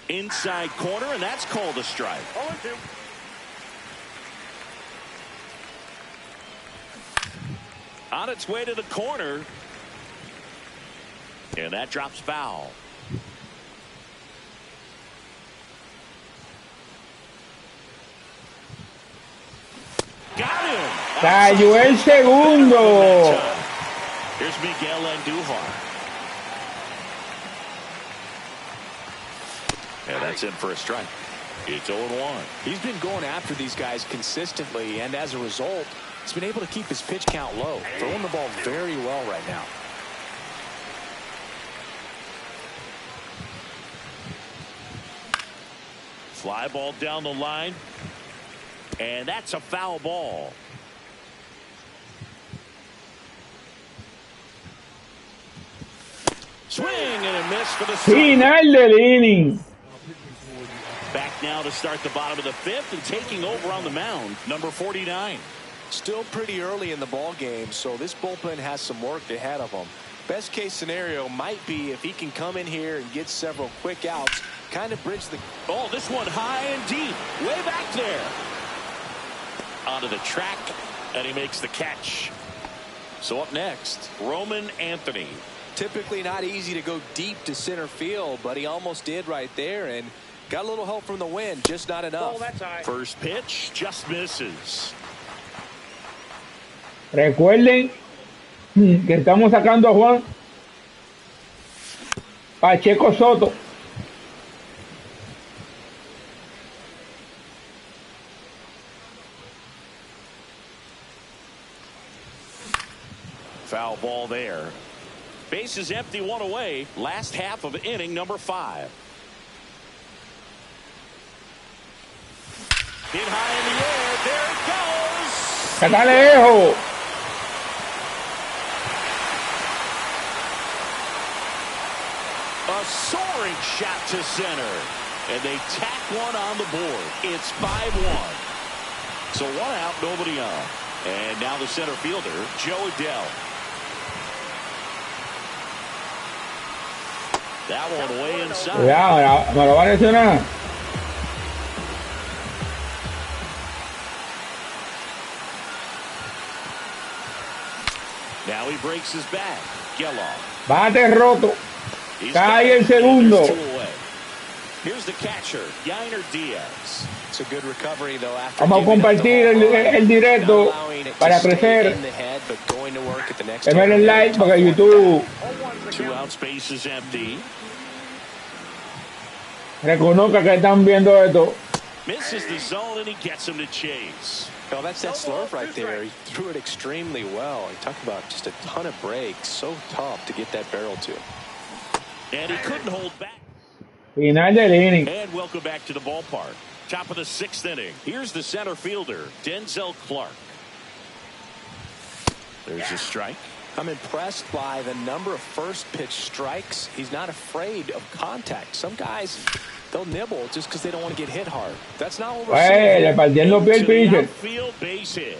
Inside corner, and that's called a strike. 0-2. On its way to the corner. And that drops foul. Got him. Cayó el segundo. Here's Miguel Andujar. And that's in for a strike. It's 0-1. He's been going after these guys consistently, and as a result, he's been able to keep his pitch count low, throwing the ball very well right now. Fly ball down the line. And that's a foul ball. Swing and a miss for the strike. Final del inning. Back now to start the bottom of the 5th and taking over on the mound, number 49. Still pretty early in the ball game, so this bullpen has some work ahead of them. Best case scenario might be if he can come in here and get several quick outs, kind of bridge the... Oh, this one high and deep, way back there. Onto the track, and he makes the catch. So up next, Roman Anthony. Typically not easy to go deep to center field, but he almost did right there and got a little help from the wind, just not enough. Ball that time. First pitch, just misses. Recuerden que estamos sacando a Juan Pacheco Soto. Foul ball there. Base is empty, one away. Last half of inning number 5. Hit high in the air. There it goes. ¡Está lejos! A soaring shot to center. And they tack one on the board. It's 5-1. So one out, nobody on. And now the center fielder, Joe Adele. That one way inside. Cuidado, me lo va a lesionar. Now he breaks his back. Geloff. Bate roto. Cae el segundo. Here's the catcher, Yainer Diaz. It's a good recovery though. After vamos a compartir el directo para crecer. Denle el like porque YouTube 2 out, space is empty. reconozca que están viendo esto. Misses the zone and he gets him to chase. Oh, that's that slurve right there. He threw it extremely well. He talked about just a ton of breaks. So tough to get that barrel to. And he couldn't hold back. Final del inning. And welcome back to the ballpark. Top of the 6th inning. Here's the center fielder, Denzel Clark. There's a strike. I'm impressed by the number of first pitch strikes. He's not afraid of contact. Some guys, they'll nibble just because they don't want to get hit hard. That's not what we're seeing. Le partieron los pies al pitcher. Outfield base hit.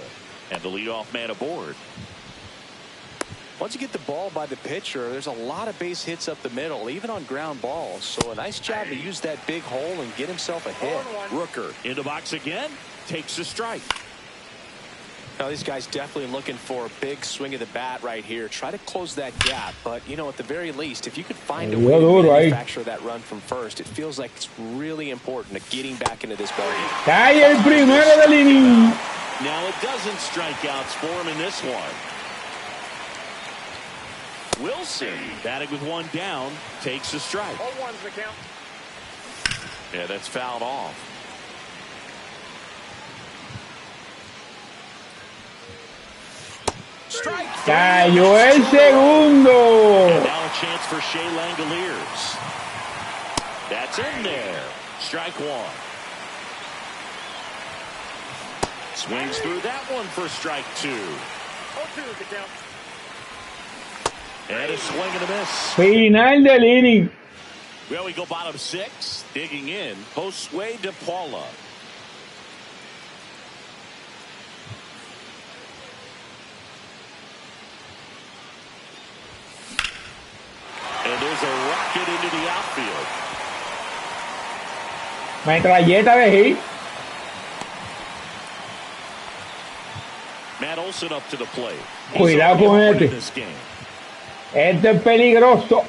And the leadoff man aboard. Once you get the ball by the pitcher, there's a lot of base hits up the middle, even on ground balls. So a nice job to use that big hole and get himself a hit. Rooker in the box again, takes a strike. Now these guys definitely looking for a big swing of the bat right here. Try to close that gap, but you know, at the very least, if you could find a way to manufacture that run from first, it feels like it's really important to getting back into this ball game. Cae el primero del inning. Now it doesn't strike outs for him in this one. Wilson, batting with one down, takes a strike. 0-1's the count. Yeah, that's fouled off. Strike. Cayó el segundo. And now a chance for Shea Langoliers. That's in there. Strike one. Swings through that one for strike 2. 0-2's the count. And a swing and a miss. Final del inning. Well, we go bottom 6. Digging in, Josue De Paula. And there's a rocket into the outfield. Metralleta de hit. Matt Olson up to the plate. Cuidado con este. Este es peligroso.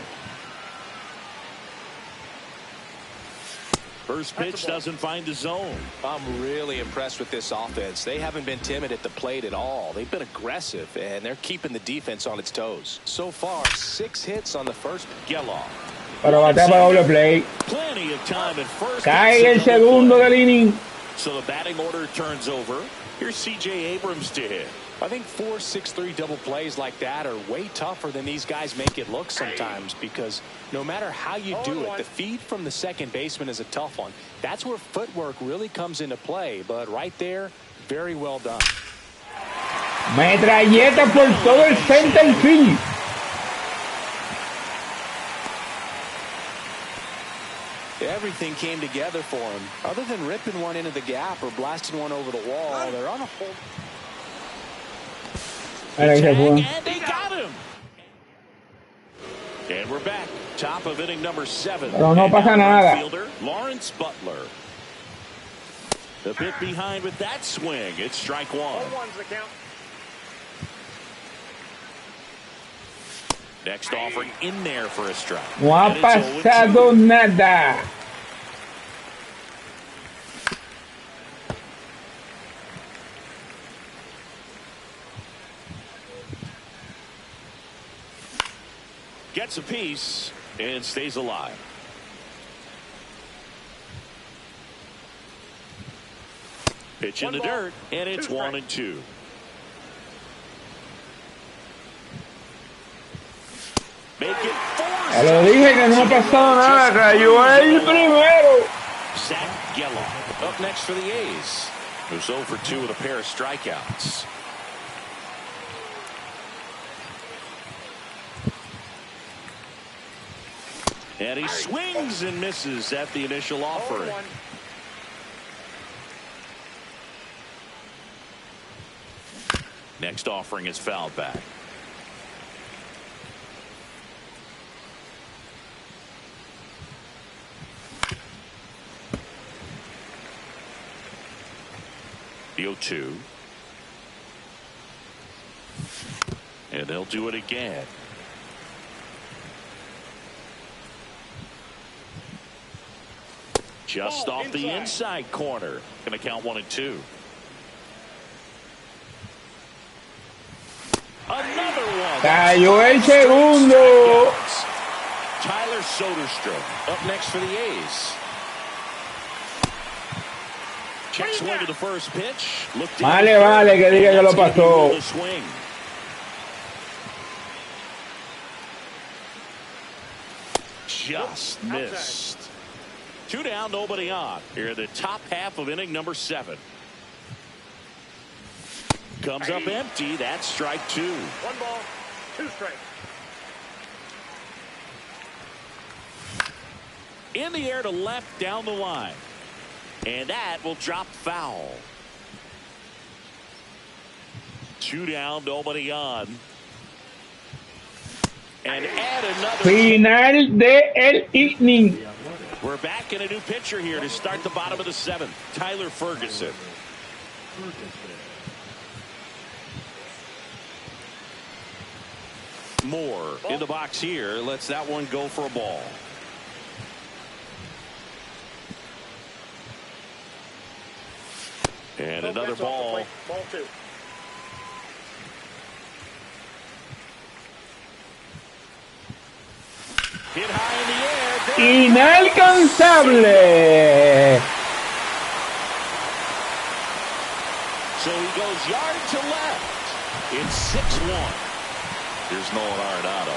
First pitch doesn't find the zone. I'm really impressed with this offense. They haven't been timid at the plate at all. They've been aggressive, and they're keeping the defense on its toes. So far, 6 hits on the first. Geloff. Pero batea para doble play. Plenty of time at first. Cae el segundo del inning. So the batting order turns over. Here's C.J. Abrams to hit. I think 4-6-3 double plays like that are way tougher than these guys make it look sometimes, because no matter how you do it, the feed from the second baseman is a tough one. That's where footwork really comes into play, but right there, very well done. Metralleta por todo el center field. Everything came together for him. Other than ripping one into the gap or blasting one over the wall, they're on a whole... And they got him. And we're back. Top of inning number 7. Pero no pasa nada. Fielder, Lawrence Butler. A bit behind with that swing. It's strike 1. 0-1's the count. Next offering in there for a strike. No ha pasado nada. Gets a piece and stays alive. Pitch in the dirt, and it's 1-2. Make it 4. Ya lo dije que no ha pasado nada, cayó el primero. Zach Geloff up next for the A's, who's 0 for 2 with a pair of strikeouts. And he swings and misses at the initial offering. 0-1. Next offering is fouled back. The 0-2. And they'll do it again. Just off the inside corner. Going to count 1-2. Another one. Cayó el segundo. Tyler Soderstrom up next for the A's. Check swing to the first pitch. Vale, que diga que lo pasó. Just missed. 2 down, nobody on. Here in the top half of inning number 7. Comes up empty. That's strike 2. 1 ball, 2 strikes. In the air to left down the line. And that will drop foul. 2 down, nobody on. And add another. Final de el inning. We're back in a new pitcher here to start the bottom of the 7th. Tyler Ferguson. Moore in the box here. Lets that one go for a ball. And another ball. Ball 2. Hit high in the air. Inalcanzable. So he goes yard to left. It's 6-1. Here's Nolan Arenado.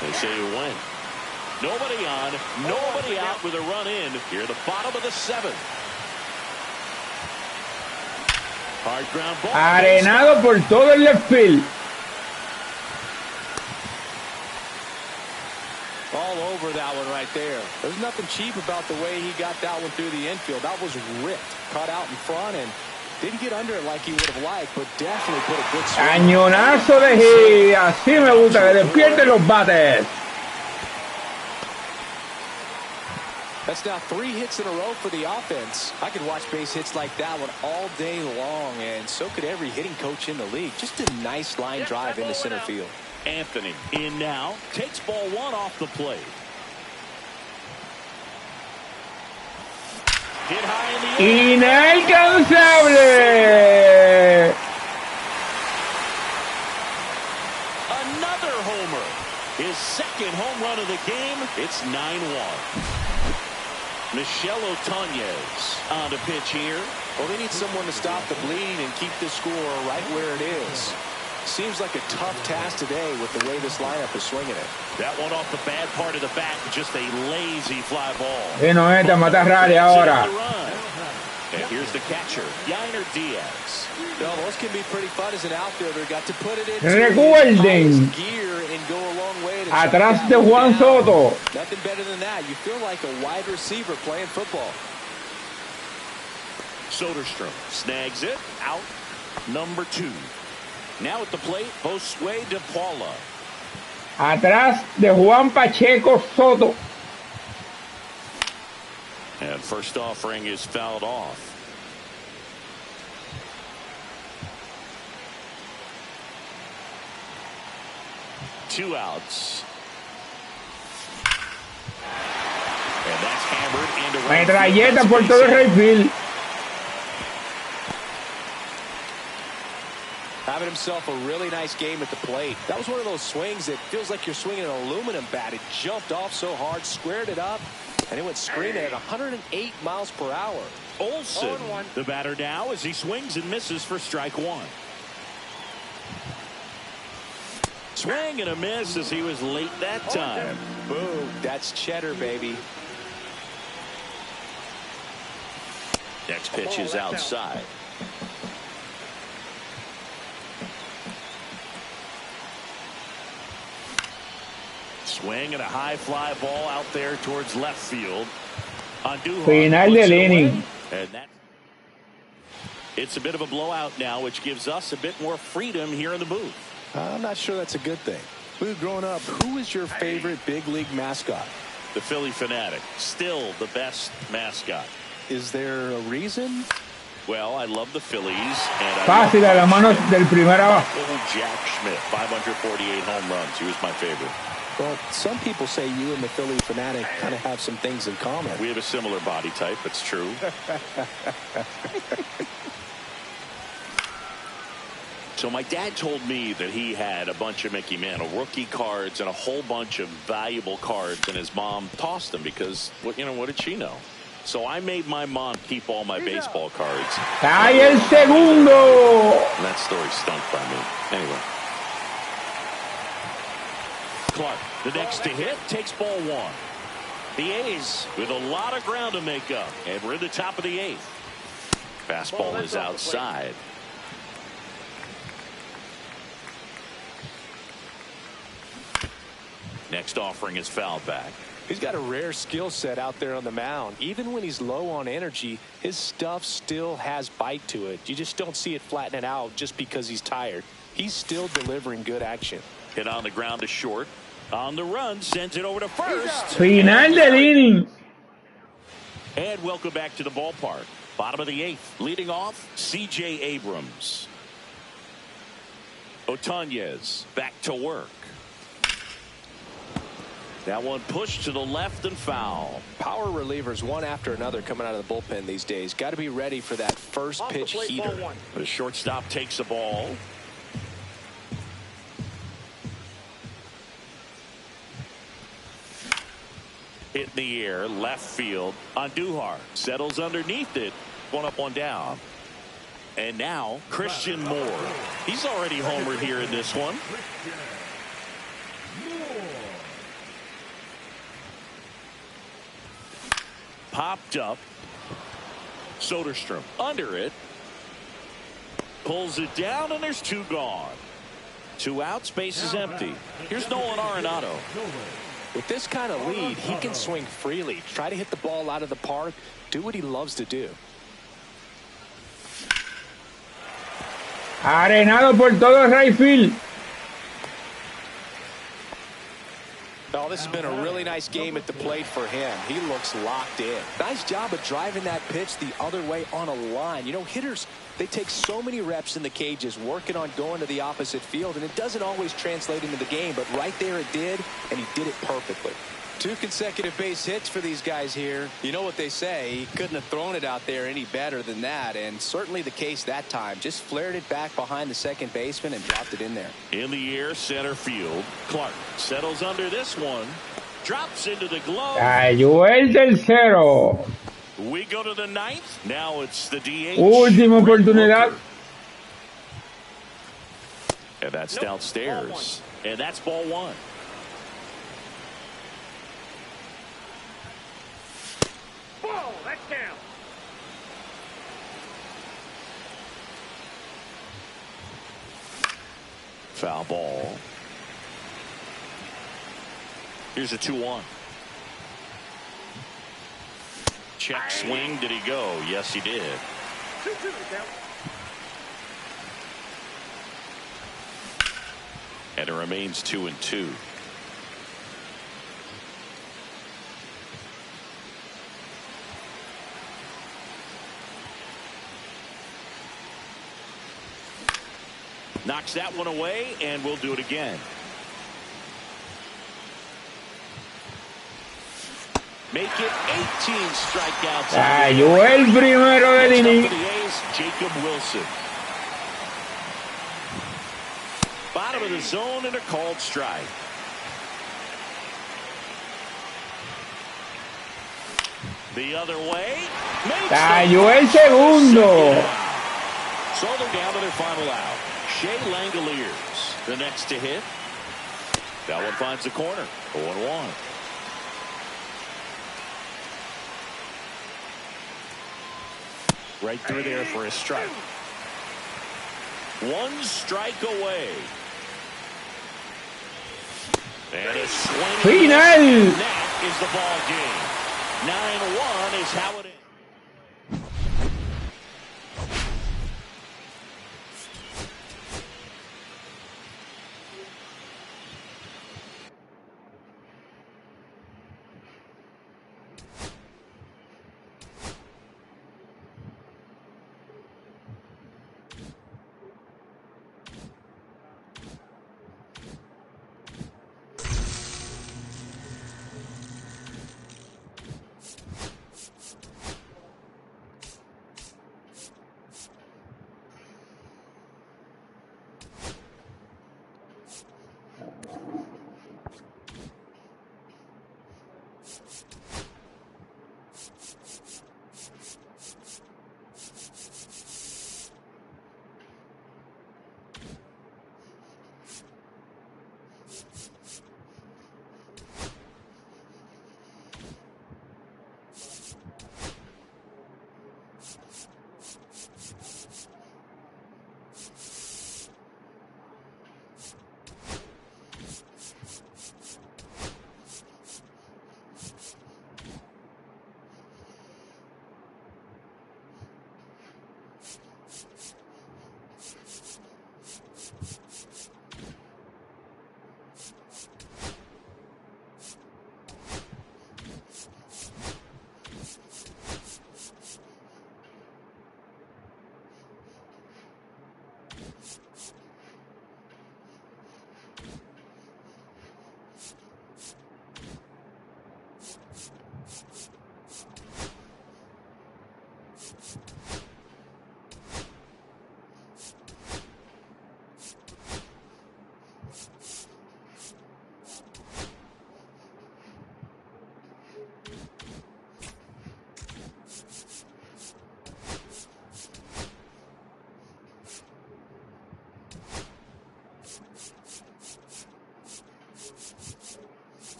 They say you win. Nobody on, nobody out with a run in here at the bottom of the 7th. Hard ground ball. Arenado por todo el left field. All over that one right there. There's nothing cheap about the way he got that one through the infield. That was ripped. Caught out in front and didn't get under it like he would have liked, but definitely put a good swing. Cañonazo de hit. Así me gusta, que despierten los bates. That's now 3 hits in a row for the offense. I could watch base hits like that one all day long, and so could every hitting coach in the league. Just a nice line drive into center field. Anthony in now. Takes ball 1 off the plate. Hit high in the air. Inalcanzable. Another homer. His 2nd home run of the game. It's 9-1. Michel Otonez on the pitch here. Well, they need someone to stop the bleed and keep this score right where it is. Seems like a tough task today with the way this lineup is swinging it. That one off the bad part of the bat, just a lazy fly ball. No esta, mata rally ahora. And here's the catcher, Yainer Diaz. No, those can be pretty fun as an outfielder. Got to put it in Recuerden, gear and go a long way to atrás de Juan Soto. Nothing better than that. You feel like a wide receiver playing football. Soderstrom snags it out. Number 2. Now at the plate, Josue de Paula. Atrás de Juan Pacheco Soto. And first offering is fouled off. Two outs. And that's hammered into right Metralleta field. por todo el right field. Having himself a really nice game at the plate. That was one of those swings that feels like you're swinging an aluminum bat. It jumped off so hard, squared it up, and it went screaming at 108 miles per hour. Olsen, the batter now, as he swings and misses for strike 1. Swing and a miss as he was late that time. Boom, that's cheddar, baby. Next pitch is outside. Swing and a high fly ball out there towards left field. Final del inning. And that, it's a bit of a blowout now, which gives us a bit more freedom here in the booth. I'm not sure that's a good thing. Lou, growing up, who was your favorite big league mascot? The Philly Fanatic, still the best mascot. Is there a reason? Well, I love the Phillies. And Fácil a las manos del primer abajo. old Jack Schmidt, 548 home runs. He was my favorite. Well, some people say you and the Philly Fanatic kind of have some things in common. We have a similar body type. It's true. So my dad told me that he had a bunch of Mickey Mantle rookie cards and a whole bunch of valuable cards, and his mom tossed them because, what did she know? So I made my mom keep all my baseball cards. ¡Cae el segundo! And that story stunk by me. Anyway. Clark, the next to hit, takes ball 1. The A's with a lot of ground to make up, and we're in the top of the 8th. Fastball is outside. Next offering is fouled back. He's got a rare skill set out there on the mound. Even when he's low on energy, his stuff still has bite to it. You just don't see it flatten it out just because he's tired. He's still delivering good action. Hit on the ground to short. On the run, sends it over to first. Final del inning. And welcome back to the ballpark. Bottom of the 8th. Leading off, C.J. Abrams. Otañez back to work. That one pushed to the left and foul. Power relievers one after another coming out of the bullpen these days. Got to be ready for that first pitch heater. The shortstop takes the ball. Hit in the air, left field. Andujar settles underneath it. One up, one down. And now Christian Moore. He's already homered here in this one. Popped up. Soderstrom under it. Pulls it down, and there's 2 gone. 2 outs, base is empty. Here's Nolan Arenado. With this kind of lead, he can swing freely, try to hit the ball out of the park, do what he loves to do. Arenado por todo el right field. Oh, this has been a really nice game at the plate for him. He looks locked in. Nice job of driving that pitch the other way on a line. You know, hitters, they take so many reps in the cages working on going to the opposite field, and it doesn't always translate into the game, but right there it did, and he did it perfectly. 2 consecutive base hits for these guys here. You know what they say, he couldn't have thrown it out there any better than that, and certainly the case that time. Just flared it back behind the second baseman and dropped it in there. In the air, center field. Clark settles under this one. Drops into the glove. Cayó el tercero. We go to the 9th. Now it's the DH. Última oportunidad. And that's downstairs. And that's ball 1. Ball, that's down. Foul ball. Here's a 2-1. Check swing. Did he go? Yes, he did. 2-2 count. And it remains 2-2. Knocks that one away, and we'll do it again. Make it 18 strikeouts. Cayó el primero del inning. Jacob Wilson. Bottom of the zone and a called strike. The other way. Cayó el segundo. So they're down to their final out. Shea Langoliers, the next to hit. That one finds the corner. 0-1. Right through there for a strike. One strike away. And a swing. Final. That is the ball game. 9-1 is how it is.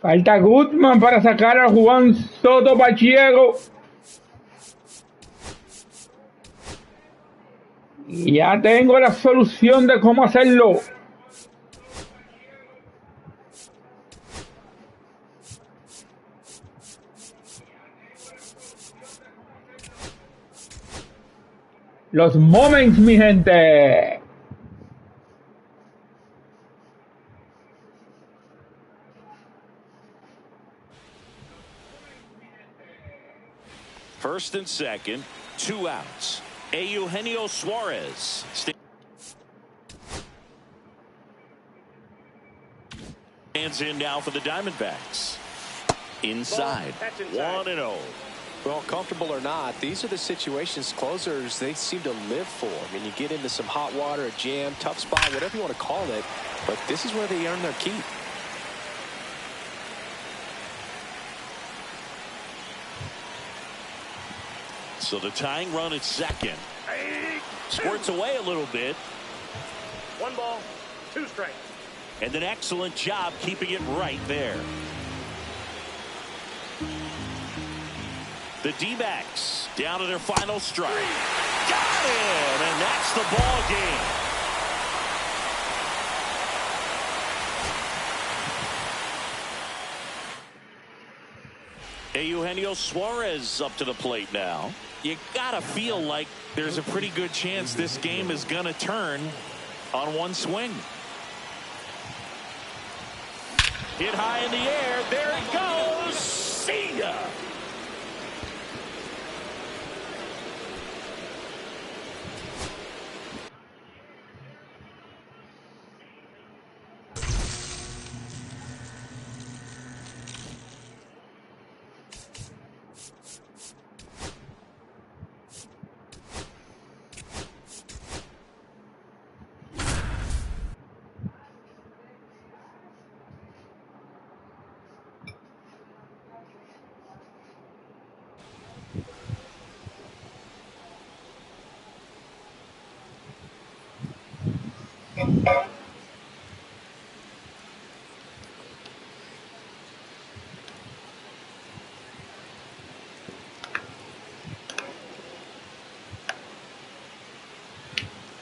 Falta Gutman para sacar a Juan Soto Pacheco. Y ya tengo la solución de cómo hacerlo. Los moments, mi gente. First and second, 2 outs. Eugenio Suarez stands in now for the Diamondbacks. Inside, 1-0. Well, comfortable or not, these are the situations closers they seem to live for. I mean, you get into some hot water, a jam, tough spot, whatever you want to call it, but this is where they earn their keep. So the tying run at second. Squirts away a little bit. 1 ball, 2 strikes. And an excellent job keeping it right there. The D-backs down to their final strike. Got him! And that's the ball game. Eugenio Suarez up to the plate now. You gotta feel like there's a pretty good chance this game is gonna turn on one swing. Hit high in the air. There it goes. See ya.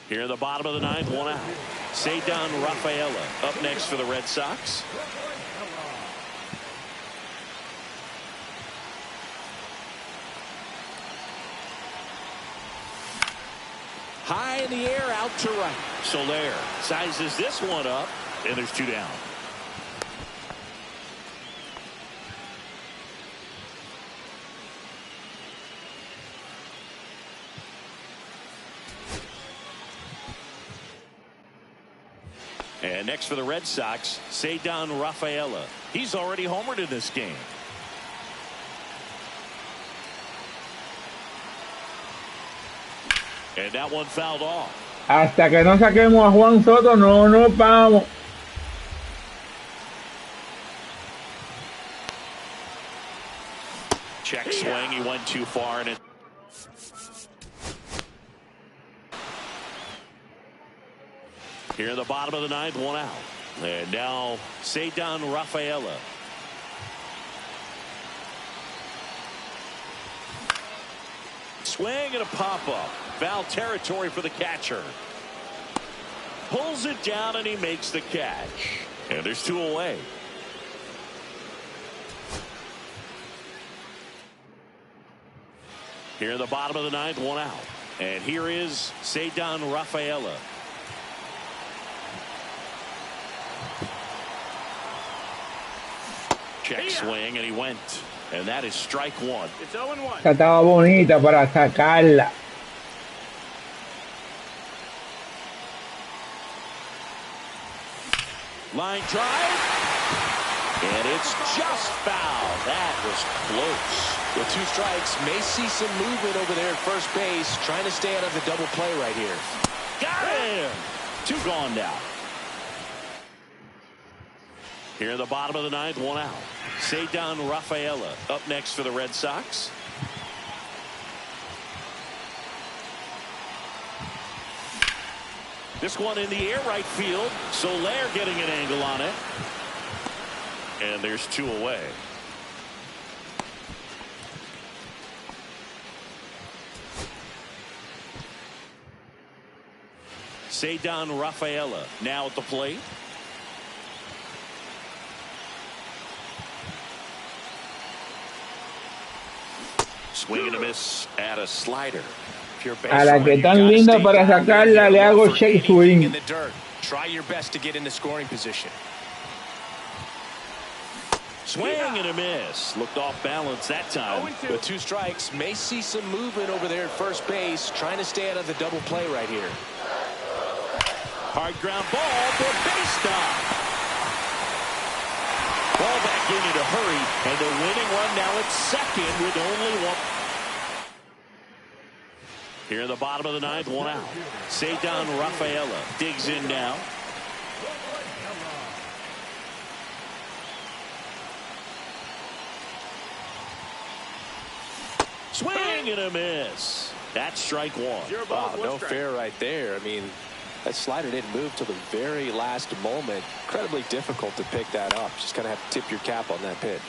Here in the bottom of the 9th, 1 out. Cedar Rafaela up next for the Red Sox. High in the air, out to right. Soler sizes this one up, and there's 2 down. And next for the Red Sox, Cedar Rafaela. He's already homered in this game. And that one fouled off. Hasta que no saquemos a Juan Soto, no nos vamos. Check swing. He went too far, and it. Here in the bottom of the 9th, 1 out. And now Cedar Rafaela. Swing and a pop-up. Foul territory for the catcher. Pulls it down and he makes the catch. And there's 2 away. Here in the bottom of the 9th, 1 out. And here is Cedar Rafaela. Check swing, and he went. And that is strike 1. It's 0-1. Esta estaba bonita para sacarla. Line drive. And it's just foul. That was close. With 2 strikes, may see some movement over there at first base, trying to stay out of the double play right here. Got him. 2 gone now. Here in the bottom of the 9th, 1 out. Cedar Rafaela up next for the Red Sox. This one in the air, right field. Soler getting an angle on it. and there's 2 away. Cedar Rafaela now at the plate. Swing and a miss at a slider. A la que tan linda para sacarla le hago shake swing. In the dirt. Try your best to get in the scoring position. Swing and a miss. Looked off balance that time. With 2 strikes, may see some movement over there at first base, trying to stay out of the double play right here. Hard ground ball for base stop. Ball back in a hurry, and the winning run now at second with only 1. Here in the bottom of the 9th, 1 out. Cedar Rafaela digs in now. Swing and a miss. That's strike 1. Wow, no fair right there. I mean, that slider didn't move till the very last moment. Incredibly difficult to pick that up. Just kind of have to tip your cap on that pitch.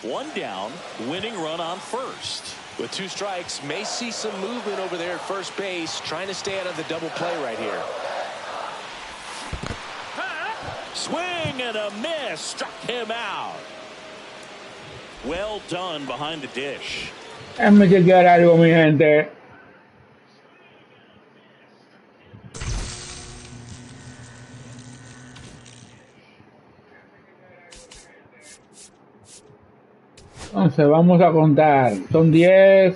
1 down, winning run on first. With 2 strikes, may see some movement over there at first base, trying to stay out of the double play right here. Swing and a miss. Struck him out. Well done behind the dish. Déjame chequear algo, mi gente. Entonces vamos a contar. Son 10.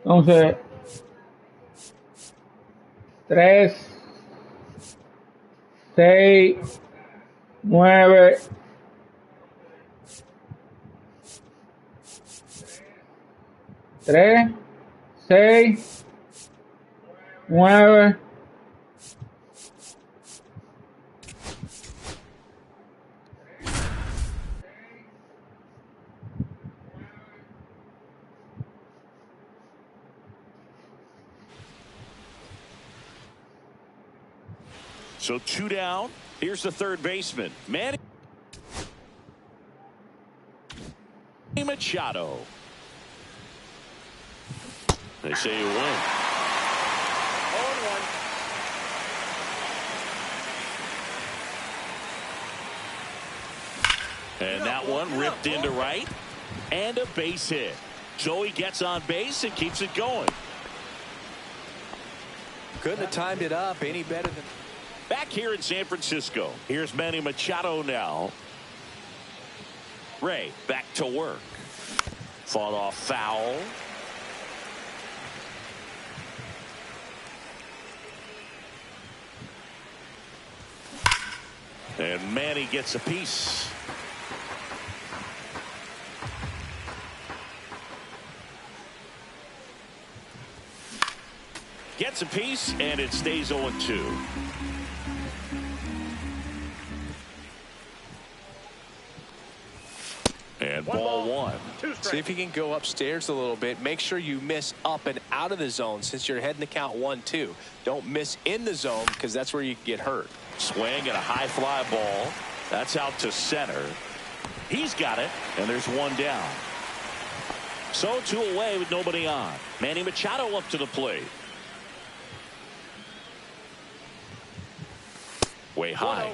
Entonces 3, 6, 9, 3, 6, 9. So 2 down. Here's the third baseman, Manny Machado. They say you win. 0-1. And that one ripped into right, and a base hit. So he gets on base and keeps it going. Couldn't have timed it up any better than. Back here in San Francisco, here's Manny Machado now. Ray back to work. Fought off foul. And Manny gets a piece. Gets a piece, and it stays 0-2. And ball 1. See if you can go upstairs a little bit. Make sure you miss up and out of the zone since you're heading to count 1-2. Don't miss in the zone because that's where you get hurt. Swing and a high fly ball. That's out to center. He's got it, and there's 1 down. So 2 away with nobody on. Manny Machado up to the plate. Way high.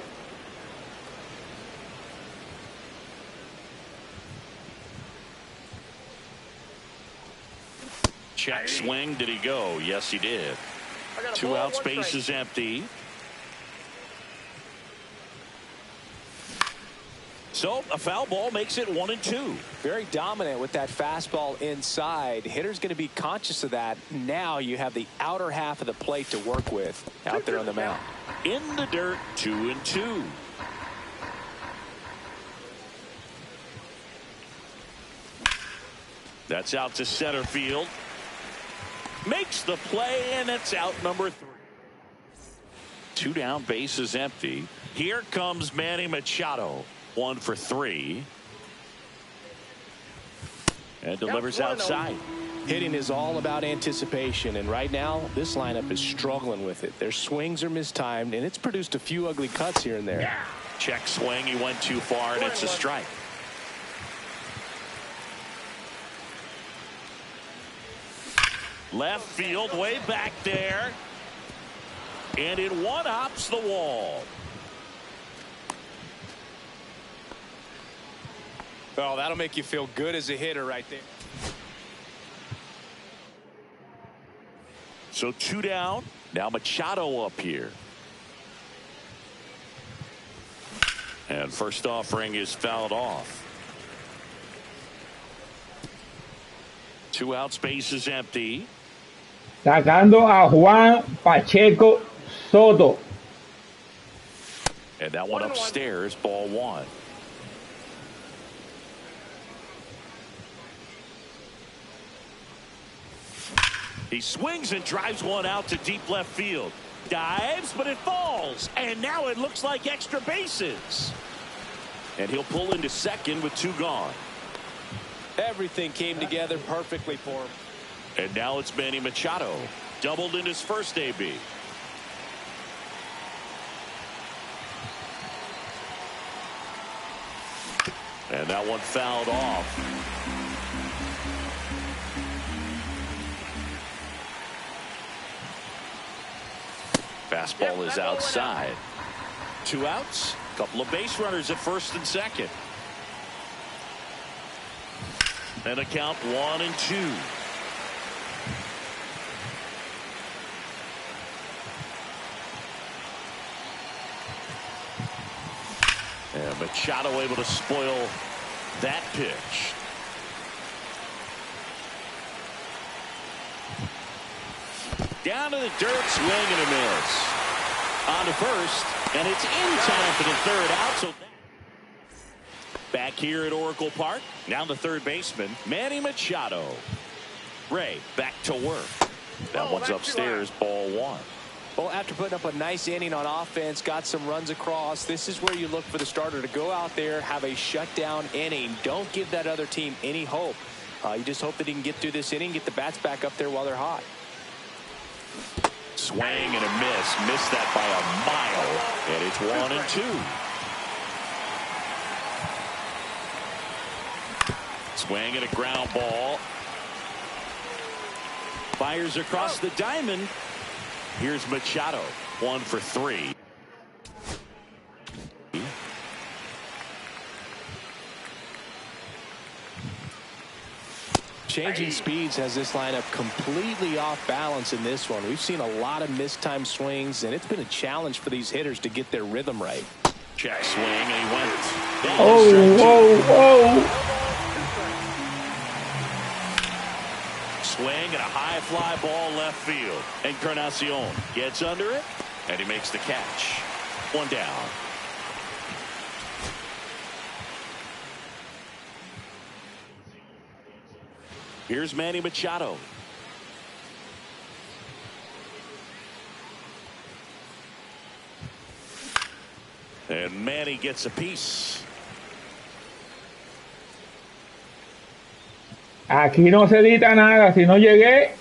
Check swing. Did he go? Yes, he did. 2 out. Space is empty. So a foul ball makes it 1-2. Very dominant with that fastball inside. Hitter's going to be conscious of that. Now you have the outer half of the plate to work with out there on the mound. In the dirt, 2-2. That's out to center field. Makes the play, and it's out number 3. 2 down, base is empty. Here comes Manny Machado. 1 for 3. And delivers outside. Hitting is all about anticipation, and right now this lineup is struggling with it. Their swings are mistimed, and it's produced a few ugly cuts here and there. Yeah. Check swing. He went too far, and it's a strike. Left field, way back there, and it one-hops the wall. Oh, that'll make you feel good as a hitter right there. So 2 down. Now Machado up here. And first offering is fouled off. 2 outs, base is empty. Sacando a Juan Pacheco Soto. And that one upstairs, ball 1. He swings and drives one out to deep left field. Dives, but it falls. And now it looks like extra bases. And he'll pull into second with 2 gone. Everything came together perfectly for him. And now it's Manny Machado. Doubled in his first AB. And that one fouled off. Fastball is outside. 2 outs. Couple of base runners at first and second. And a count 1-2. And Machado able to spoil that pitch. Down to the dirt, swing and a miss. On to first, and it's in time for the 3rd out. So back here at Oracle Park, now the third baseman, Manny Machado. Ray back to work. That one's upstairs, ball 1. Well, after putting up a nice inning on offense, got some runs across, this is where you look for the starter to go out there, have a shutdown inning. Don't give that other team any hope. You just hope that he can get through this inning, get the bats back up there while they're hot. Swing and a miss. Missed that by a mile. And it's 1-2. Swing and a ground ball. Fires across the diamond. Here's Machado. 1 for 3. Changing speeds has this lineup completely off balance in this one. We've seen a lot of mistimed swings, and it's been a challenge for these hitters to get their rhythm right. Check swing, and he went. Oh. Swing and a high fly ball left field. Encarnacion gets under it, and he makes the catch. 1 down. Here's Manny Machado. And Manny gets a piece. Aquí no se edita nada. Si no llegué,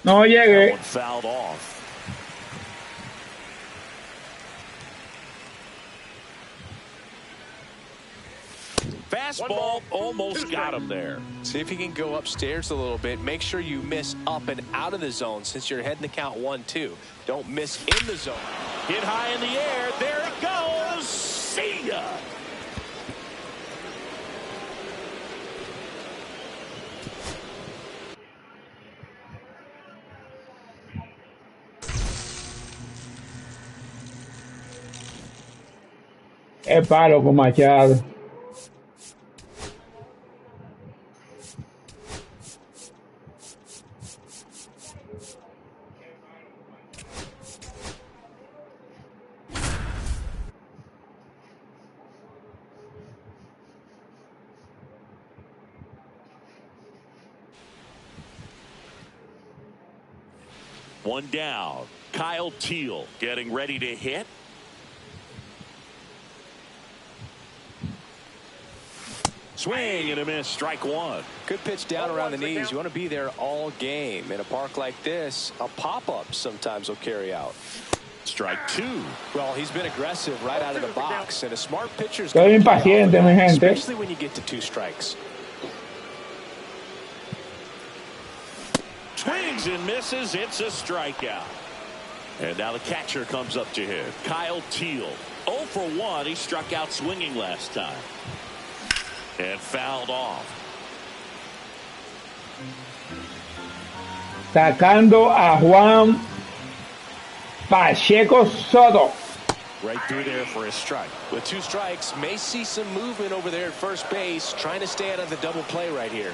no llegué. That one fouled off. Fastball almost got him there. See if you can go upstairs a little bit. Make sure you miss up and out of the zone since you're heading the count 1-2. Don't miss in the zone. Hit high in the air. There it goes. See ya. Es palo con Machado. One down. Kyle Teal getting ready to hit. Swing and a miss, strike one. Good pitch down around the knees. You want to be there all game. In a park like this, a pop-up sometimes will carry out. Strike two. Well, he's been aggressive right out of the box, and a smart pitcher's Estoy impaciente, mi gente. especially when you get to 2 strikes. Swings and misses. It's a strikeout. And now the catcher comes up to him. Kyle Teal. 0 for 1. He struck out swinging last time. And fouled off. Sacando a Juan Pacheco Soto. Right through there for a strike. With 2 strikes, may see some movement over there at first base, trying to stay out of the double play right here.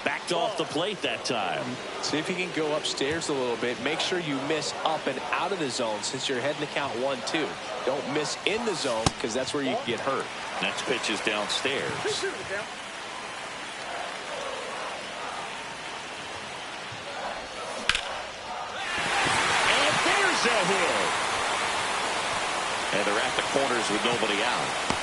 Backed off the plate that time. See if you can go upstairs a little bit. Make sure you miss up and out of the zone since you're heading to count 1-2. Don't miss in the zone because that's where you get hurt. Next pitch is downstairs. And there's a hit. And they're at the corners with nobody out.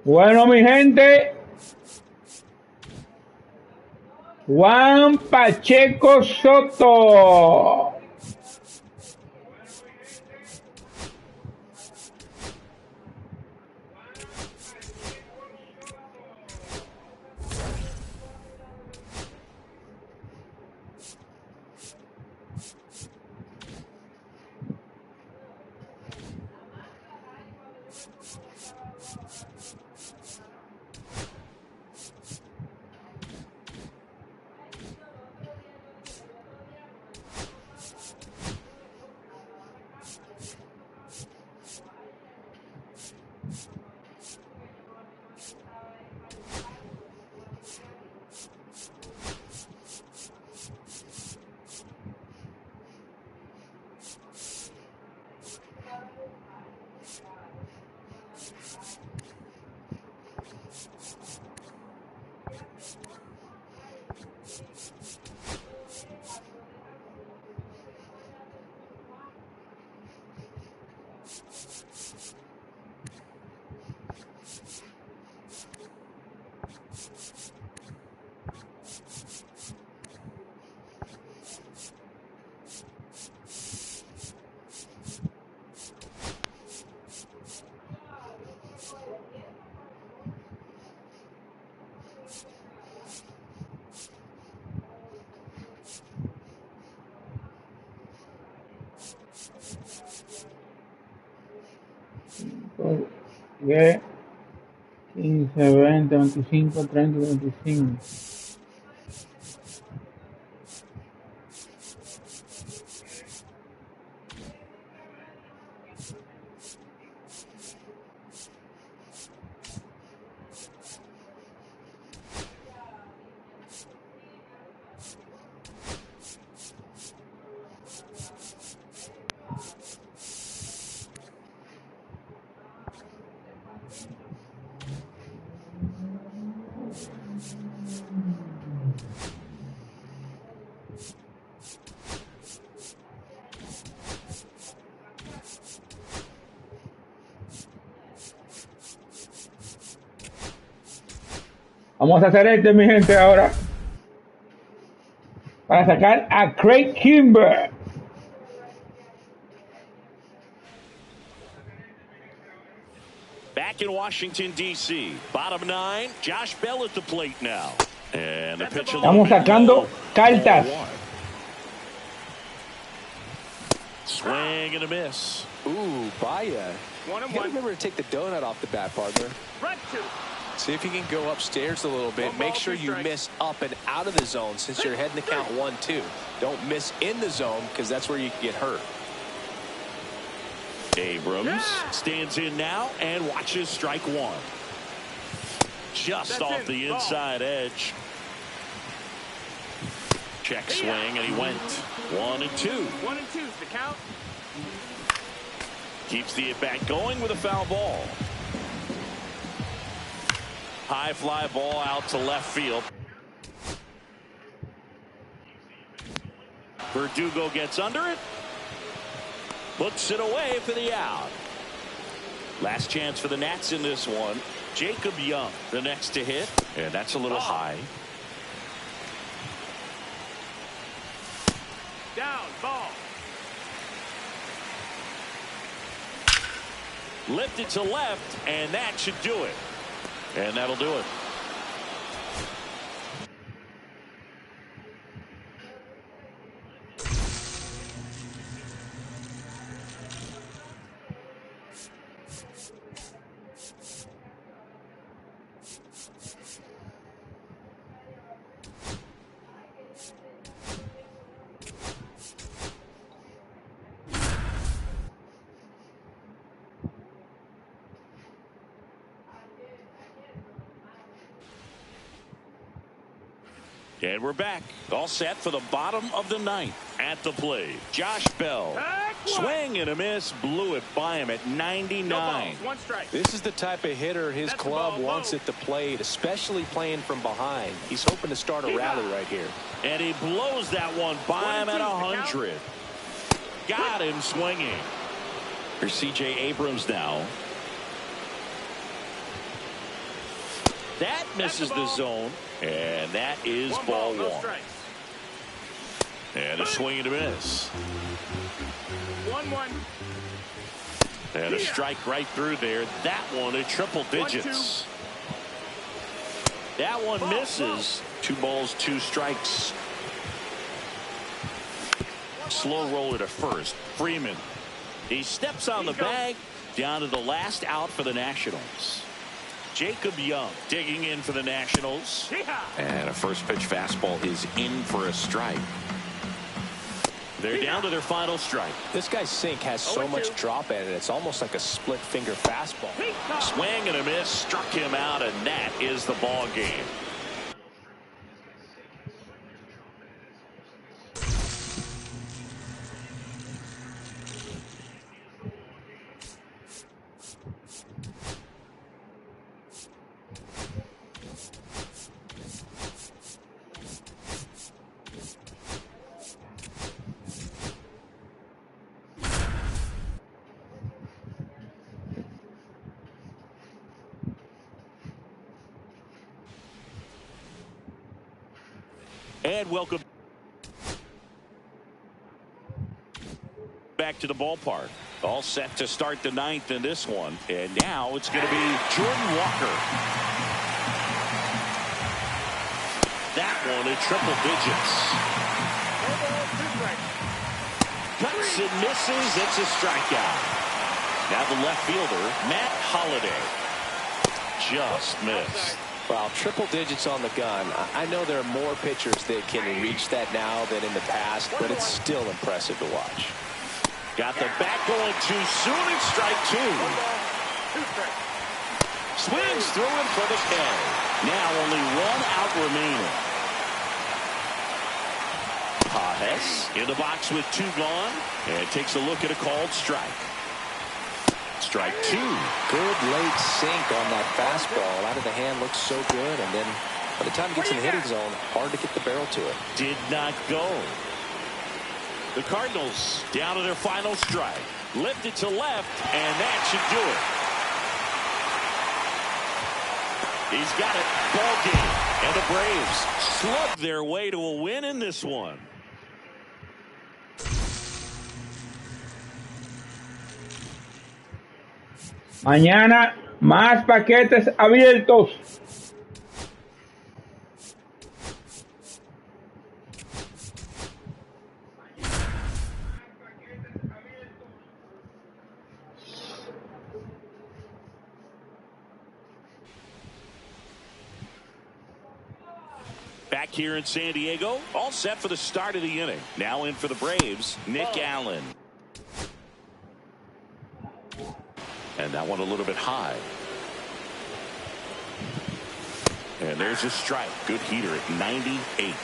Bueno, mi gente, Juan Pacheco Soto. ¿Qué? 15, 20, 25, 30, 25. Vamos a hacer este, mi gente, ahora. Para sacar a Craig Kimber. Back in Washington, D.C. Bottom 9. Josh Bell at the plate now. And the pitch. Estamos sacando cartas. Swing and a miss. Ooh, Baya. You gotta remember to take the donut off the bat, partner. See if you can go upstairs a little bit. Make sure you miss up and out of the zone since you're heading to count 1-2. Don't miss in the zone because that's where you get hurt. Abrams stands in now and watches strike one. Just off the inside edge. Check swing, and he went 1-2. 1-2's the count. Keeps the at-bat going with a foul ball. High fly ball out to left field. Verdugo gets under it. Looks it away for the out. Last chance for the Nats in this one. Jacob Young, the next to hit. And that's a little high. Down, ball. Lifted to left, and that should do it. And that'll do it. And we're back. All set for the bottom of the ninth. At the plate, Josh Bell. Swing and a miss. Blew it by him at 99. No balls, one strike. This is the type of hitter his That's club the ball, wants at the plate, especially playing from behind. He's hoping to start a rally right here. And he blows that one by him at 100. Got him swinging. Here's C.J. Abrams now. That misses the zone. And that is ball no one. strikes. And a swing and a miss. 1-1. And a strike right through there. That one at triple digits. 1-2. That one misses. 2 balls, 2 strikes. Slow roller to first. Freeman. He steps on the bag. Down to the last out for the Nationals. Jacob Young digging in for the Nationals. And a first pitch fastball is in for a strike. They're down to their final strike. This guy's sink has so much drop in it. It's almost like a split finger fastball. Swing and a miss. Struck him out, and that is the ball game. And welcome back to the ballpark. All set to start the ninth in this one. And now it's going to be Jordan Walker. That one at triple digits. Cuts and misses. It's a strikeout. Now the left fielder, Matt Holliday. Just missed. Wow, triple digits on the gun. I know there are more pitchers that can reach that now than in the past, but it's still impressive to watch. Got the bat going too soon, and strike 2. Swings through him for the K. Now only 1 out remaining. Pajes in the box with 2 gone, and takes a look at a called strike. Strike 2. Good late sink on that fastball. Out of the hand looks so good, and then by the time it gets in the hitting zone, hard to get the barrel to it. Did not go. The Cardinals down to their final strike. Lifted to left, and that should do it. He's got it. Ball game. And the Braves slug their way to a win in this one. Mañana más paquetes abiertos. Back here in San Diego, all set for the start of the inning. Now in for the Braves, Nick Allen. And that one a little bit high. And there's a strike. Good heater at 98.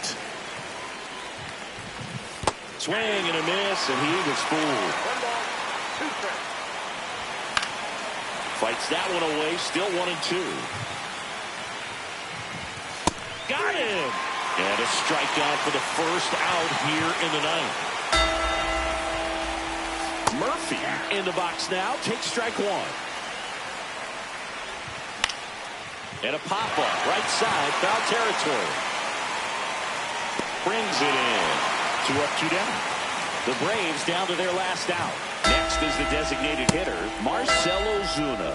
Swing and a miss, and he was fooled. Fights that one away, still 1-2. Got him! And a strikeout for the first out here in the ninth. Murphy in the box now, takes strike one. And a pop-up, right side, foul territory. Brings it in. 2 up, 2 down. The Braves down to their last out. Next is the designated hitter, Marcell Ozuna.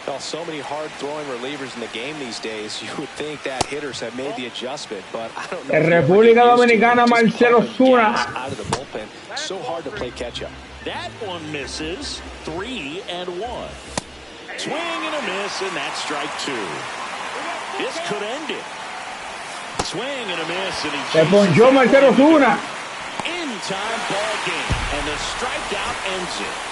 Well, so many hard-throwing relievers in the game these days. You would think that hitters have made the adjustment, but I don't know. En República Dominicana, Marcell Ozuna. Out of the bullpen, so hard to play catch-up. That one misses. 3-1. Swing and a miss, and that's strike 2. This could end it. Swing and a miss, and he Se ponchó Marcell Ozuna. In-time ball game, and the strikeout ends it.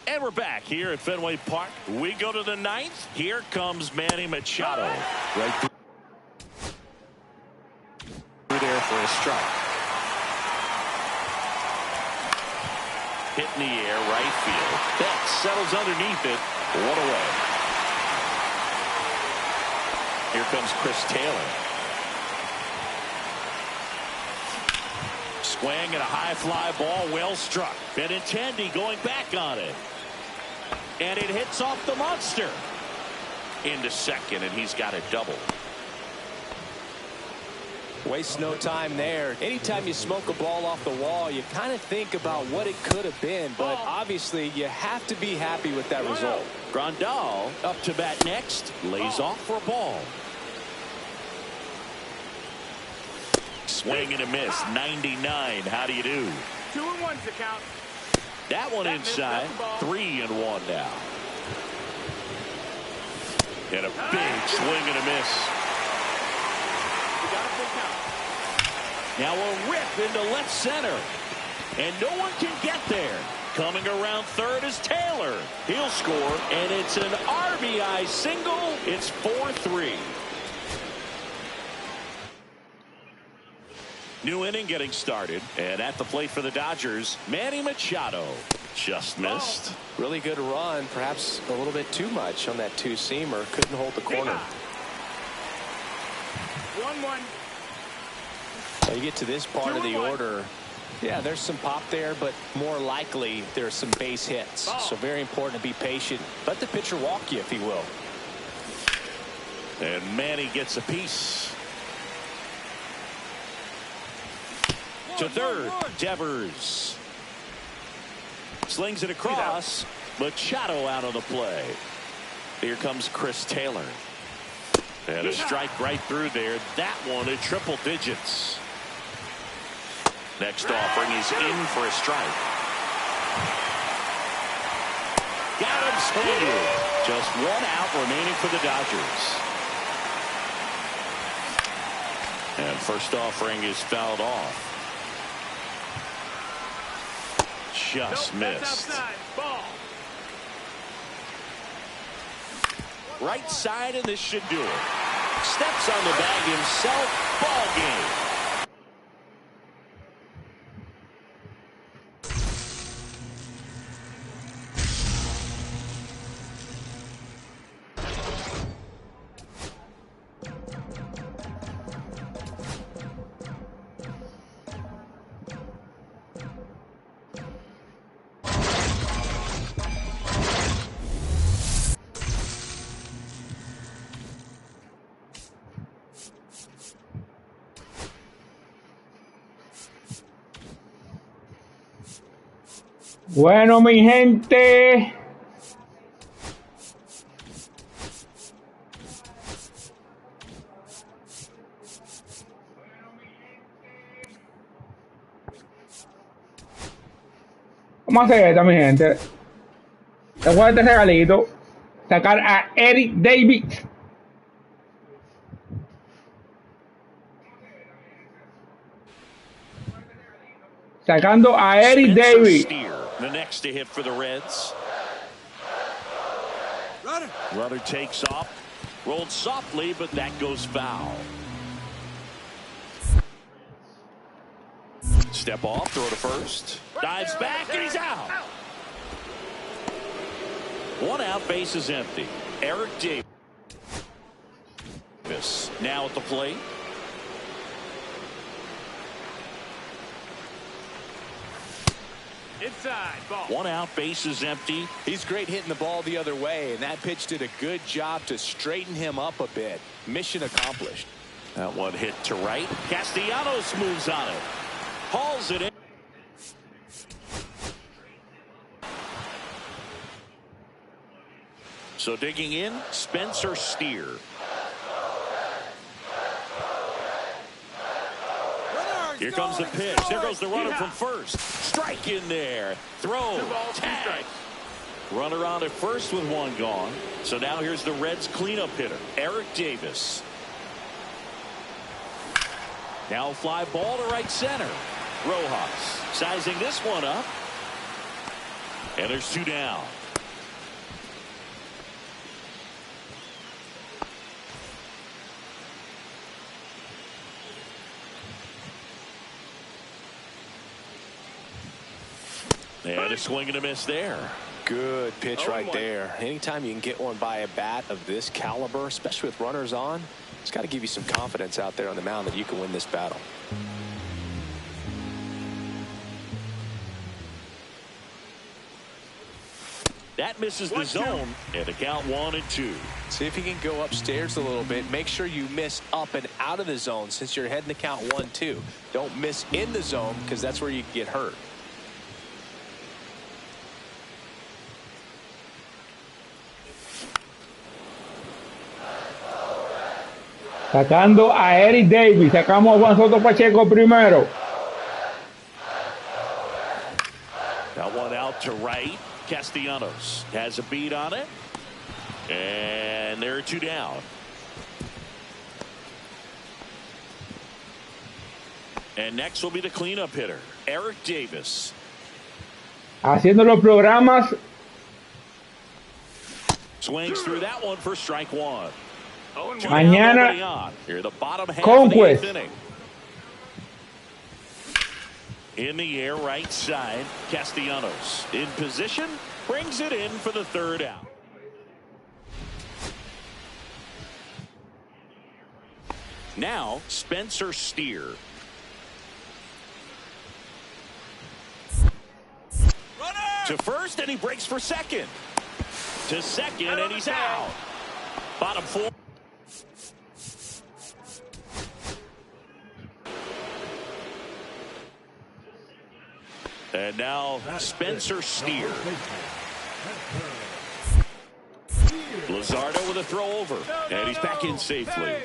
And we're back here at Fenway Park. We go to the ninth. Here comes Manny Machado. Right through there for a strike. Hit in the air, right field. That settles underneath it. 1 away. Here comes Chris Taylor. Swing and a high fly ball, well struck. Benintendi going back on it. And it hits off the monster. Into second, and he's got a double. Waste no time there. Anytime you smoke a ball off the wall, you kind of think about what it could have been, but obviously you have to be happy with that result. Grandal up to bat next. Lays off for a ball. Swing and a miss. 99. How do you do? 2-1's the count. That one inside. 3-1 now. And a big swing and a miss. Now a rip into left center. And no one can get there. Coming around third is Taylor. He'll score, and it's an RBI single. It's 4-3. New inning getting started, and at the plate for the Dodgers, Manny Machado. Just missed. Really good run, perhaps a little bit too much on that 2-seamer. Couldn't hold the corner. 1-1. So you get to this part of the order. Yeah, there's some pop there, but more likely there's some base hits. So very important to be patient. Let the pitcher walk you, if he will. And Manny gets a piece. To third, Devers. Slings it across. Machado out on the play. Here comes Chris Taylor. And a strike right through there. That one at triple digits. Next offering is in for a strike. Got him slated. Just 1 out remaining for the Dodgers. And first offering is fouled off. Just missed. Right side, and this should do it. Steps on the bag himself. Ball game. Bueno, mi gente, vamos a hacer esta, mi gente. Después de este regalito, sacar a Eric Davis. Sacando a Eric Davis. The next to hit for the Reds. Runner takes off. Rolled softly, but that goes foul. Step off, throw to first. Dives back, and he's out. One out, base is empty. Eric Davis now at the plate. Inside ball. One out, base is empty. He's great hitting the ball the other way, and that pitch did a good job to straighten him up a bit. Mission accomplished. That one hit to right. Castellanos moves on it. Hauls it in. So digging in, Spencer Steer. Here comes the pitch. There goes the runner from first. Strike in there. Throw. Tag. Runner on at first with one gone. So now here's the Reds cleanup hitter, Eric Davis. Now fly ball to right center. Rojas sizing this one up. And there's two down. And a swing and a miss there. Good pitch right there. Anytime you can get one by a bat of this caliber, especially with runners on, it's got to give you some confidence out there on the mound that you can win this battle. That misses the zone, and the count 1-2. See if you can go upstairs a little bit. Make sure you miss up and out of the zone since you're heading to count 1-2. Don't miss in the zone because that's where you can get hurt. Sacando a Eric Davis. Sacamos a Juan Soto Pacheco primero. That one out to right. Castellanos has a beat on it. And there are two down. And next will be the cleanup hitter, Eric Davis. Haciendo los programas. Swings through that one for strike one. Mañana, Here the bottom half Conquest. of the 8th inning. In the air, right side, Castellanos in position, brings it in for the third out. Now, Spencer Steer. To first, and he breaks for second. To second, and he's out. Bottom four. And now Spencer Steer. Luzardo with a throw over. And he's back in safely.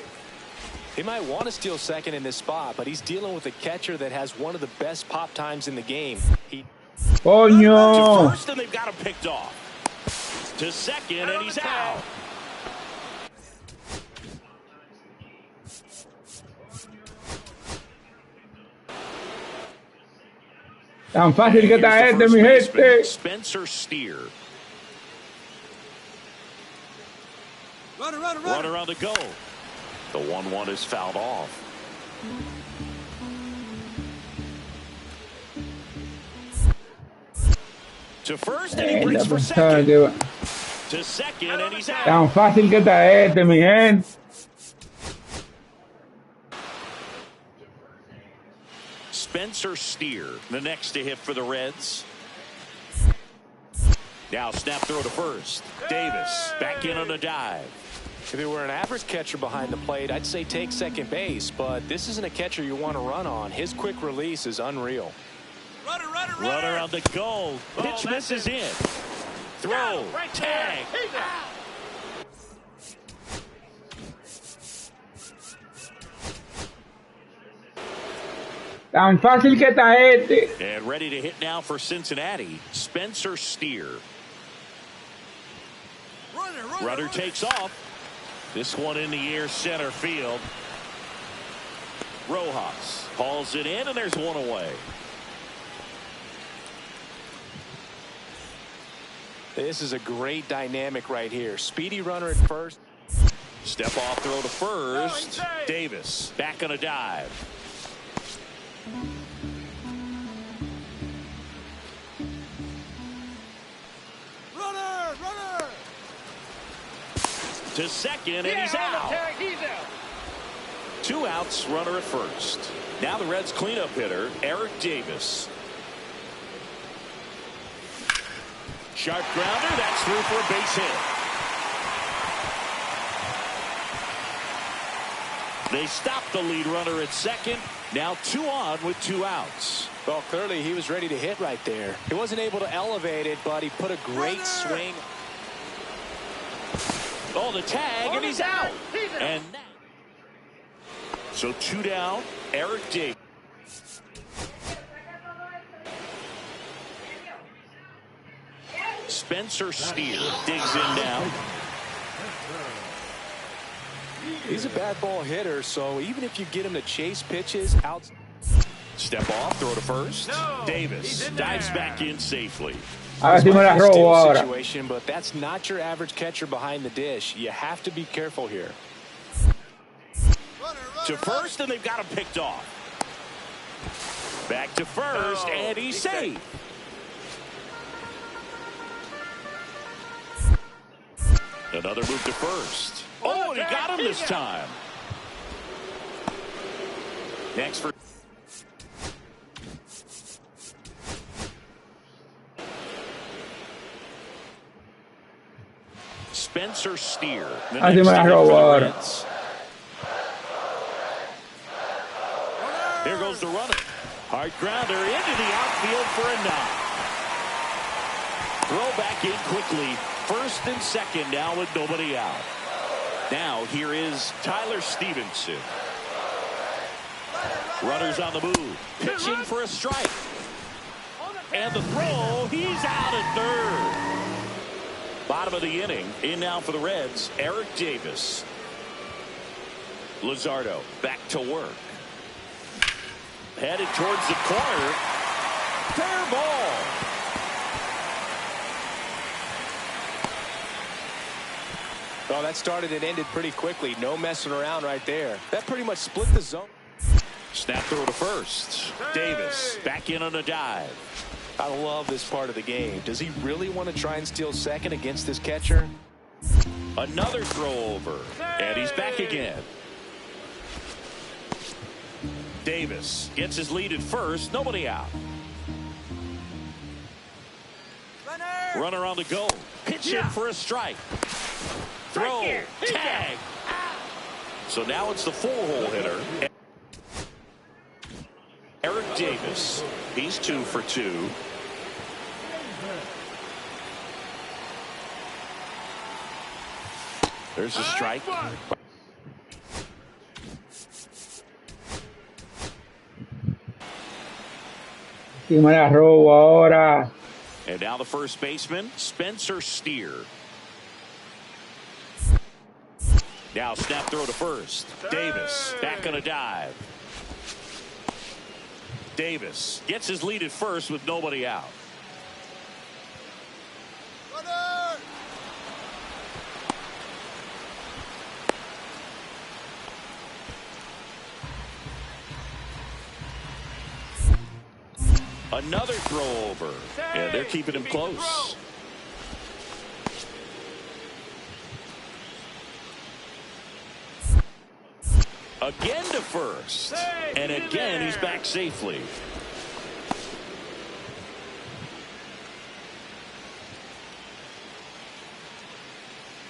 He might want to steal second in this spot, but he's dealing with a catcher that has one of the best pop times in the game. Coño. To first, and they've got him picked off. To second, and he's out. Tan fácil que está este, mi gente. Spencer Steer. Runner on the go. The 1-1 is fouled off. To first, and he breaks for second. To second, and he's out. Tan fácil que está este, mi gente. Spencer Steer, the next to hit for the Reds. Now snap throw to first. Davis back in on a dive. If it were an average catcher behind the plate, I'd say take second base, but this isn't a catcher you want to run on. His quick release is unreal. Runner on the go. Pitch misses in. Throw. Tag. Tan fácil que está este. And ready to hit now for Cincinnati, Spencer Steer. Runner takes off. This one in the air, center field. Rojas hauls it in, and there's one away. This is a great dynamic right here. Speedy runner at first. Step off throw to first. Davis back on a dive. Runner! To second, and he's out. Two outs, runner at first. Now the Reds cleanup hitter, Eric Davis. Sharp grounder, that's through for a base hit. They stop the lead runner at second. Now 2 on with 2 outs. Well, clearly he was ready to hit right there. He wasn't able to elevate it, but he put a great swing. Oh, the tag, and he's out. And now, so 2 down, Eric Davis. Spencer Steer digs in now. He's a bad ball hitter, so even if you get him to chase pitches out. Step off, throw to first. Davis dives back in safely. A ver si me la robo ahora. Situation, but that's not your average catcher behind the dish. You have to be careful here. To first, and they've got him picked off. Back to first, and he's safe. Another move to first. Oh, and he got him this time. Next for Spencer Steer. Así me la robo ahora. Here goes the runner. Hard grounder into the outfield for a knock. Throw back in quickly. First and second now with nobody out. Now here is Tyler Stevenson. Runners on the move. Pitching for a strike. And the throw. He's out at third. Bottom of the inning. In now for the Reds, Eric Davis. Luzardo back to work. Headed towards the corner. Fair ball. Well, that started and ended pretty quickly. No messing around right there. That pretty much split the zone. Snap throw to first. Davis back in on a dive. I love this part of the game. Does he really want to try and steal second against this catcher? Another throw over. And he's back again. Davis gets his lead at first. Nobody out. Runner on the go. Pitch in for a strike. Throw. Tag. So now it's the 4-hole hitter. Eric Davis. He's 2 for 2. There's a strike. Y me la robo ahora. And now the first baseman, Spencer Steer. Now snap throw to first. Davis back on a dive. Davis gets his lead at first with nobody out. Another throw over. And they're keeping him close. Again to first. And again he's back safely.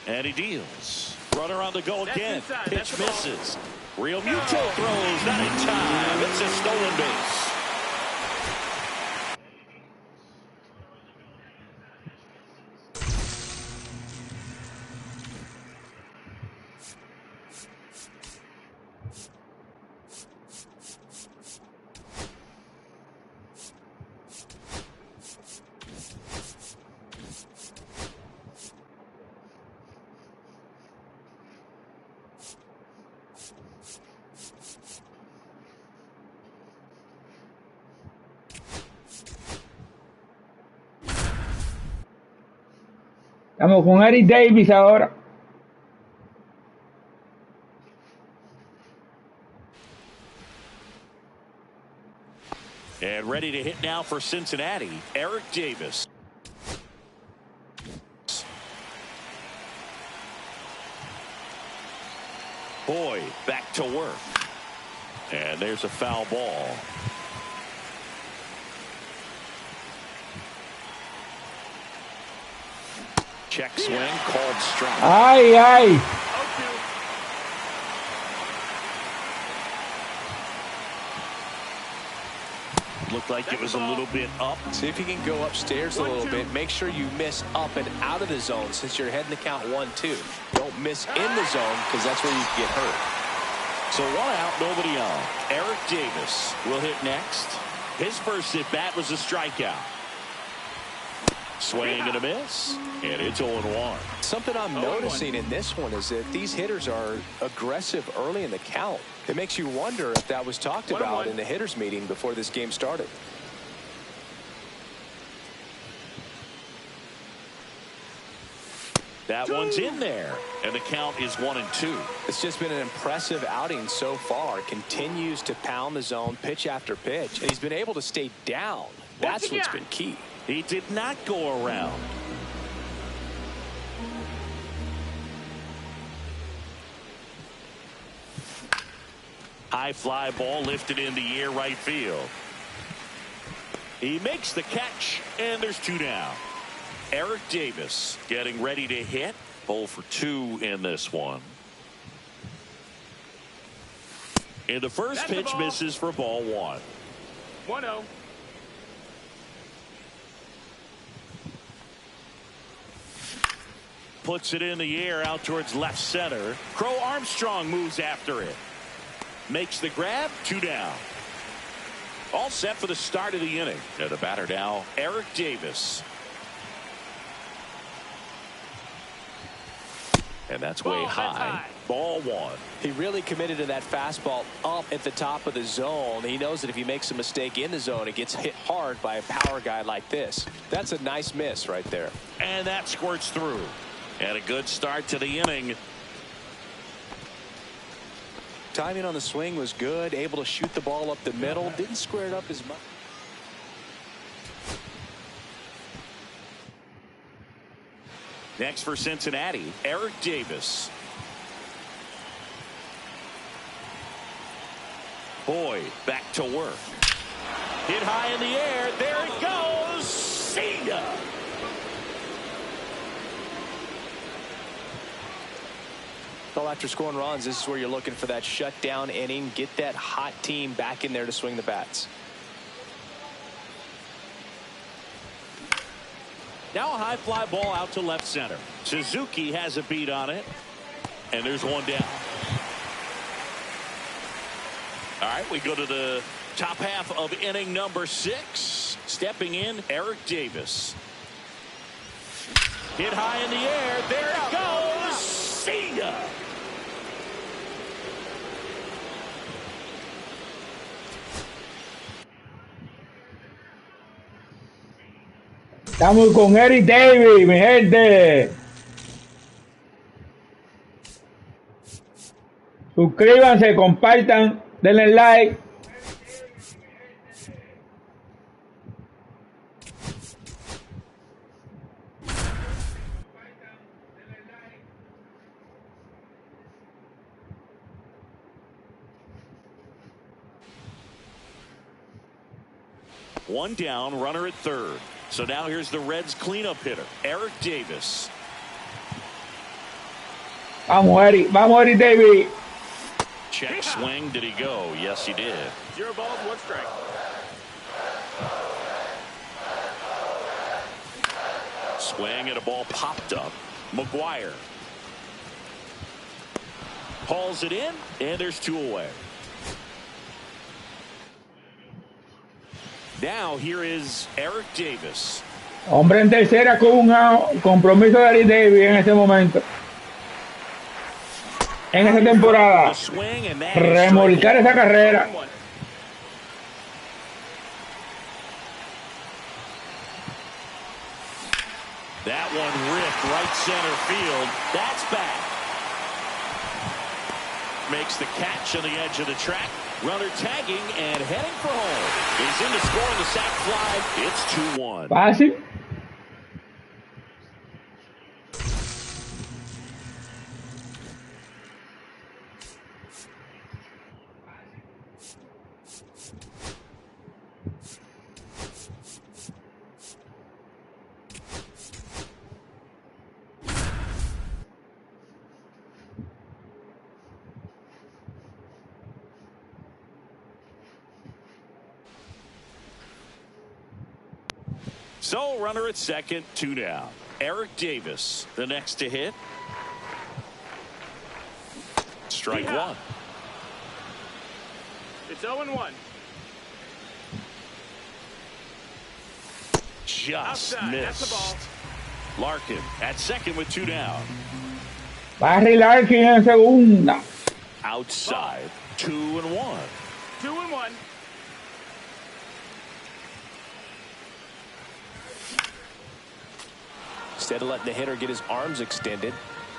And he deals. Runner on the go again. Pitch misses. Real Muto throws not in time. It's a stolen base. Estamos con Eric Davis ahora. And ready to hit now for Cincinnati, Eric Davis. Boy, back to work. And there's a foul ball. Check swing, called strike. Ay, ay. Looked like it was a little bit up. See if you can go upstairs a little bit. Make sure you miss up and out of the zone since you're heading to count 1-2. Don't miss in the zone because that's where you can get hurt. So 1 out, nobody on. Eric Davis will hit next. His first at bat was a strikeout. Swing and a miss, and it's 0-1. Something I'm noticing in this one is that these hitters are aggressive early in the count. It makes you wonder if that was talked about in the hitters meeting before this game started. That one's in there, and the count is 1-2. It's just been an impressive outing so far. Continues to pound the zone pitch after pitch, and he's been able to stay down. That's what's been key. He did not go around. High fly ball lifted in the air right field. He makes the catch, and there's 2 down. Eric Davis getting ready to hit. 0 for 2 in this one. And the first pitch misses for ball 1. 1-0. Puts it in the air out towards left center. Crow Armstrong moves after it. Makes the grab. 2 down. All set for the start of the inning. And the batter now, Eric Davis. And that's way high. Ball 1. He really committed to that fastball up at the top of the zone. He knows that if he makes a mistake in the zone, it gets hit hard by a power guy like this. That's a nice miss right there. And that squirts through. And a good start to the inning. Timing on the swing was good. Able to shoot the ball up the middle. Didn't square it up as much. Next for Cincinnati, Eric Davis. Boy, back to work. Hit high in the air. There it goes. See ya. Well, after scoring runs, this is where you're looking for that shutdown inning. Get that hot team back in there to swing the bats. Now a high fly ball out to left center. Suzuki has a beat on it. And there's 1 down. All right, we go to the top half of inning number 6. Stepping in, Eric Davis. Hit high in the air. There it goes. See ya. Estamos con Eric Davis, mi gente. Suscríbanse, compartan, denle like. One down, runner at third. So now here's the Reds cleanup hitter, Eric Davis. Vamos, Eric Davis. Check swing. Did he go? Yes, he did. 0 balls, 1 strike. Swing and a ball popped up. McGuire hauls it in, and there's 2 away. Now here is Eric Davis. Hombre en tercera con un compromiso de Eric Davis en ese momento. En esa temporada. Remolcar esa carrera. That one ripped right center field. That's back. Makes the catch on the edge of the track. Runner tagging and heading for home. He's in to score on the sac fly. It's 2-1. Fácil. So, runner at second, 2 down. Eric Davis, the next to hit. Strike one. It's 0-1. Just Outside. That's the missed. ball. Larkin at second with 2 down. Barry Larkin en segunda. Outside, 2-1. 2-1. Instead of letting the hitter get his arms extended,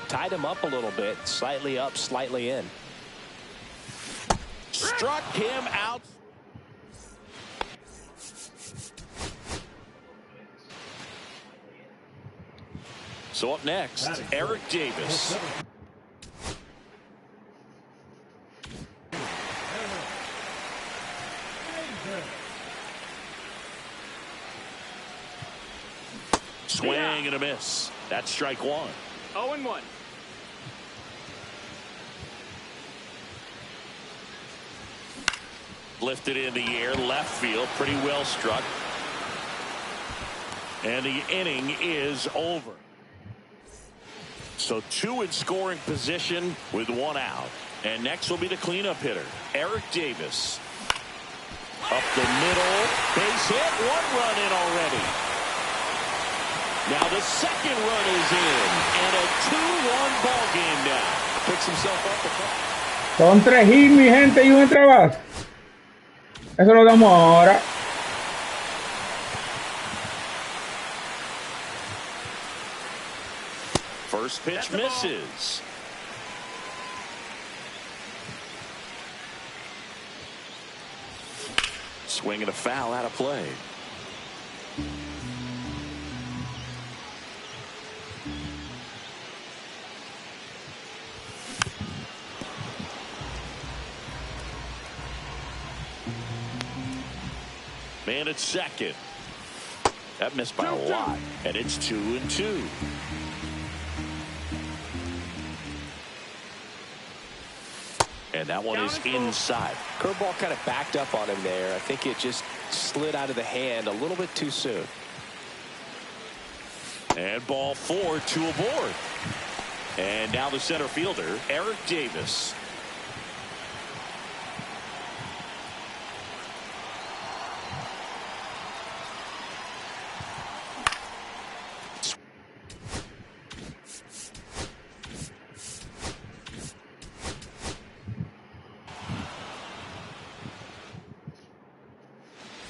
tied him up a little bit, slightly up, slightly in. Struck him out. So up next, Eric Davis. Swing and a miss. That's strike one. 0-1. Lifted in the air, left field, pretty well struck. And the inning is over. So 2 in scoring position with 1 out. And next will be the cleanup hitter, Eric Davis. Up the middle, base hit, 1 run in already. Now the second run is in, and a 2-1 ball game now. Picks himself up the front. Son 3 hits, mi gente, y un extra base. Eso lo damos ahora. First pitch misses. Swing and a foul out of play. Man at second. That missed by a lot. And it's 2-2. And that one is inside. Curveball kind of backed up on him there. I think it just slid out of the hand a little bit too soon. And ball 4, 2 aboard. And now the center fielder, Eric Davis.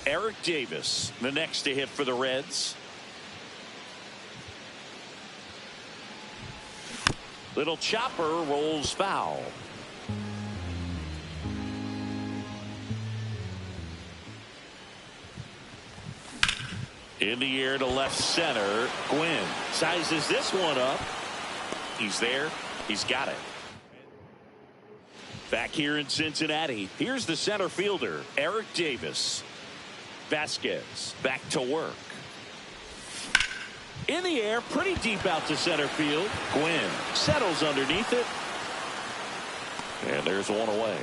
Eric Davis, the next to hit for the Reds. Little chopper rolls foul. In the air to left center. Gwynn sizes this one up. He's there. He's got it. Back here in Cincinnati, here's the center fielder, Eric Davis. Vasquez back to work. In the air, pretty deep out to center field. Gwynn settles underneath it. And there's one away.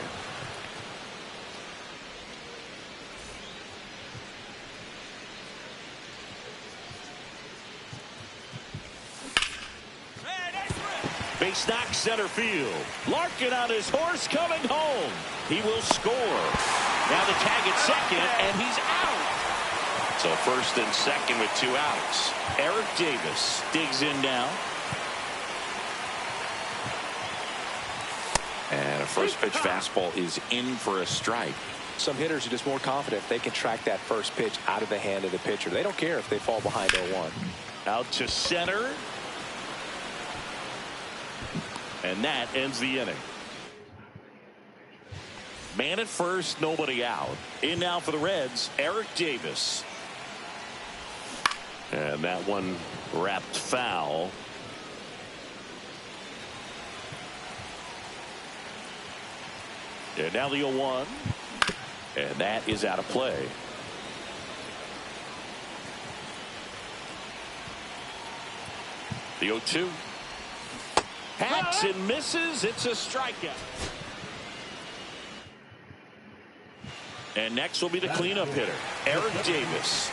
Base knock center field. Larkin on his horse coming home. He will score. Now the tag at second, and he's out. So first and second with 2 outs. Eric Davis digs in now. And a first pitch fastball is in for a strike. Some hitters are just more confident if they can track that first pitch out of the hand of the pitcher. They don't care if they fall behind 0-1. Out to center. And that ends the inning. Man at first, nobody out. In now for the Reds, Eric Davis. And that one wrapped foul. And now the 0-1. And that is out of play. The 0-2. Hacks and misses. It's a strikeout. And next will be the cleanup hitter, Eric Davis.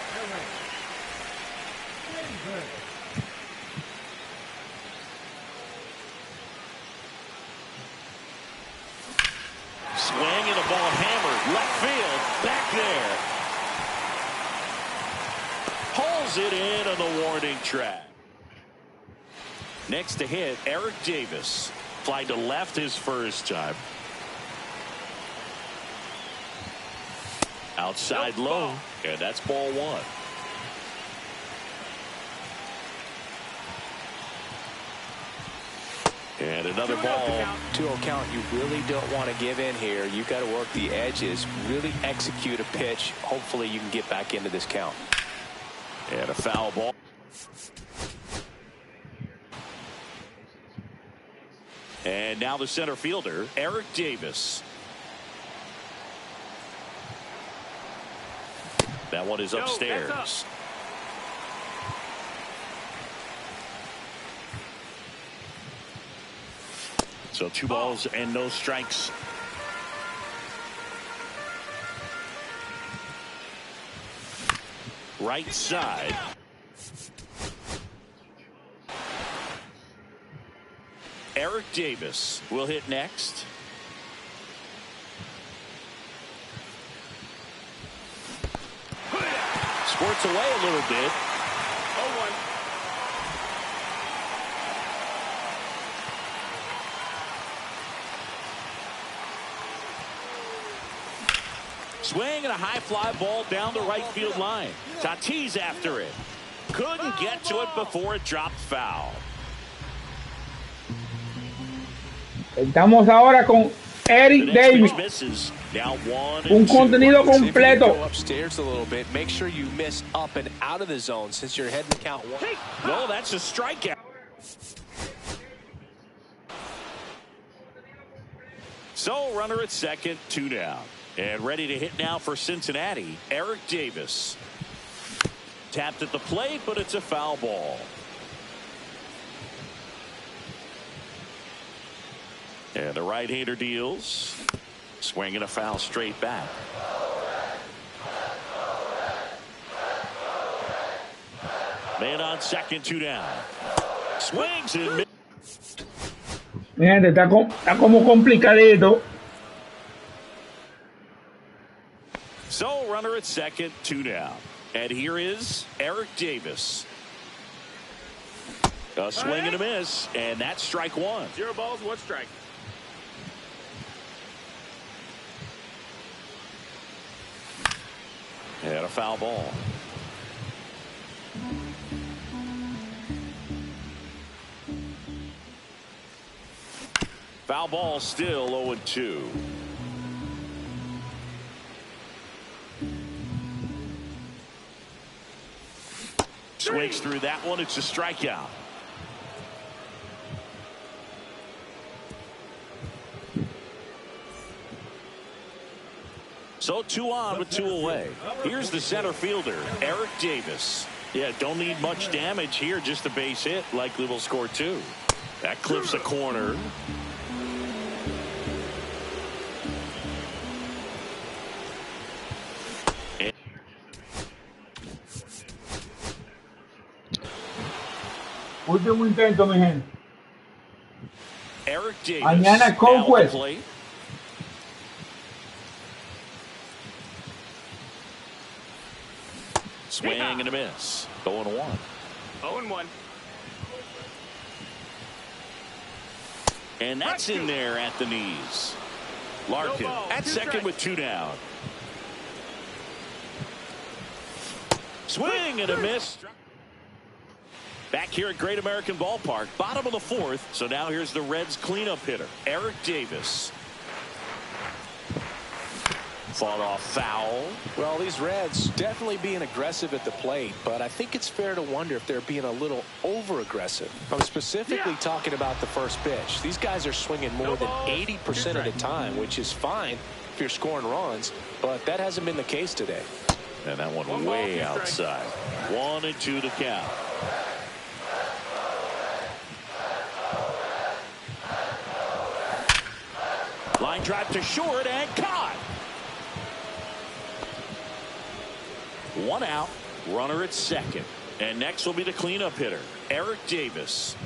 Swing and a ball hammered left field, back there. Hauls it in on the warning track. Next to hit, Eric Davis. Fly to left his first time. Outside low, and that's ball one. And another ball. 2-0 count. You really don't want to give in here. You've got to work the edges, really execute a pitch. Hopefully you can get back into this count. And a foul ball. And now the center fielder, Eric Davis. That one is upstairs. So 2 balls and no strikes. Right side. Eric Davis will hit next. Squirts away a little bit. 0-1. Swing and a high fly ball down the right field line. Tatis after it. Couldn't get to it before it dropped foul. Estamos ahora con Eric Davis. Un contenido completo. Go upstairs a little bit. Make sure you miss up and out of the zone since you're heading to count 1. No, that's a strikeout. So runner at second, 2 down. And ready to hit now for Cincinnati, Eric Davis. Tapped at the plate, but it's a foul ball. And the right-hander deals. Swinging a foul straight back. Man on second, 2 down. Swings and Mi gente, está como complicadito. So runner at second, 2 down. And here is Eric Davis. A swing and a miss, and that's strike 1. 0 balls, 1 strike. And a foul ball. Foul ball still 0-2. Swings through that one. It's a strikeout. So 2 on with 2 away. Here's the center fielder, Eric Davis. Yeah, don't need much damage here, just a base hit. Likely will score 2. That clips a corner. Último intento, mi gente. Eric Davis. Mañana Conquest. Swing and a miss. 0-1. 0-1. And that's in there at the knees. Larkin at second with 2 down. Swing and a miss. Back here at Great American Ballpark, bottom of the fourth. So now here's the Reds cleanup hitter, Eric Davis. Fought off foul. Well, these Reds definitely being aggressive at the plate, but I think it's fair to wonder if they're being a little over-aggressive. I'm specifically talking about the first pitch. These guys are swinging more than 80% of the time, which is fine if you're scoring runs, but that hasn't been the case today. And that one way outside. 1-2 to count. Line drive to short and caught. 1 out, runner at second. And next will be the cleanup hitter, Eric Davis.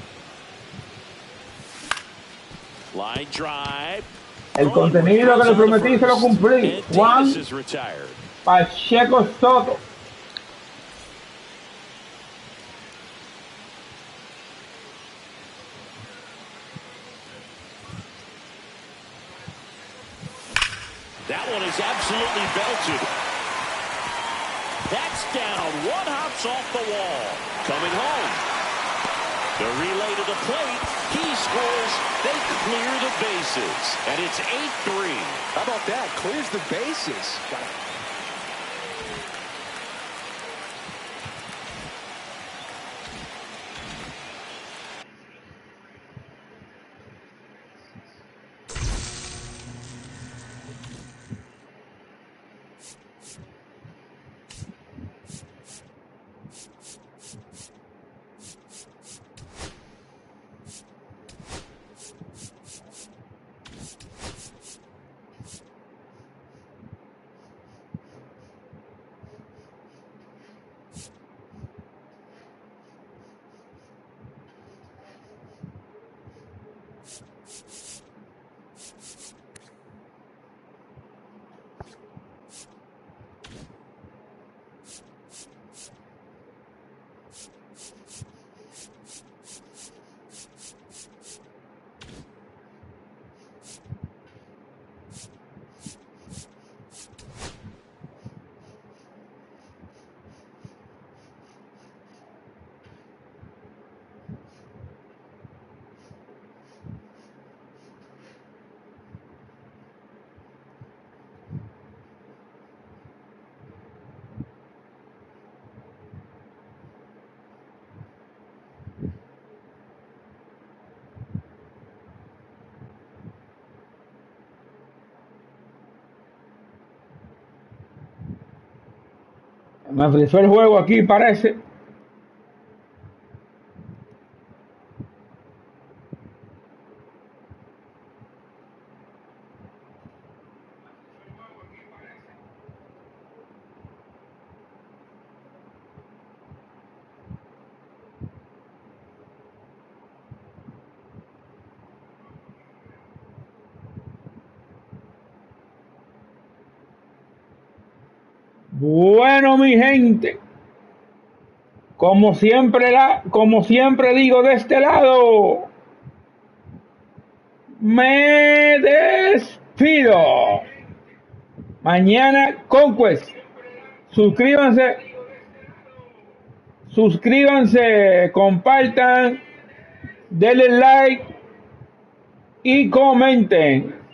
Line drive. El contenido que le prometí se lo cumplí. Juan Pacheco Soto. That one is absolutely belted. That's down. One hops off the wall. Coming home. The relay to the plate. He scores. They clear the bases. And it's 8-3. How about that? Clears the bases. Me frizó el juego aquí, parece. Bueno, mi gente, como siempre digo de este lado, me despido. Mañana Conquest. Suscríbanse, compartan, denle like y comenten.